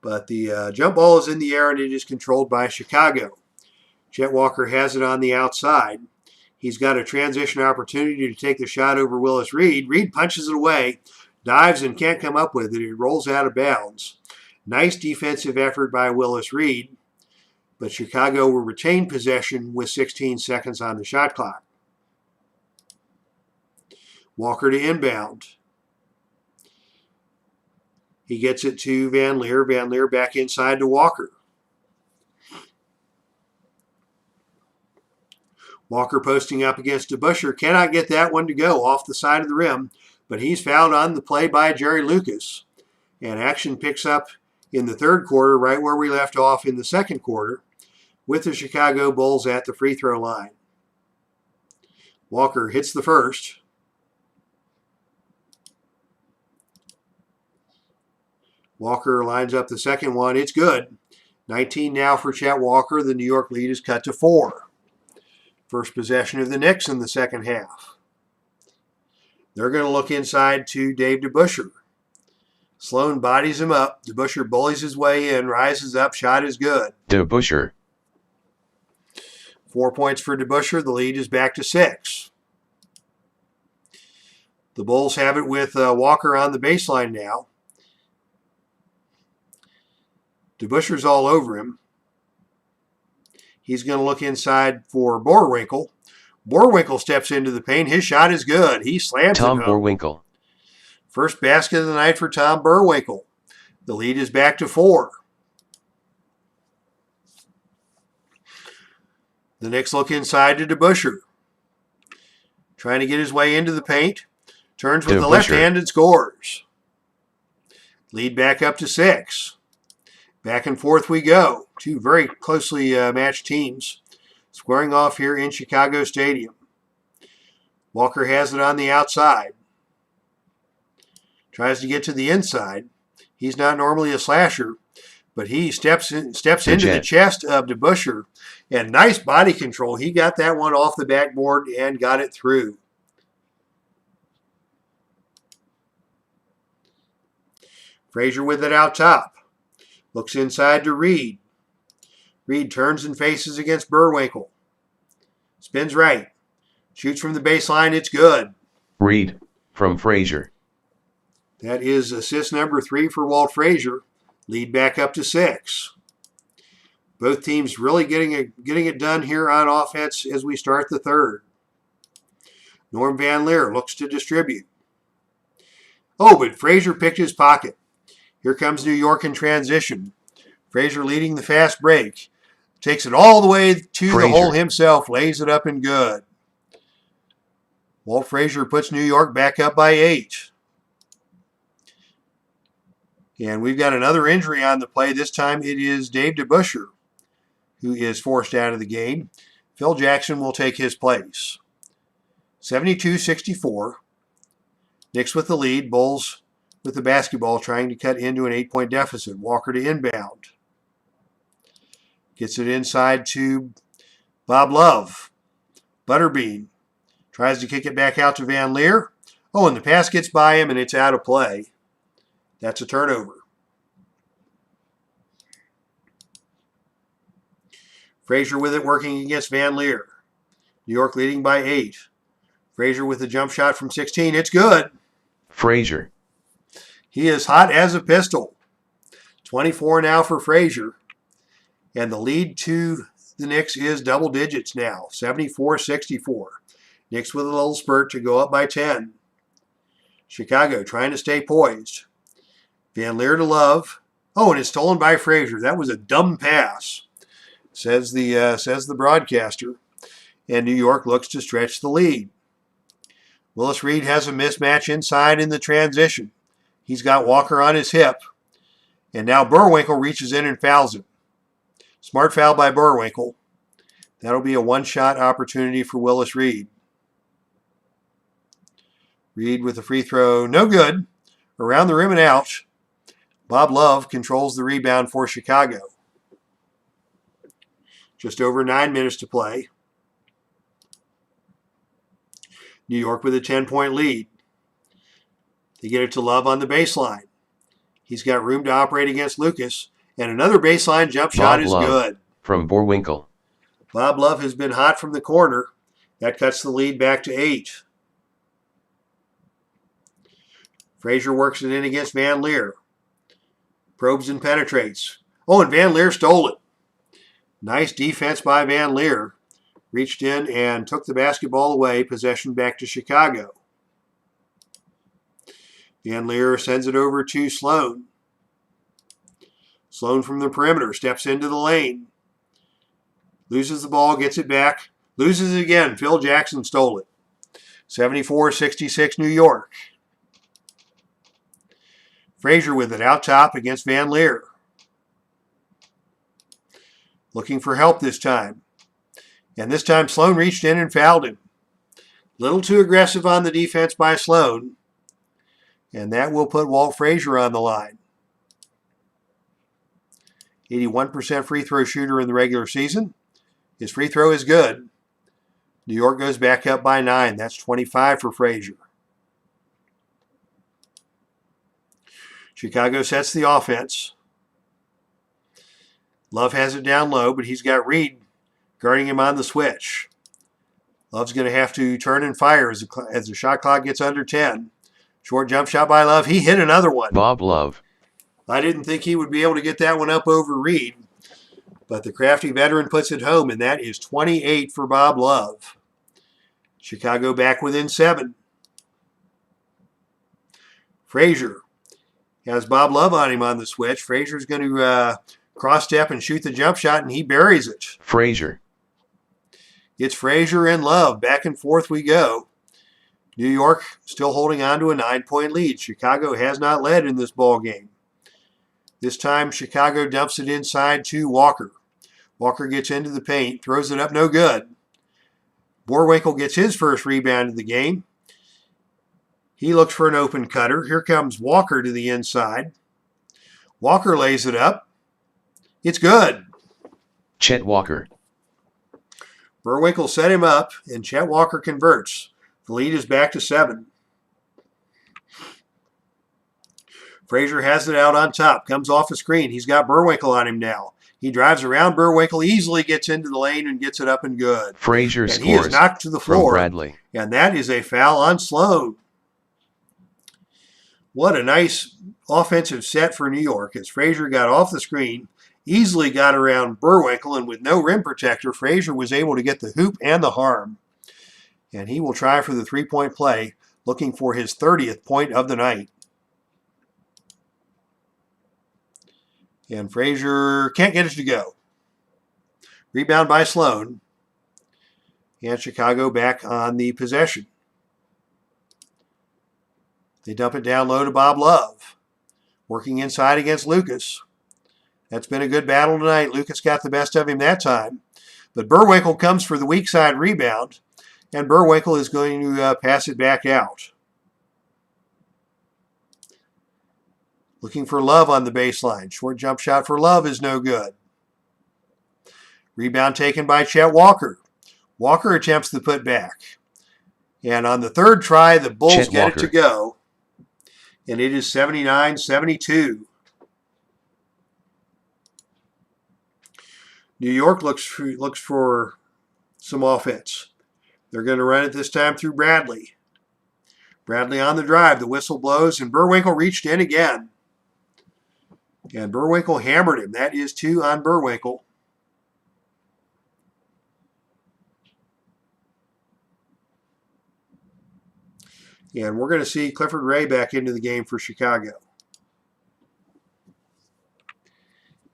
But the jump ball is in the air, and it is controlled by Chicago. Chet Walker has it on the outside. He's got a transition opportunity to take the shot over Willis Reed. Reed punches it away, dives, and can't come up with it. It rolls out of bounds. Nice defensive effort by Willis Reed, but Chicago will retain possession with 16 seconds on the shot clock. Walker to inbound. He gets it to Van Leer. Van Leer back inside to Walker. Walker posting up against DeBuscher. Cannot get that one to go off the side of the rim, but he's fouled on the play by Jerry Lucas. And action picks up in the third quarter, right where we left off in the second quarter, with the Chicago Bulls at the free throw line. Walker hits the first. Walker lines up the second one. It's good. 19 now for Chet Walker. The New York lead is cut to 4. First possession of the Knicks in the second half. They're going to look inside to Dave DeBuscher. Sloan bodies him up. DeBuscher bullies his way in, rises up. Shot is good. DeBuscher. 4 points for DeBuscher. The lead is back to 6. The Bulls have it with Walker on the baseline now. DeBuscher's all over him. He's going to look inside for Boerwinkle. Boerwinkle steps into the paint. His shot is good. He slams it home. Tom Boerwinkle. First basket of the night for Tom Boerwinkle. The lead is back to 4. The Knicks look inside to DeBuscher. Trying to get his way into the paint. Turns with the left hand and scores. Lead back up to 6. Back and forth we go. Two very closely matched teams squaring off here in Chicago Stadium. Walker has it on the outside. Tries to get to the inside. He's not normally a slasher, but he steps into the chest of DeBusschere. And nice body control. He got that one off the backboard and got it through. Frazier with it out top. Looks inside to Reed. Reed turns and faces against Burwinkle. Spins right. Shoots from the baseline. It's good. Reed from Frazier. That is assist number 3 for Walt Frazier. Lead back up to 6. Both teams really getting it done here on offense as we start the third. Norm Van Leer looks to distribute. Oh, but Frazier picked his pocket. Here comes New York in transition. Frazier leading the fast break. Takes it all the way to the hole himself. Lays it up and good. Walt Frazier puts New York back up by 8. And we've got another injury on the play. This time it is Dave DeBusschere who is forced out of the game. Phil Jackson will take his place. 72-64. Knicks with the lead. Bulls with the basketball trying to cut into an 8-point deficit. Walker to inbound. Gets it inside to Bob Love. Butterbean tries to kick it back out to Van Leer. Oh, and the pass gets by him and it's out of play. That's a turnover. Frazier with it working against Van Leer. New York leading by 8. Frazier with the jump shot from 16. It's good. Frazier. He is hot as a pistol. 24 now for Frazier. And the lead to the Knicks is double digits now. 74-64. Knicks with a little spurt to go up by 10. Chicago trying to stay poised. Van Leer to Love. Oh, and it's stolen by Frazier. That was a dumb pass, says the broadcaster. And New York looks to stretch the lead. Willis Reed has a mismatch inside in the transition. He's got Walker on his hip. And now Burwinkle reaches in and fouls him. Smart foul by Burwinkle. That'll be a one-shot opportunity for Willis Reed. Reed with the free throw. No good. Around the rim and out. Bob Love controls the rebound for Chicago. Just over 9 minutes to play. New York with a 10-point lead. They get it to Love on the baseline. He's got room to operate against Lucas. And another baseline jump shot is good. From Burwinkle. Bob Love has been hot from the corner. That cuts the lead back to 8. Frazier works it in against Van Leer. Probes and penetrates. Oh, and Van Leer stole it. Nice defense by Van Leer. Reached in and took the basketball away. Possession back to Chicago. Van Leer sends it over to Sloan. Sloan from the perimeter steps into the lane. Loses the ball, gets it back. Loses it again. Phil Jackson stole it. 74-66 New York. Frazier with it out top against Van Leer. Looking for help this time. And this time Sloan reached in and fouled him. Little too aggressive on the defense by Sloan. And that will put Walt Frazier on the line. 81% free throw shooter in the regular season. His free throw is good. New York goes back up by 9. That's 25 for Frazier. Chicago sets the offense. Love has it down low, but he's got Reed guarding him on the switch. Love's going to have to turn and fire as the shot clock gets under 10. Short jump shot by Love. He hit another one. Bob Love. I didn't think he would be able to get that one up over Reed, but the crafty veteran puts it home, and that is 28 for Bob Love. Chicago back within 7. Frazier has Bob Love on him on the switch. Frazier's going to cross-step and shoot the jump shot, and he buries it. Frazier. It's Frazier and Love. Back and forth we go. New York still holding on to a 9-point lead. Chicago has not led in this ball game. This time, Chicago dumps it inside to Walker. Walker gets into the paint, throws it up, no good. Borwinkle gets his first rebound of the game. He looks for an open cutter. Here comes Walker to the inside. Walker lays it up. It's good. Chet Walker. Borwinkle set him up, and Chet Walker converts. The lead is back to 7. Frazier has it out on top. Comes off a screen. He's got Borwinkle on him now. He drives around Borwinkle, easily gets into the lane and gets it up and good. Frazier and scores. He is knocked to the floor. From Bradley. And that is a foul on Sloan. What a nice offensive set for New York as Frazier got off the screen, easily got around Borwinkle, and with no rim protector, Frazier was able to get the hoop and the harm. And he will try for the three-point play, looking for his 30th point of the night. And Frazier can't get it to go. Rebound by Sloan. And Chicago back on the possession. They dump it down low to Bob Love. Working inside against Lucas. That's been a good battle tonight. Lucas got the best of him that time. But Borwinkle comes for the weak side rebound. And Borwinkle is going to pass it back out. Looking for Love on the baseline. Short jump shot for Love is no good. Rebound taken by Chet Walker. Walker attempts the putback. And on the third try, the Bulls get it to go. And it is 79-72. New York looks for some offense. They're going to run it this time through Bradley. Bradley on the drive. The whistle blows, and Borwinkle reached in again. And Borwinkle hammered him. That is 2 on Borwinkle. And we're going to see Clifford Ray back into the game for Chicago.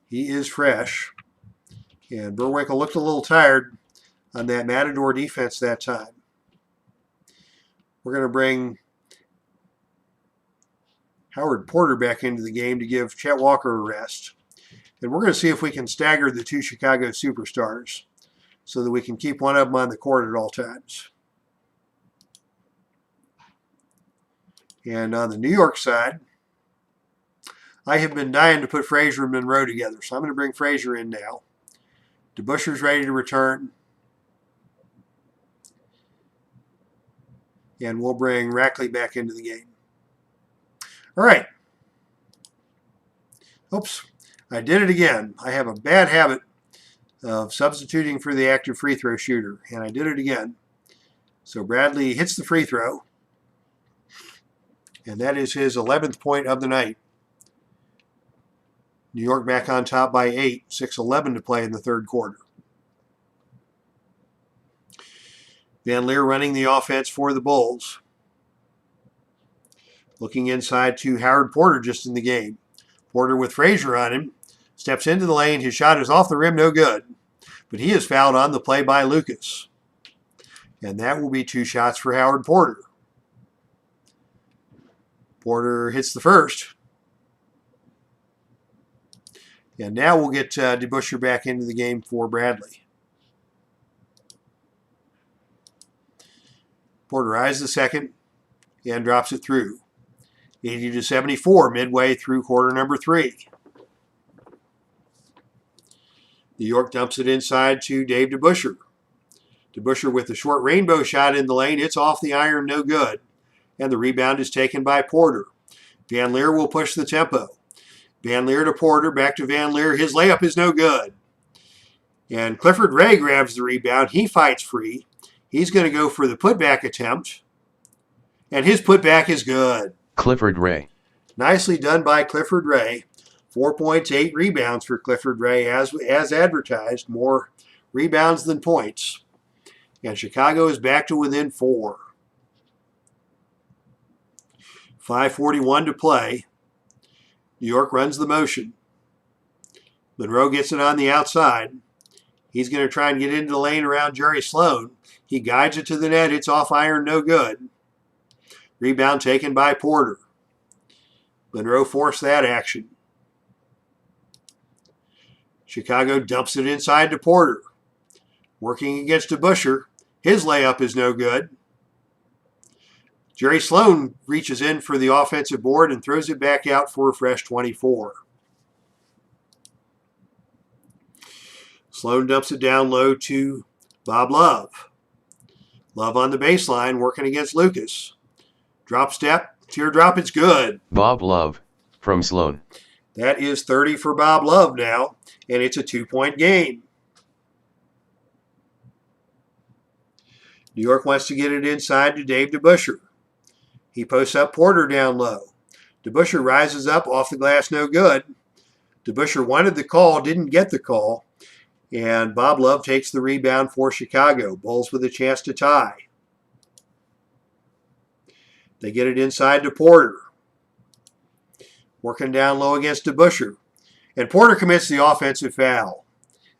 He is fresh. And Borwinkle looked a little tired on that Matador defense that time. We're going to bring Howard Porter back into the game to give Chet Walker a rest. And we're going to see if we can stagger the 2 Chicago superstars so that we can keep one of them on the court at all times. And on the New York side, I have been dying to put Frazier and Monroe together, so I'm going to bring Frazier in now. DeBusschere's ready to return. And we'll bring Rackley back into the game. All right. Oops, I did it again. I have a bad habit of substituting for the active free throw shooter, and I did it again. So Bradley hits the free throw, and that is his 11th point of the night. New York back on top by 8, 6:11 to play in the third quarter. Van Leer running the offense for the Bulls. Looking inside to Howard Porter just in the game. Porter with Frazier on him. Steps into the lane. His shot is off the rim, no good. But he is fouled on the play by Lucas. And that will be 2 shots for Howard Porter. Porter hits the first. And now we'll get DeBusschere back into the game for Bradley. Porter eyes the second and drops it through. 80-74 midway through quarter number 3. New York dumps it inside to Dave DeBusschere. DeBusschere with the short rainbow shot in the lane. It's off the iron, no good. And the rebound is taken by Porter. Van Leer will push the tempo. Van Leer to Porter, back to Van Leer. His layup is no good. And Clifford Ray grabs the rebound. He fights free. He's going to go for the putback attempt. And his putback is good. Clifford Ray. Nicely done by Clifford Ray. 4 points, 8 rebounds for Clifford Ray as advertised. More rebounds than points. And Chicago is back to within 4. 5:41 to play. New York runs the motion. Monroe gets it on the outside. He's going to try and get into the lane around Jerry Sloan. He guides it to the net. It's off iron, no good. Rebound taken by Porter. Monroe forced that action. Chicago dumps it inside to Porter. Working against DeBusschere. His layup is no good. Jerry Sloan reaches in for the offensive board and throws it back out for a fresh 24. Sloan dumps it down low to Bob Love. Love on the baseline, working against Lucas. Drop step, teardrop, it's good. Bob Love from Sloan. That is 30 for Bob Love now, and it's a 2-point game. New York wants to get it inside to Dave DeBusschere. He posts up Porter down low. DeBusschere rises up off the glass, no good. DeBusschere wanted the call, didn't get the call. And Bob Love takes the rebound for Chicago. Bulls with a chance to tie. They get it inside to Porter. Working down low against DeBusschere. And Porter commits the offensive foul.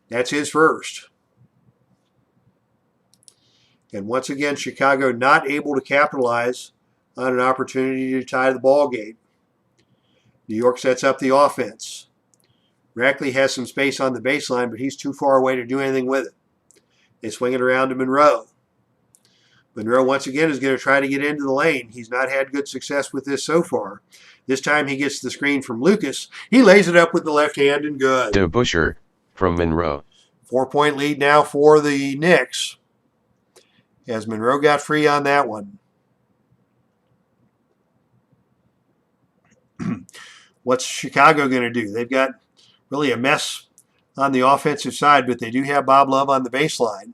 That's his first. And once again, Chicago not able to capitalize on an opportunity to tie the ball game. New York sets up the offense. Rackley has some space on the baseline, but he's too far away to do anything with it. They swing it around to Monroe. Monroe once again is going to try to get into the lane. He's not had good success with this so far. This time he gets the screen from Lucas. He lays it up with the left hand and good. DeBusschere from Monroe. 4-point lead now for the Knicks, as Monroe got free on that one. What's Chicago going to do? They've got really a mess on the offensive side, but they do have Bob Love on the baseline.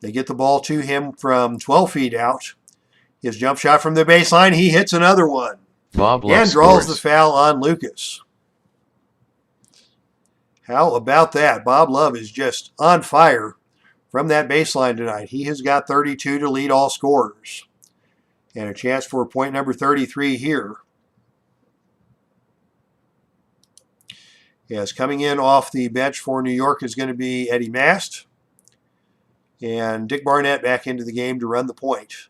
They get the ball to him from 12 feet out. His jump shot from the baseline, he hits another one. Bob Love and draws scores. The foul on Lucas. How about that? Bob Love is just on fire from that baseline tonight. He has got 32 to lead all scorers. And a chance for point number 33 here. Yes, coming in off the bench for New York is going to be Eddie Mast. And Dick Barnett back into the game to run the point.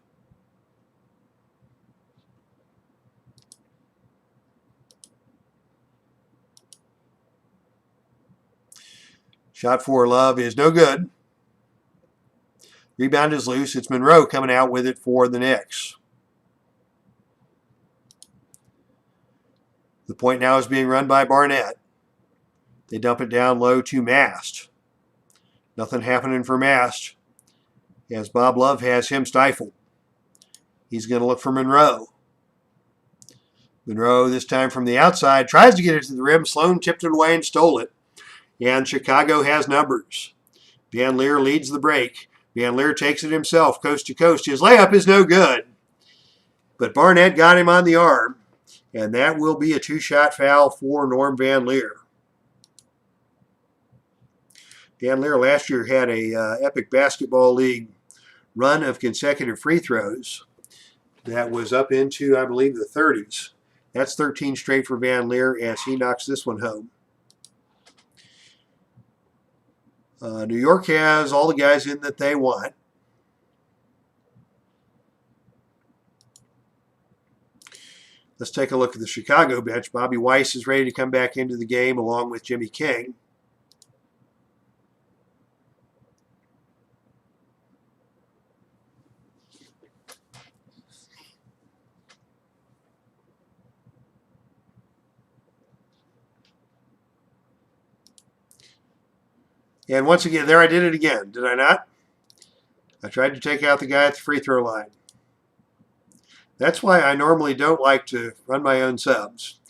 Shot for Love is no good. Rebound is loose. It's Monroe coming out with it for the Knicks. The point now is being run by Barnett. They dump it down low to Mast. Nothing happening for Mast, as Bob Love has him stifled. He's going to look for Monroe. Monroe, this time from the outside, tries to get it to the rim. Sloan tipped it away and stole it. And Chicago has numbers. Van Leer leads the break. Van Leer takes it himself, coast to coast. His layup is no good. But Barnett got him on the arm, and that will be a 2-shot foul for Norm Van Leer. Van Leer last year had a Epic Basketball League run of consecutive free throws that was up into, I believe, the 30s. That's 13 straight for Van Leer as he knocks this one home. New York has all the guys in that they want. Let's take a look at the Chicago bench. Bobby Weiss is ready to come back into the game along with Jimmy King. And once again, there I did it again, did I not? I tried to take out the guy at the free throw line. That's why I normally don't like to run my own subs.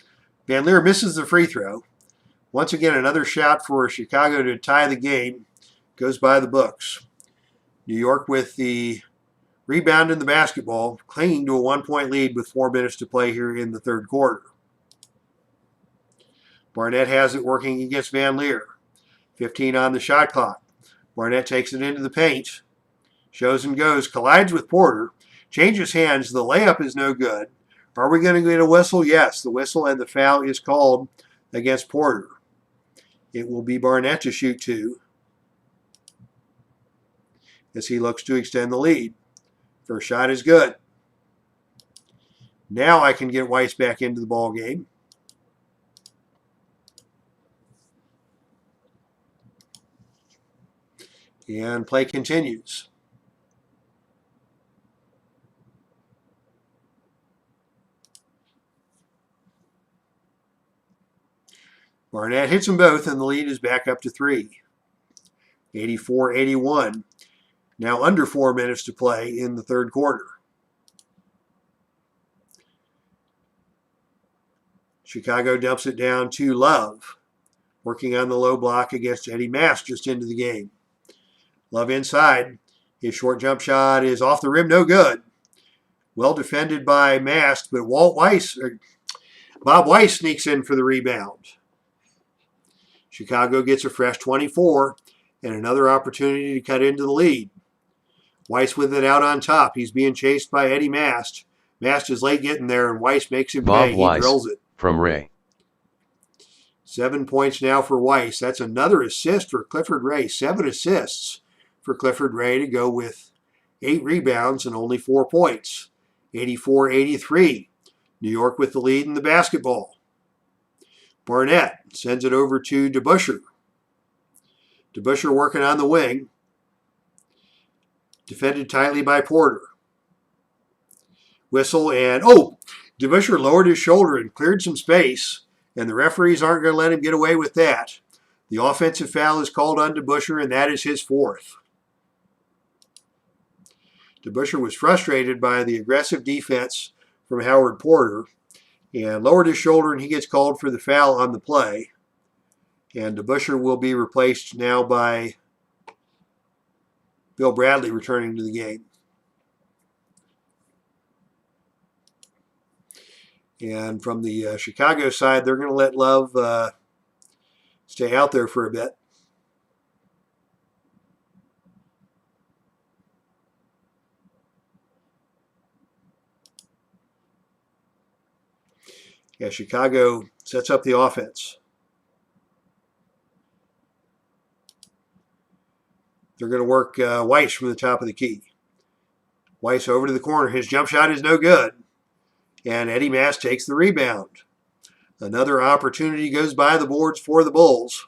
Van Leer misses the free throw. Once again, another shot for Chicago to tie the game. Goes by the books. New York with the rebound in the basketball, clinging to a 1-point lead with 4 minutes to play here in the third quarter. Barnett has it working against Van Leer. 15 on the shot clock. Barnett takes it into the paint. Shows and goes. Collides with Porter. Changes hands. The layup is no good. Are we going to get a whistle? Yes. The whistle and the foul is called against Porter. It will be Barnett to shoot 2 as he looks to extend the lead. First shot is good. Now I can get Weiss back into the ball game. And play continues. Barnett hits them both, and the lead is back up to 3. 84-81. Now under 4 minutes to play in the third quarter. Chicago dumps it down to Love, working on the low block against Eddie Mast just into the game. Love inside. His short jump shot is off the rim, no good. Well defended by Mast, but Bob Weiss sneaks in for the rebound. Chicago gets a fresh 24 and another opportunity to cut into the lead. Weiss with it out on top. He's being chased by Eddie Mast. Mast is late getting there, and Weiss makes him pay. He drills it. From Ray. 7 points now for Weiss. That's another assist for Clifford Ray. 7 assists for Clifford Ray to go with 8 rebounds and only 4 points. 84-83. New York with the lead in the basketball. Barnett sends it over to DeBusschere. DeBusschere working on the wing. Defended tightly by Porter. Whistle and, DeBusschere lowered his shoulder and cleared some space, and the referees aren't going to let him get away with that. The offensive foul is called on DeBusschere, and that is his 4th. DeBusschere was frustrated by the aggressive defense from Howard Porter and lowered his shoulder, and he gets called for the foul on the play. And DeBusschere will be replaced now by Bill Bradley returning to the game. And from the Chicago side, they're going to let Love stay out there for a bit. Yeah, Chicago sets up the offense. They're going to work Weiss from the top of the key. Weiss over to the corner. His jump shot is no good. And Eddie Mast takes the rebound. Another opportunity goes by the boards for the Bulls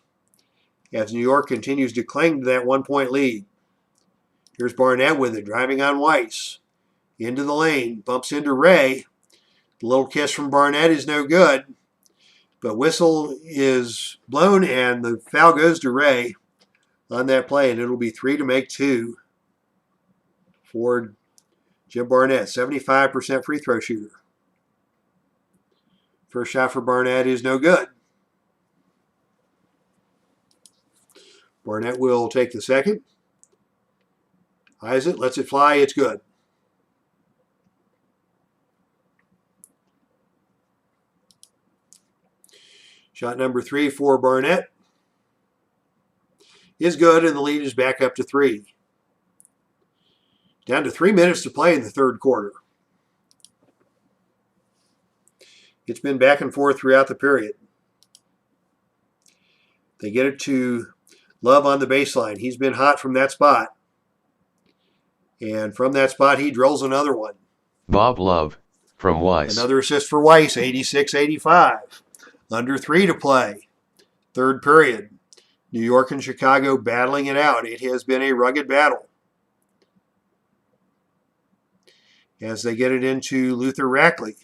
as New York continues to cling to that 1-point lead. Here's Barnett with it, driving on Weiss. Into the lane, bumps into Ray. The little kiss from Barnett is no good. But whistle is blown, and the foul goes to Ray on that play, and it'll be 3 to make 2 for Jim Barnett. 75% free throw shooter. First shot for Barnett is no good. Barnett will take the second. Eyes it, lets it fly, it's good. Shot number 3 for Barnett is good, and the lead is back up to 3. Down to 3 minutes to play in the third quarter. It's been back and forth throughout the period. They get it to Love on the baseline. He's been hot from that spot. And from that spot, he drills another one. Bob Love from Weiss. Another assist for Weiss, 86-85. Under 3 to play. Third period. New York and Chicago battling it out. It has been a rugged battle. As they get it into Luther Rackley.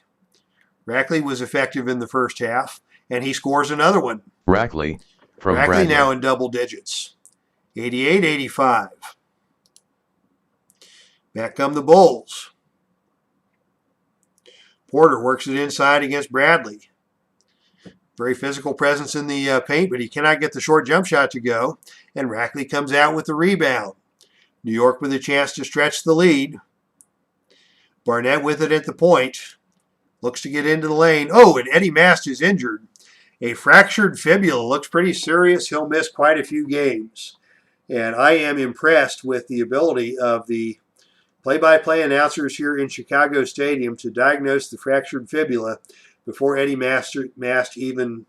Rackley was effective in the first half, and he scores another one. Rackley from Rackley Bradley. now in double digits. 88-85. Back come the Bulls. Porter works it inside against Bradley. Very physical presence in the paint, but he cannot get the short jump shot to go. And Rackley comes out with the rebound. New York with a chance to stretch the lead. Barnett with it at the point. Looks to get into the lane. And Eddie Mast is injured. A fractured fibula. Looks pretty serious. He'll miss quite a few games. And I am impressed with the ability of the play-by-play announcers here in Chicago Stadium to diagnose the fractured fibula before Eddie Mast even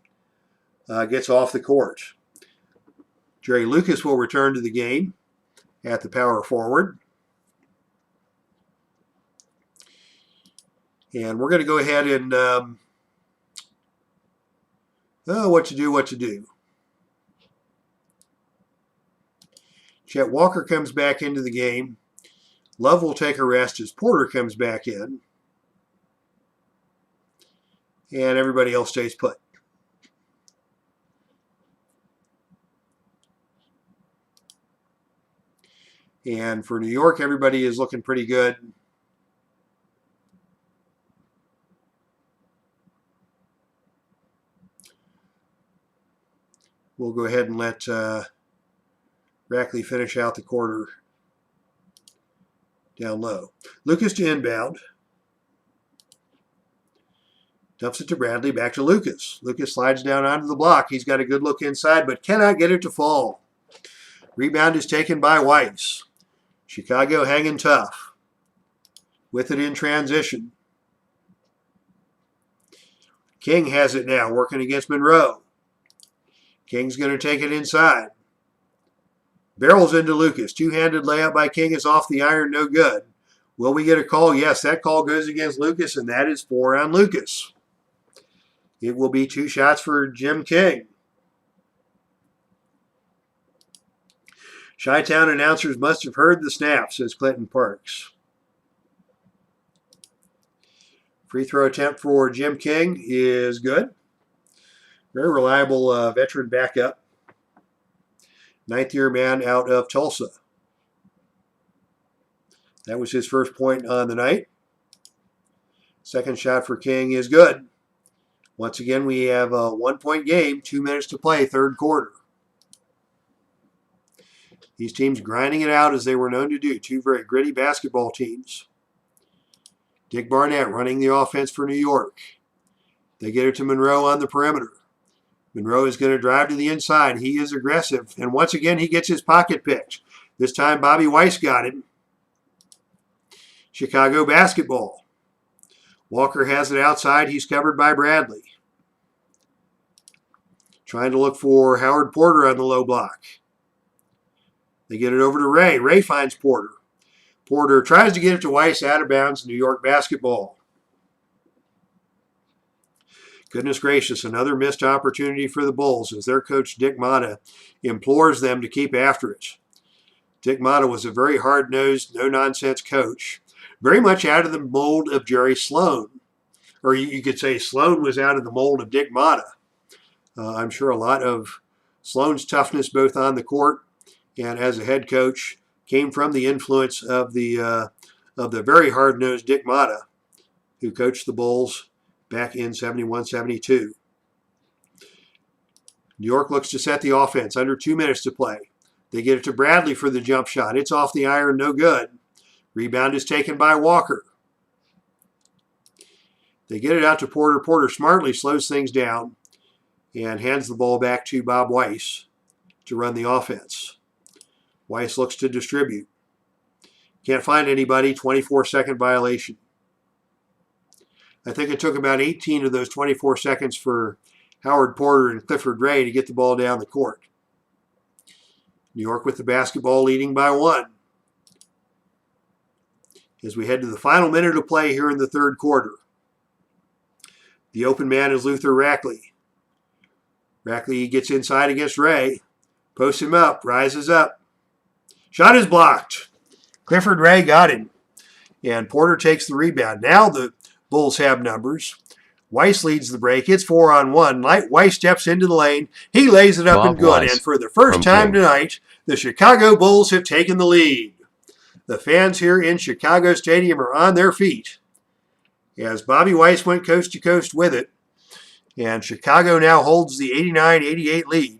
gets off the court. Jerry Lucas will return to the game at the power forward. And we're going to go ahead and what to do. Chet Walker comes back into the game. Love will take a rest as Porter comes back in. And everybody else stays put. And for New York, everybody is looking pretty good. We'll go ahead and let Rackley finish out the quarter down low. Lucas to inbound. Dumps it to Bradley, back to Lucas. Lucas slides down onto the block. He's got a good look inside, but cannot get it to fall. Rebound is taken by Weiss. Chicago hanging tough. With it in transition. King has it now, working against Monroe. King's going to take it inside. Barrels into Lucas. Two-handed layup by King is off the iron, no good. Will we get a call? Yes, that call goes against Lucas, and that is 4 on Lucas. It will be 2 shots for Jim King. Chi-Town announcers must have heard the snap, says Clinton Parks. Free throw attempt for Jim King is good. Very reliable veteran backup. 9th-year man out of Tulsa. That was his first point on the night. Second shot for King is good. Once again, we have a 1-point game, 2 minutes to play, third quarter. These teams grinding it out as they were known to do. 2 very gritty basketball teams. Dick Barnett running the offense for New York. They get it to Monroe on the perimeter. Monroe is going to drive to the inside. He is aggressive. And once again, he gets his pocket picked. This time, Bobby Weiss got him. Chicago basketball. Walker has it outside. He's covered by Bradley. Trying to look for Howard Porter on the low block. They get it over to Ray. Ray finds Porter. Porter tries to get it to Weiss, out of bounds. New York basketball. Goodness gracious, another missed opportunity for the Bulls as their coach Dick Motta implores them to keep after it. Dick Motta was a very hard-nosed, no-nonsense coach. Very much out of the mold of Jerry Sloan. Or you could say Sloan was out of the mold of Dick Motta. I'm sure a lot of Sloan's toughness both on the court and as a head coach came from the influence of the very hard-nosed Dick Motta, who coached the Bulls back in 71-72. New York looks to set the offense. Under 2 minutes to play. They get it to Bradley for the jump shot. It's off the iron, no good. Rebound is taken by Walker. They get it out to Porter. Porter smartly slows things down and hands the ball back to Bob Weiss to run the offense. Weiss looks to distribute. Can't find anybody. 24-second violation. I think it took about 18 of those 24 seconds for Howard Porter and Clifford Ray to get the ball down the court. New York with the basketball, leading by 1. As we head to the final minute of play here in the third quarter. The open man is Luther Rackley. Rackley gets inside against Ray. Posts him up, rises up. Shot is blocked. Clifford Ray got him. And Porter takes the rebound. Now the Bulls have numbers. Weiss leads the break. It's 4-on-1. Weiss steps into the lane. He lays it up and good. Weiss, and for the first time tonight, the Chicago Bulls have taken the lead. The fans here in Chicago Stadium are on their feet as Bobby Weiss went coast to coast with it. And Chicago now holds the 89-88 lead.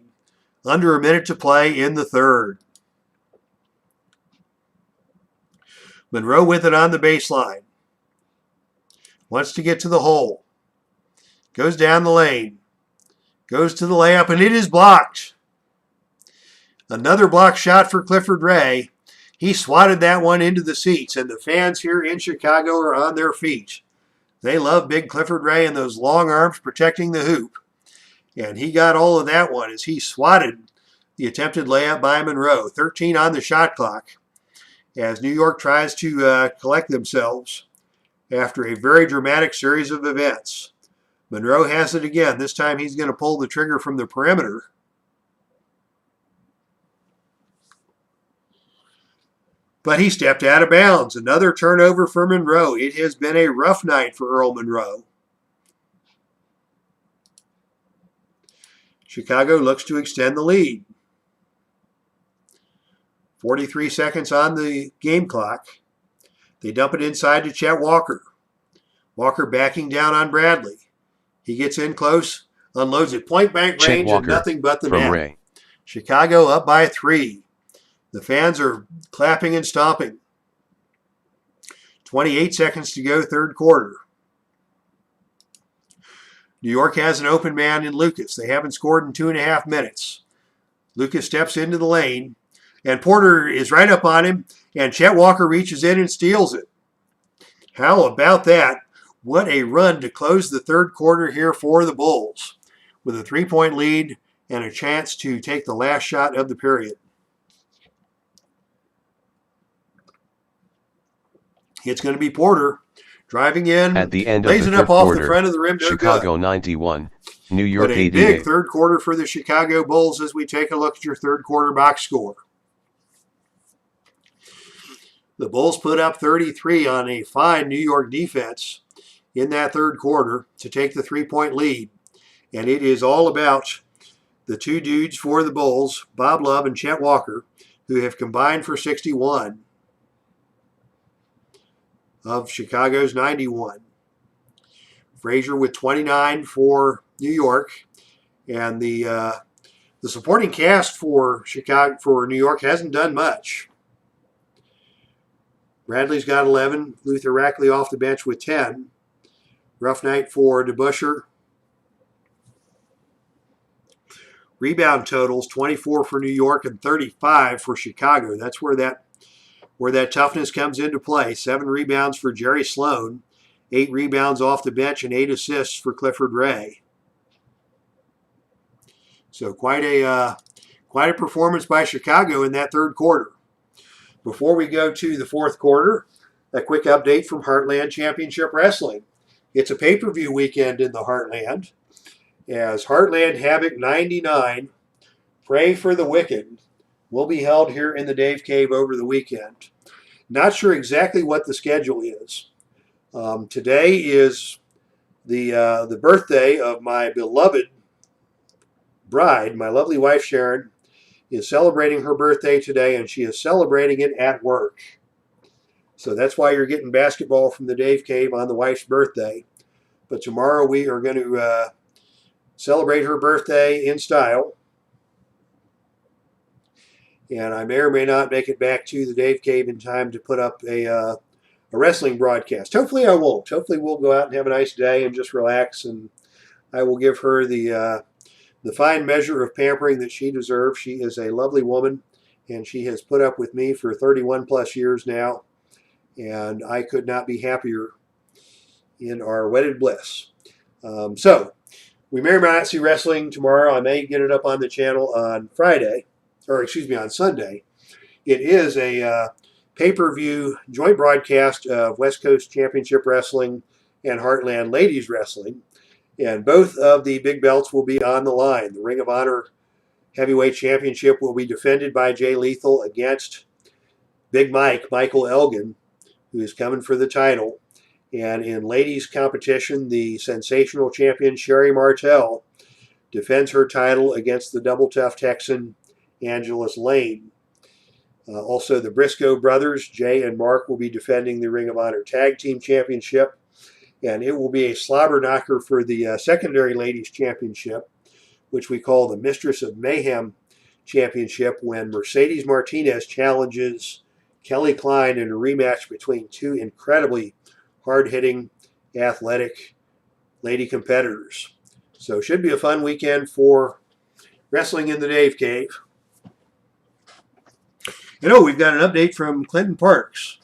Under a minute to play in the third. Monroe with it on the baseline. Wants to get to the hole. Goes down the lane. Goes to the layup, and it is blocked. Another block shot for Clifford Ray. He swatted that one into the seats, and the fans here in Chicago are on their feet. They love big Clifford Ray and those long arms protecting the hoop. And he got all of that one as he swatted the attempted layup by Monroe. 13 on the shot clock as New York tries to collect themselves. after a very dramatic series of events. Monroe has it again. This time he's going to pull the trigger from the perimeter. But he stepped out of bounds. Another turnover for Monroe. It has been a rough night for Earl Monroe. Chicago looks to extend the lead. 43 seconds on the game clock. They dump it inside to Chet Walker. Walker backing down on Bradley. He gets in close, unloads at point blank range, and nothing but the net. Ray. Chicago up by 3. The fans are clapping and stomping. 28 seconds to go, third quarter. New York has an open man in Lucas. They haven't scored in 2.5 minutes. Lucas steps into the lane, and Porter is right up on him, and Chet Walker reaches in and steals it. How about that? What a run to close the third quarter here for the Bulls, with a 3-point lead and a chance to take the last shot of the period. It's going to be Porter driving in, at the end lays of it the up off quarter, the front of the rim. Chicago 91, New York 88. But a big third quarter for the Chicago Bulls as we take a look at your third quarter box score. The Bulls put up 33 on a fine New York defense in that third quarter to take the 3-point lead. And it is all about the two dudes for the Bulls, Bob Love and Chet Walker, who have combined for 61 of Chicago's 91. Frazier with 29 for New York, and the supporting cast for New York hasn't done much. Bradley's got 11. Luther Rackley off the bench with 10. Rough night for DeBusschere. Rebound totals 24 for New York and 35 for Chicago. That's where that toughness comes into play. 7 rebounds for Jerry Sloan, 8 rebounds off the bench, and 8 assists for Clifford Ray. So quite a performance by Chicago in that third quarter. Before we go to the fourth quarter, a quick update from Heartland Championship Wrestling. It's a pay-per-view weekend in the Heartland, as Heartland Havoc 99, Pray for the Wicked, will be held here in the Dave Cave over the weekend. Not sure exactly what the schedule is. Today is the birthday of my beloved bride. My lovely wife Sharon is celebrating her birthday today, and she is celebrating it at work. So that's why you're getting basketball from the Dave Cave on the wife's birthday. But tomorrow we are going to celebrate her birthday in style. And I may or may not make it back to the Dave Cave in time to put up a wrestling broadcast. Hopefully I won't. Hopefully we'll go out and have a nice day and just relax, and I will give her the fine measure of pampering that she deserves. She is a lovely woman, and she has put up with me for 31 plus years now, and I could not be happier in our wedded bliss. So we may or may not see wrestling tomorrow. I may get it up on the channel on on Sunday. It is a pay-per-view joint broadcast of West Coast Championship Wrestling and Heartland Ladies Wrestling. And both of the big belts will be on the line. The Ring of Honor Heavyweight Championship will be defended by Jay Lethal against Big Michael Elgin, who is coming for the title. And in ladies competition, the sensational champion Sherry Martel defends her title against the double tough Texan Angelus Lane. Also, the Briscoe brothers, Jay and Mark, will be defending the Ring of Honor Tag Team Championship. And it will be a slobber knocker for the secondary ladies championship, which we call the Mistress of Mayhem Championship, when Mercedes Martinez challenges Kelly Klein in a rematch between two incredibly hard-hitting, athletic lady competitors. So it should be a fun weekend for wrestling in the Dave Cave. We've got an update from Clinton Parks.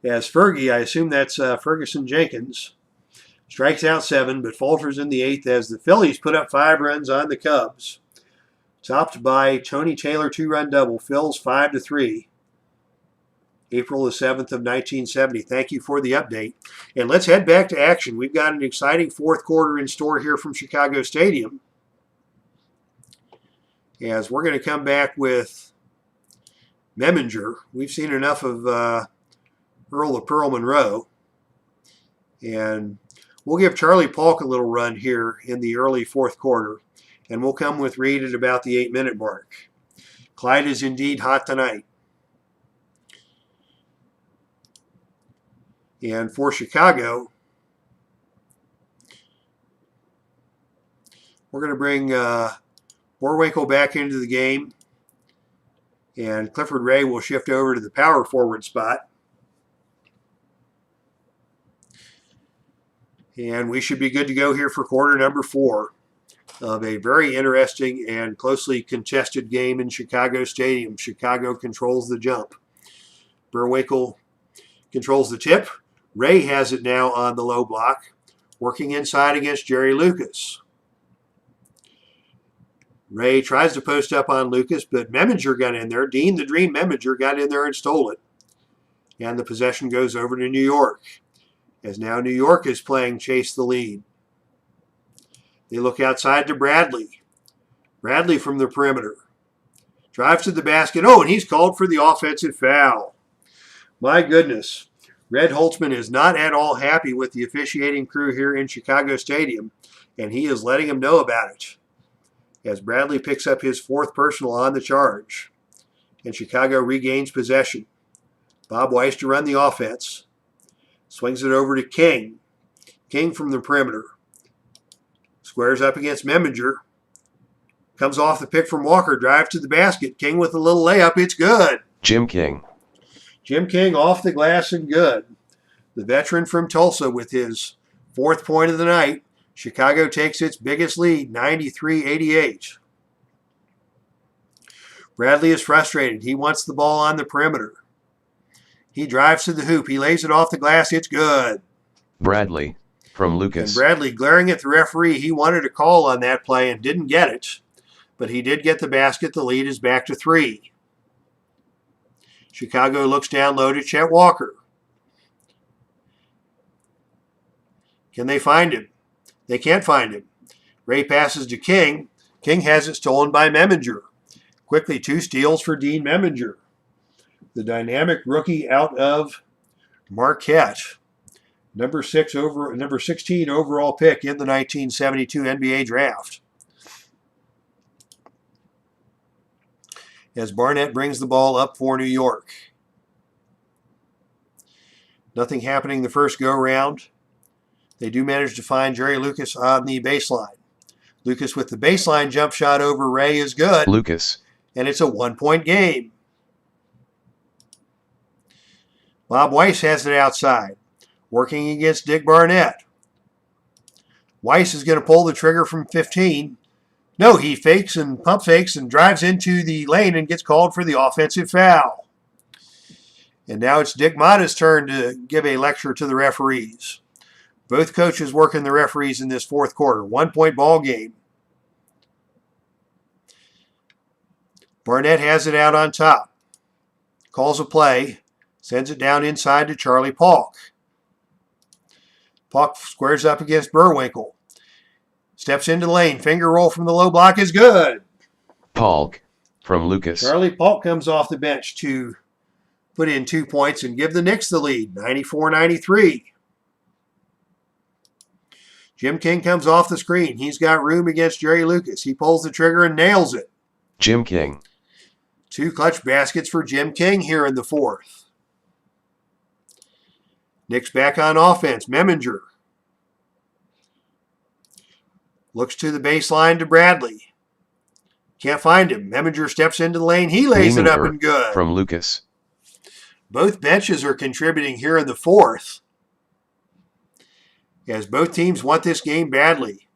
As Fergie, I assume that's Ferguson Jenkins, strikes out 7, but falters in the 8th as the Phillies put up 5 runs on the Cubs. Topped by Tony Taylor 2-run double, Phil's 5-3. April the 7th of 1970. Thank you for the update. And let's head back to action. We've got an exciting fourth quarter in store here from Chicago Stadium, as we're going to come back with Meminger. We've seen enough of Earl Monroe. And we'll give Charlie Polk a little run here in the early fourth quarter. And we'll come with Reed at about the 8-minute mark. Clyde is indeed hot tonight. And for Chicago, we're going to bring Borwinkle back into the game. And Clifford Ray will shift over to the power forward spot. And we should be good to go here for quarter number 4 of a very interesting and closely contested game in Chicago Stadium. Chicago controls the jump. Borwinkle controls the tip. Ray has it now on the low block, working inside against Jerry Lucas. Ray tries to post up on Lucas, but Meminger got in there. Dean the Dream Meminger got in there and stole it. And the possession goes over to New York, as now New York is playing chase the lead. They look outside to Bradley. Bradley from the perimeter. Drives to the basket. Oh, and he's called for the offensive foul. My goodness. Red Holtzman is not at all happy with the officiating crew here in Chicago Stadium, and he is letting them know about it, as Bradley picks up his 4th personal on the charge. And Chicago regains possession. Bob Weiss to run the offense. Swings it over to King. King from the perimeter. Squares up against Meminger. Comes off the pick from Walker. Drive to the basket. King with a little layup. It's good. Jim King. Jim King off the glass and good. The veteran from Tulsa with his 4th point of the night. Chicago takes its biggest lead, 93-88. Bradley is frustrated. He wants the ball on the perimeter. He drives to the hoop. He lays it off the glass. It's good. Bradley from Lucas. And Bradley glaring at the referee. He wanted a call on that play and didn't get it. But he did get the basket. The lead is back to 3. Chicago looks down low to Chet Walker. Can they find him? They can't find him. Ray passes to King. King has it stolen by Meminger. Quickly 2 steals for Dean Meminger, the dynamic rookie out of Marquette. Number 16 overall pick in the 1972 NBA draft. As Barnett brings the ball up for New York. Nothing happening the first go-round. They do manage to find Jerry Lucas on the baseline. Lucas with the baseline jump shot over Ray is good. Lucas. And it's a 1-point game. Bob Weiss has it outside, working against Dick Barnett. Weiss is going to pull the trigger from 15. No, he fakes and pump fakes and drives into the lane and gets called for the offensive foul. And now it's Dick Motta's turn to give a lecture to the referees. Both coaches working the referees in this fourth quarter. 1-point ball game. Barnett has it out on top. Calls a play. Sends it down inside to Charlie Polk. Polk squares up against Borwinkle. Steps into the lane. Finger roll from the low block is good. Polk from Lucas. Charlie Polk comes off the bench to put in 2 points and give the Knicks the lead, 94-93. Jim King comes off the screen. He's got room against Jerry Lucas. He pulls the trigger and nails it. Jim King. 2 clutch baskets for Jim King here in the fourth. Knicks back on offense. Meminger looks to the baseline to Bradley. Can't find him. Meminger steps into the lane. He lays it up and good. From Lucas. Both benches are contributing here in the fourth, as both teams want this game badly.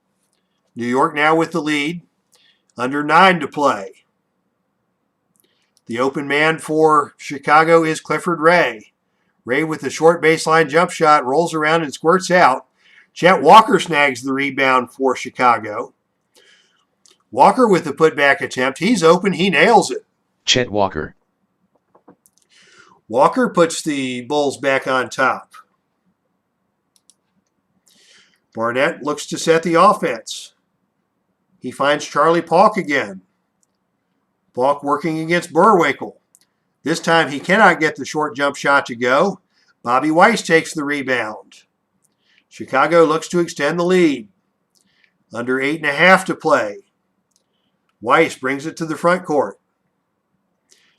New York now with the lead. Under 9 to play. The open man for Chicago is Clifford Ray. Ray with the short baseline jump shot rolls around and squirts out. Chet Walker snags the rebound for Chicago. Walker with the putback attempt. He's open. He nails it. Chet Walker. Walker puts the Bulls back on top. Barnett looks to set the offense. He finds Charlie Paulk again. Paulk working against Burwinkle. This time he cannot get the short jump shot to go. Bobby Weiss takes the rebound. Chicago looks to extend the lead. Under 8.5 to play. Weiss brings it to the front court.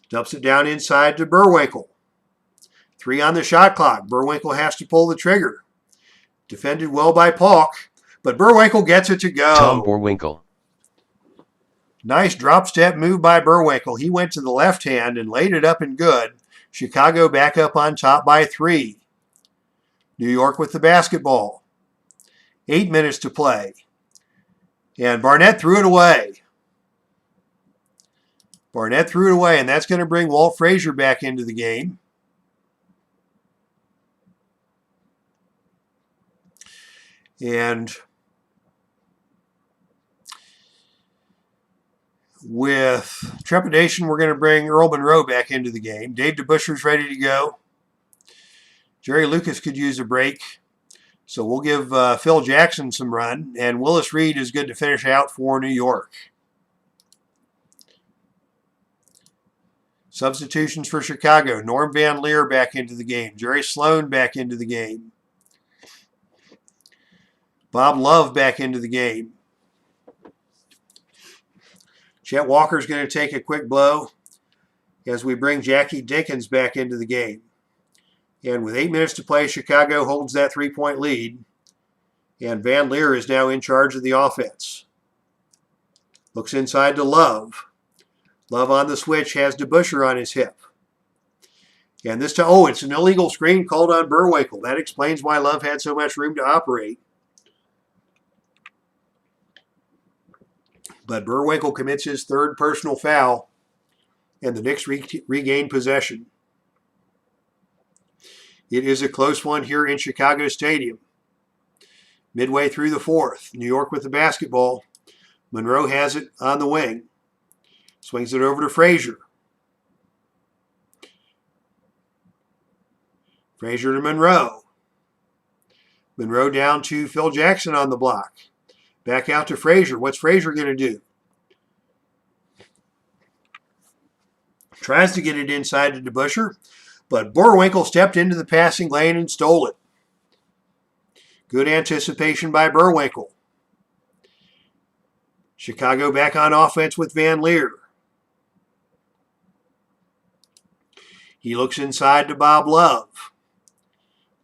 Dumps it down inside to Burwinkle. 3 on the shot clock. Burwinkle has to pull the trigger. Defended well by Paulk, but Burwinkle gets it to go. Tom Burwinkle. Nice drop step move by Burwinkle. He went to the left hand and laid it up and good. Chicago back up on top by 3. New York with the basketball. 8 minutes to play. And Barnett threw it away. Barnett threw it away, and that's going to bring Walt Frazier back into the game. And with trepidation, we're going to bring Earl Monroe back into the game. Dave DeBuscher's ready to go. Jerry Lucas could use a break. So we'll give Phil Jackson some run. And Willis Reed is good to finish out for New York. Substitutions for Chicago. Norm Van Leer back into the game. Jerry Sloan back into the game. Bob Love back into the game. Chet Walker's going to take a quick blow as we bring Jackie Dinkins back into the game. And with 8 minutes to play, Chicago holds that 3-point lead. And Van Leer is now in charge of the offense. Looks inside to Love. Love on the switch has DeBuscher on his hip. And this time, it's an illegal screen called on Burwinkle. That explains why Love had so much room to operate. But Burwinkle commits his 3rd personal foul, and the Knicks regain possession. It is a close one here in Chicago Stadium. Midway through the 4th, New York with the basketball. Monroe has it on the wing. Swings it over to Frazier. Frazier to Monroe. Monroe down to Phil Jackson on the block. Back out to Frazier. What's Frazier going to do? Tries to get it inside to DeBuscher, but Burwinkle stepped into the passing lane and stole it. Good anticipation by Burwinkle. Chicago back on offense with Van Leer. He looks inside to Bob Love.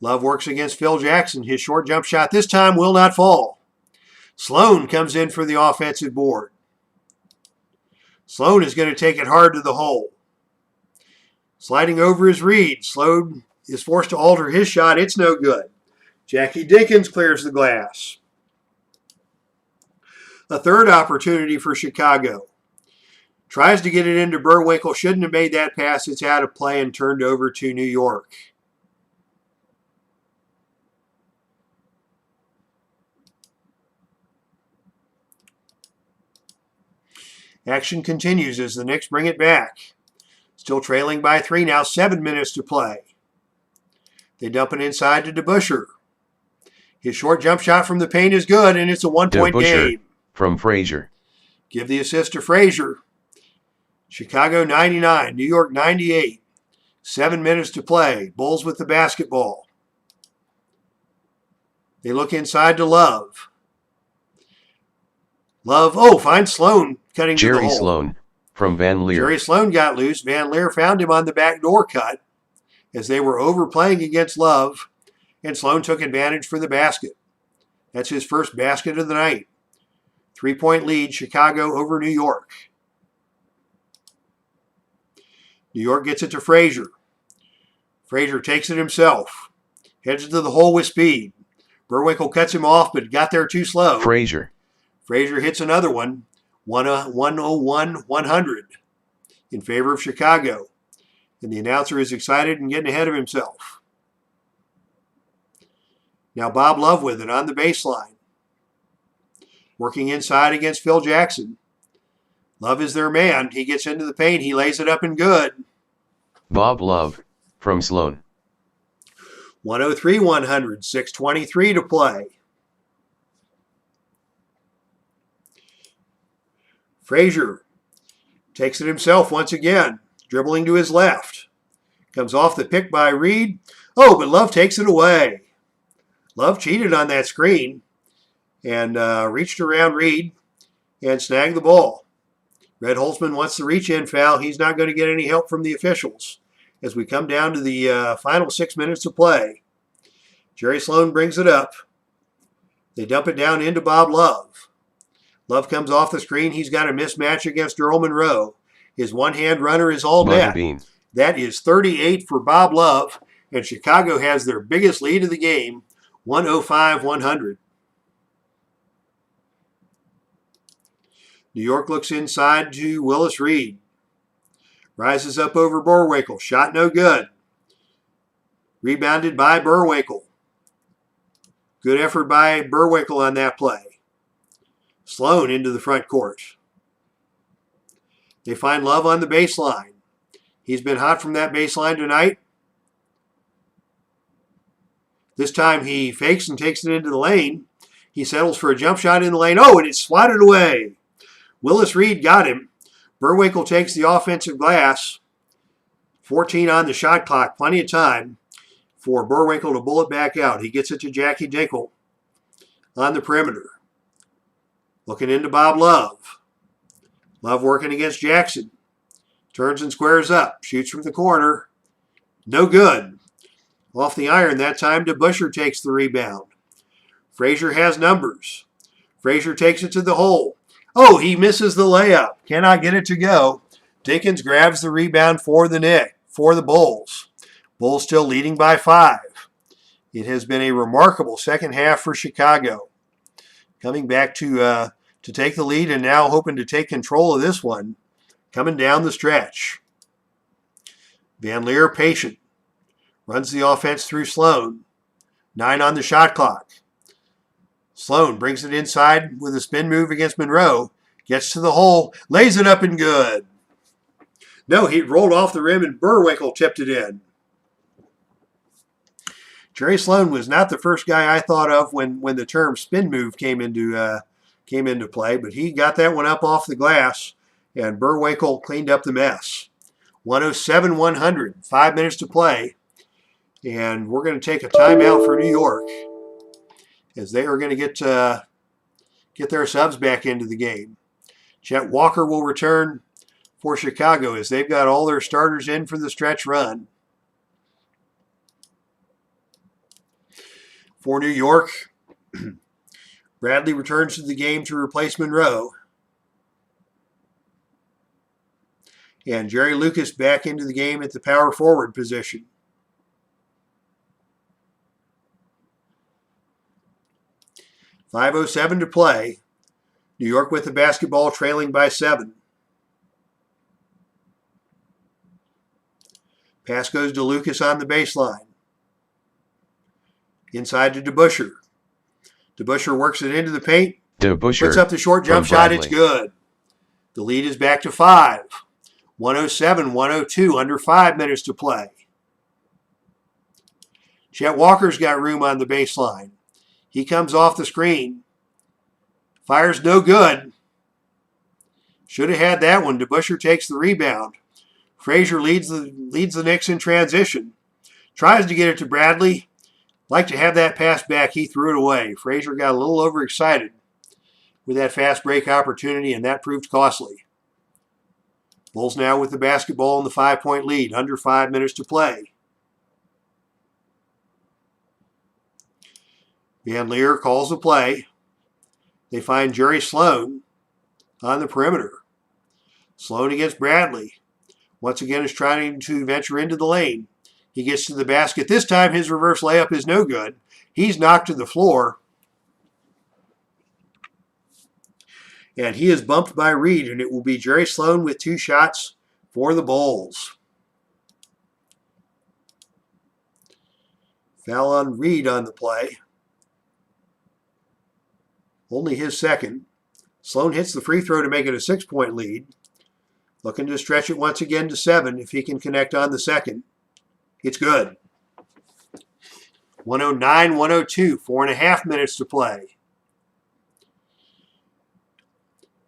Love works against Phil Jackson. His short jump shot this time will not fall. Sloan comes in for the offensive board. Sloan is going to take it hard to the hole. Sliding over is Reed. Sloan is forced to alter his shot. It's no good. Jackie Dinkins clears the glass. A 3rd opportunity for Chicago. Tries to get it into Burwinkle. Shouldn't have made that pass. It's out of play and turned over to New York. Action continues as the Knicks bring it back. Still trailing by 3 now, 7 minutes to play. They dump it inside to DeBuscher. His short jump shot from the paint is good, and it's a 1-point game. From Frazier. Give the assist to Frazier. Chicago 99, New York 98. 7 minutes to play. Bulls with the basketball. They look inside to Love. Love, finds Sloan cutting to the hole. Jerry Sloan from Van Leer. Jerry Sloan got loose. Van Leer found him on the back door cut as they were overplaying against Love, and Sloan took advantage for the basket. That's his first basket of the night. 3-point lead, Chicago over New York. New York gets it to Frazier. Frazier takes it himself. Heads to the hole with speed. Burwinkle cuts him off, but got there too slow. Frazier hits another one. 101-100 in favor of Chicago. And the announcer is excited and getting ahead of himself. Now Bob Love with it on the baseline. Working inside against Phil Jackson. Love is their man. He gets into the paint. He lays it up and good. Bob Love from Sloan. 103-100, 6:23 to play. Frazier takes it himself once again, dribbling to his left. Comes off the pick by Reed. Oh, but Love takes it away. Love cheated on that screen and reached around Reed and snagged the ball. Red Holzman wants the reach-in foul. He's not going to get any help from the officials as we come down to the final 6 minutes to play. Jerry Sloan brings it up. They dump it down into Bob Love. Love comes off the screen. He's got a mismatch against Earl Monroe. His one-hand runner is all net. That is 38 for Bob Love, and Chicago has their biggest lead of the game, 105-100. New York looks inside to Willis Reed. Rises up over Burwinkle. Shot no good. Rebounded by Burwinkle. Good effort by Burwinkle on that play. Sloan into the front court. They find Love on the baseline. He's been hot from that baseline tonight. This time he fakes and takes it into the lane. He settles for a jump shot in the lane. Oh, and it's swatted away. Willis Reed got him. Burwinkle takes the offensive glass. 14 on the shot clock. Plenty of time for Burwinkle to bullet back out. He gets it to Jackie Dinkle on the perimeter. Looking into Bob Love. Love working against Jackson. Turns and squares up. Shoots from the corner. No good. Off the iron that time. DeBuscher takes the rebound. Frazier has numbers. Frazier takes it to the hole. Oh, he misses the layup. Cannot get it to go. Dinkins grabs the rebound for the Bulls. Bulls still leading by 5. It has been a remarkable second half for Chicago. Coming back to take the lead and now hoping to take control of this one. Coming down the stretch. Van Leer patient. Runs the offense through Sloan. 9 on the shot clock. Sloan brings it inside with a spin move against Monroe. Gets to the hole. Lays it up and good. No, he rolled off the rim and Burwinkle tipped it in. Jerry Sloan was not the first guy I thought of when the term spin move came into play, but he got that one up off the glass, and Burwinkle cleaned up the mess. 107-100, 5 minutes to play, and we're going to take a timeout for New York as they are going to get their subs back into the game. Chet Walker will return for Chicago as they've got all their starters in for the stretch run. For New York, Bradley returns to the game to replace Monroe. And Jerry Lucas back into the game at the power forward position. .5:07 to play. New York with the basketball, trailing by 7. Pass goes to Lucas on the baseline. Inside to DeBuscher. DeBuscher works it into the paint. DeBuscher puts up the short jump shot. It's good. The lead is back to 5. 107-102, under 5 minutes to play. Chet Walker's got room on the baseline. He comes off the screen. Fires no good. Should have had that one. DeBuscher takes the rebound. Frazier leads the Knicks in transition. Tries to get it to Bradley. Like to have that pass back. He threw it away. Frazier got a little overexcited with that fast break opportunity, and that proved costly. Bulls now with the basketball in the 5-point lead. Under 5 minutes to play. Van Leer calls the play. They find Jerry Sloan on the perimeter. Sloan against Bradley. Once again is trying to venture into the lane. He gets to the basket. This time his reverse layup is no good. He's knocked to the floor. And he is bumped by Reed, and it will be Jerry Sloan with 2 shots for the Bulls. Foul on Reed on the play. Only his second. Sloan hits the free throw to make it a 6-point lead. Looking to stretch it once again to 7 if he can connect on the second. It's good. 109-102, 4.5 minutes to play.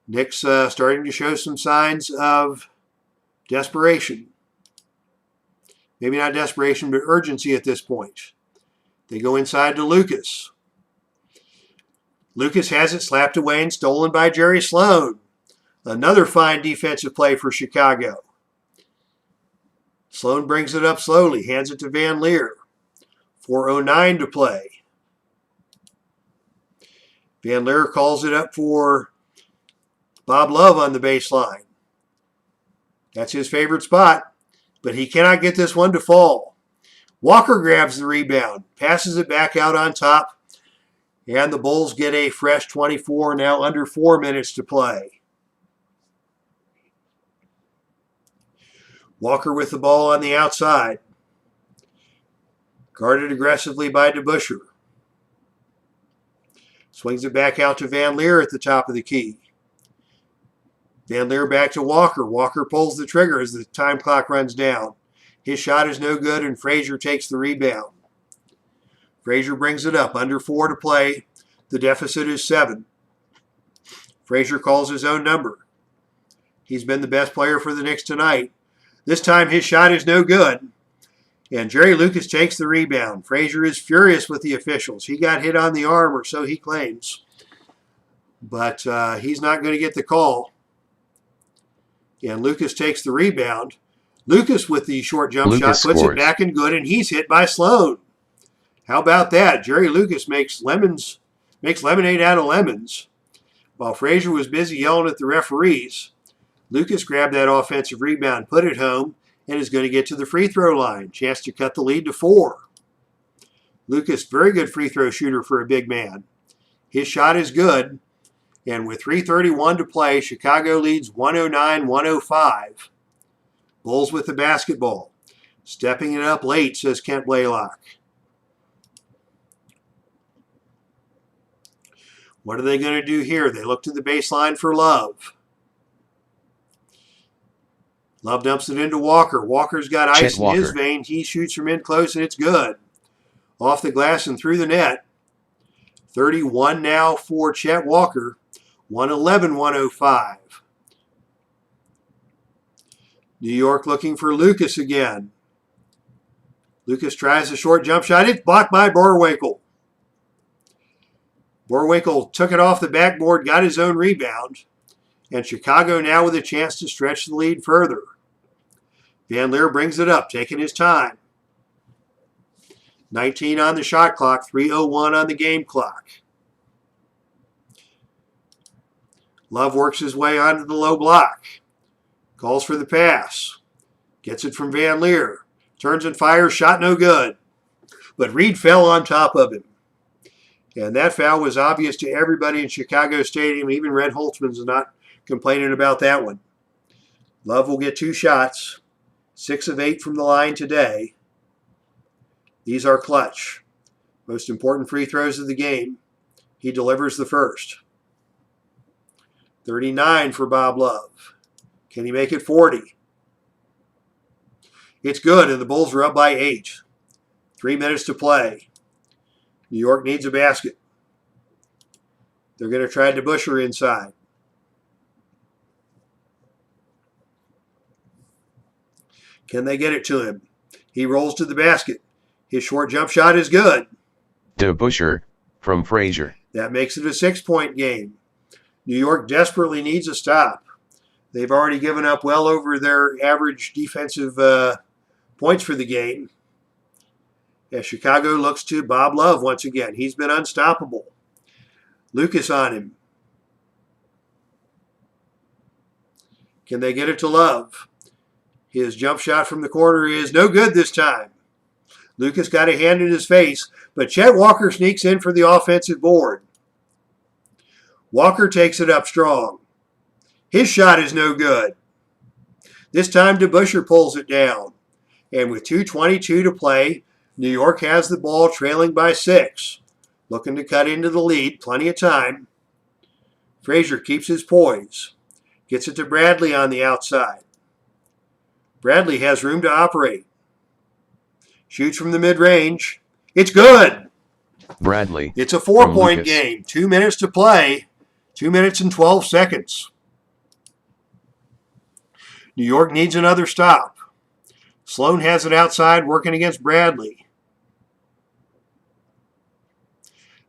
Knicks starting to show some signs of desperation. Maybe not desperation, but urgency at this point. They go inside to Lucas. Lucas has it slapped away and stolen by Jerry Sloan. Another fine defensive play for Chicago. Sloan brings it up slowly, hands it to Van Leer. 4:09 to play. Van Leer calls it up for Bob Love on the baseline. That's his favorite spot, but he cannot get this one to fall. Walker grabs the rebound, passes it back out on top, and the Bulls get a fresh 24, now under 4 minutes to play. Walker with the ball on the outside. Guarded aggressively by DeBusschere. Swings it back out to Van Leer at the top of the key. Van Leer back to Walker. Walker pulls the trigger as the time clock runs down. His shot is no good, and Frazier takes the rebound. Frazier brings it up. Under 4 to play. The deficit is 7. Frazier calls his own number. He's been the best player for the Knicks tonight. This time his shot is no good. And Jerry Lucas takes the rebound. Frazier is furious with the officials. He got hit on the arm, or so he claims. But he's not going to get the call. And Lucas takes the rebound. Lucas with the short jump shot puts it back in good, and he's hit by Sloan. How about that? Jerry Lucas makes lemonade out of lemons. While Frazier was busy yelling at the referees, Lucas grabbed that offensive rebound, put it home, and is going to get to the free throw line. Chance to cut the lead to 4. Lucas, very good free throw shooter for a big man. His shot is good. And with 3:31 to play, Chicago leads 109-105. Bulls with the basketball. Stepping it up late, says Kent Blaylock. What are they going to do here? They look to the baseline for Love. Love dumps it into Walker. Walker's got ice in his vein. He shoots from in close, and it's good. Off the glass and through the net. 31 now for Chet Walker. 111-105. New York looking for Lucas again. Lucas tries a short jump shot. It's blocked by Boerwinkle. Boerwinkle took it off the backboard, got his own rebound. And Chicago now with a chance to stretch the lead further. Van Leer brings it up, taking his time. 19 on the shot clock, 3:01 on the game clock. Love works his way onto the low block. Calls for the pass. Gets it from Van Leer. Turns and fires, shot no good. But Reed fell on top of him. And that foul was obvious to everybody in Chicago Stadium. Even Red Holtzman's not complaining about that one. Love will get 2 shots. 6 of 8 from the line today. These are clutch. Most important free throws of the game. He delivers the first. 39 for Bob Love. Can he make it 40? It's good, and the Bulls are up by 8. 3 minutes to play. New York needs a basket. They're going to try DeBusschere inside. Can they get it to him? He rolls to the basket. His short jump shot is good. DeBusschere from Frazier. That makes it a 6-point game. New York desperately needs a stop. They've already given up well over their average defensive points for the game. As Chicago looks to Bob Love once again. He's been unstoppable. Lucas on him. Can they get it to Love? His jump shot from the corner is no good this time. Lucas got a hand in his face, but Chet Walker sneaks in for the offensive board. Walker takes it up strong. His shot is no good. This time DeBusschere pulls it down. And with 2:22 to play, New York has the ball trailing by 6. Looking to cut into the lead, plenty of time. Frazier keeps his poise. Gets it to Bradley on the outside. Bradley has room to operate. Shoots from the mid-range. It's good. Bradley. It's a 4-point game. 2 minutes to play. 2 minutes and 12 seconds. New York needs another stop. Sloan has it outside working against Bradley.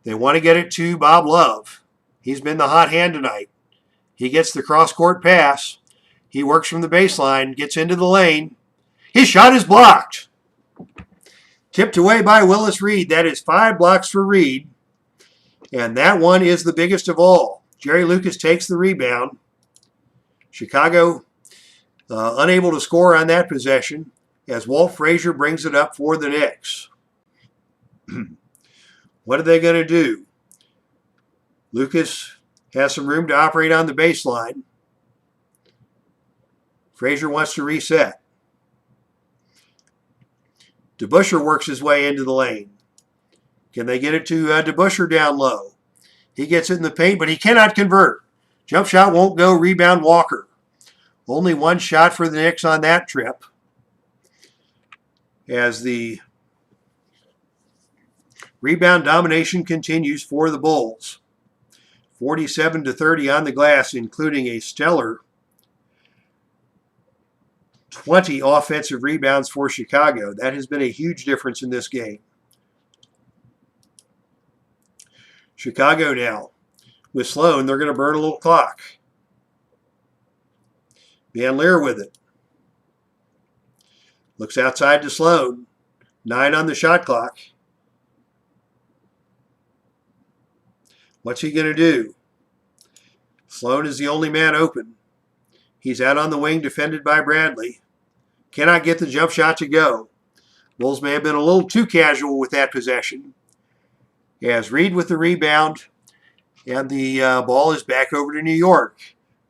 They want to get it to Bob Love. He's been the hot hand tonight. He gets the cross-court pass. He works from the baseline, gets into the lane. His shot is blocked. Tipped away by Willis Reed. That is 5 blocks for Reed. And that one is the biggest of all. Jerry Lucas takes the rebound. Chicago unable to score on that possession as Walt Frazier brings it up for the Knicks. What are they going to do? Lucas has some room to operate on the baseline. Frazier wants to reset. DeBusschere works his way into the lane. Can they get it to DeBusschere down low? He gets it in the paint, but he cannot convert. Jump shot won't go. Rebound Walker. Only one shot for the Knicks on that trip. As the rebound domination continues for the Bulls. 47-30 on the glass, including a stellar 20 offensive rebounds for Chicago. That has been a huge difference in this game. Chicago now. With Sloan, they're going to burn a little clock. Van Leer with it. Looks outside to Sloan. 9 on the shot clock. What's he going to do? Sloan is the only man open. He's out on the wing, defended by Bradley. Cannot get the jump shot to go. Bulls may have been a little too casual with that possession. As Reed with the rebound, and the ball is back over to New York.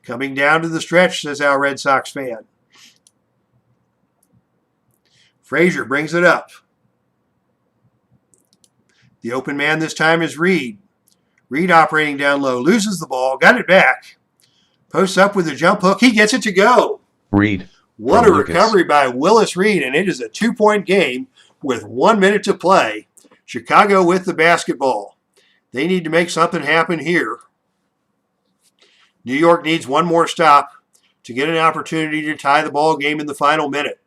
Coming down to the stretch, says our Red Sox fan. Frazier brings it up. The open man this time is Reed. Reed operating down low, loses the ball, got it back. Posts up with a jump hook. He gets it to go. Reed. What a recovery by Willis Reed, and it is a 2-point game with 1 minute to play. Chicago with the basketball. They need to make something happen here. New York needs one more stop to get an opportunity to tie the ball game in the final minute.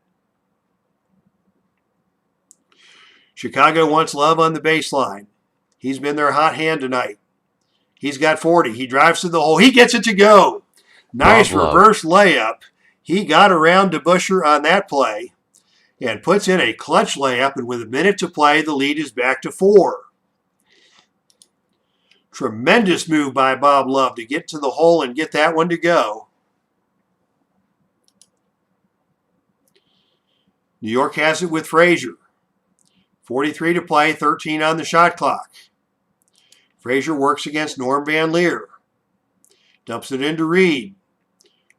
Chicago wants Love on the baseline. He's been their hot hand tonight. He's got 40. He drives to the hole. He gets it to go. Nice reverse layup. He got around DeBusschere on that play and puts in a clutch layup, and with a minute to play, the lead is back to 4. Tremendous move by Bob Love to get to the hole and get that one to go. New York has it with Frazier. 43 to play, 13 on the shot clock. Frazier works against Norm Van Leer. Dumps it into Reed.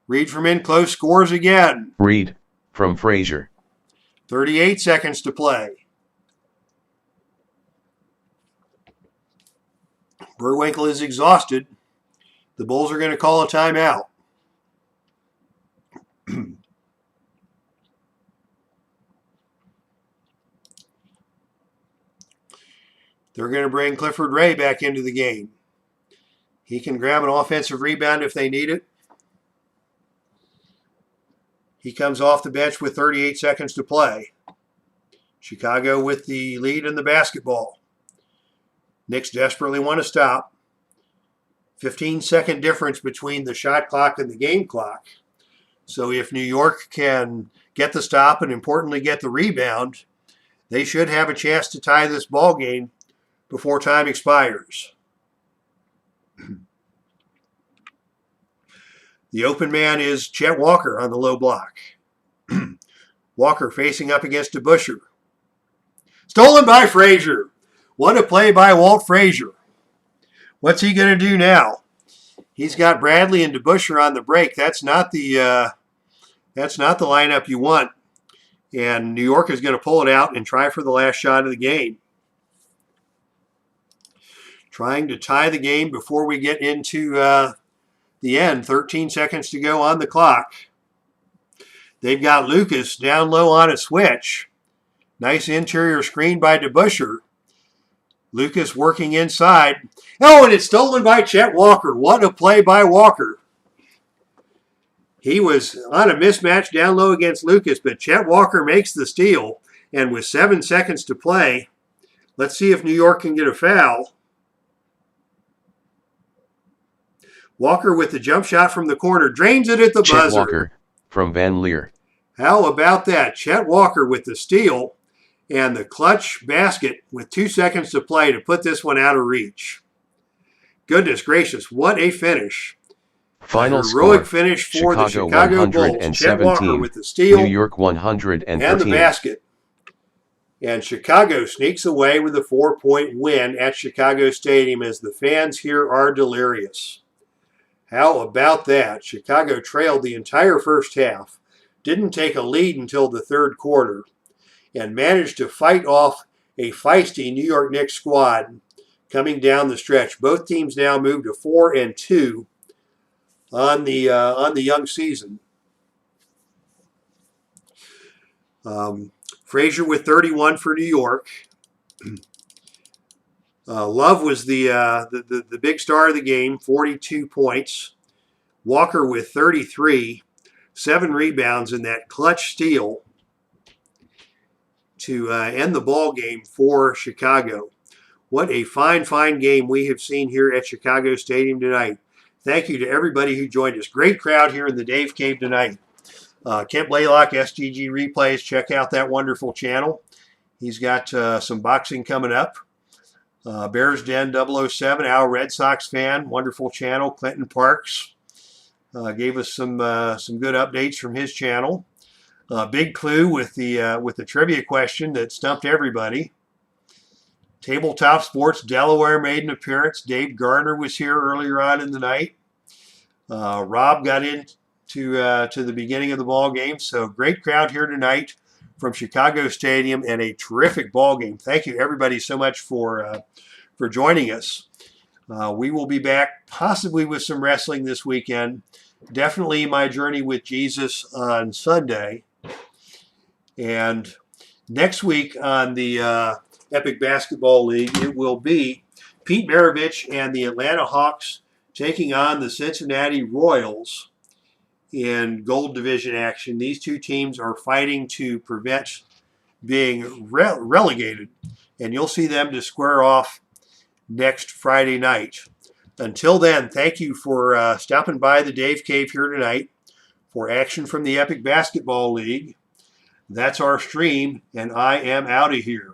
Reed from in close scores again. Reed from Frazier. 38 seconds to play. Burwinkle is exhausted. The Bulls are going to call a timeout. They're going to bring Clifford Ray back into the game. He can grab an offensive rebound if they need it. He comes off the bench with 38 seconds to play. Chicago with the lead in the basketball. Knicks desperately want to stop. 15-second difference between the shot clock and the game clock. So if New York can get the stop and importantly get the rebound, they should have a chance to tie this ball game before time expires. The open man is Chet Walker on the low block. Walker facing up against DeBusschere. Stolen by Frazier. What a play by Walt Frazier. What's he going to do now? He's got Bradley and DeBusschere on the break. That's not the lineup you want. And New York is going to pull it out and try for the last shot of the game. Trying to tie the game before we get into the end. 13 seconds to go on the clock. They've got Lucas down low on a switch. Nice interior screen by DeBusschere. Lucas working inside. Oh, and it's stolen by Chet Walker. What a play by Walker. He was on a mismatch down low against Lucas, but Chet Walker makes the steal. And with 7 seconds to play, let's see if New York can get a foul. Walker with the jump shot from the corner. Drains it at the buzzer. Chet Walker from Van Leer. How about that? Chet Walker with the steal and the clutch basket with 2 seconds to play to put this one out of reach. Goodness gracious, what a finish. Final heroic score, finish for Chicago the Chicago Bulls. Chet Walker with the steal, New York 113, and the basket. And Chicago sneaks away with a 4-point win at Chicago Stadium as the fans here are delirious. How about that? Chicago trailed the entire first half, didn't take a lead until the third quarter, and managed to fight off a feisty New York Knicks squad coming down the stretch. Both teams now move to 4-2 on the young season. Frazier with 31 for New York. Love was the big star of the game, 42 points. Walker with 33, 7 rebounds in that clutch steal to end the ball game for Chicago. What a fine, fine game we have seen here at Chicago Stadium tonight. Thank you to everybody who joined us. Great crowd here in the Dave Cave tonight. Kent Blaylock, SGG Replays. Check out that wonderful channel. He's got some boxing coming up. Bears Den 007, Al Red Sox fan. Wonderful channel. Clinton Parks gave us some good updates from his channel. Big Clue with the trivia question that stumped everybody. Tabletop Sports Delaware made an appearance. Dave Gardner was here earlier on in the night. Rob got in to the beginning of the ball game. So great crowd here tonight from Chicago Stadium and a terrific ball game. Thank you everybody so much for joining us. We will be back possibly with some wrestling this weekend. Definitely my journey with Jesus on Sunday. And next week on the Epic Basketball League, it will be Pete Maravich and the Atlanta Hawks taking on the Cincinnati Royals in Gold Division action. These two teams are fighting to prevent being relegated, and you'll see them to square off next Friday night. Until then, thank you for stopping by the Dave Cave here tonight for action from the Epic Basketball League. That's our stream, and I am out of here.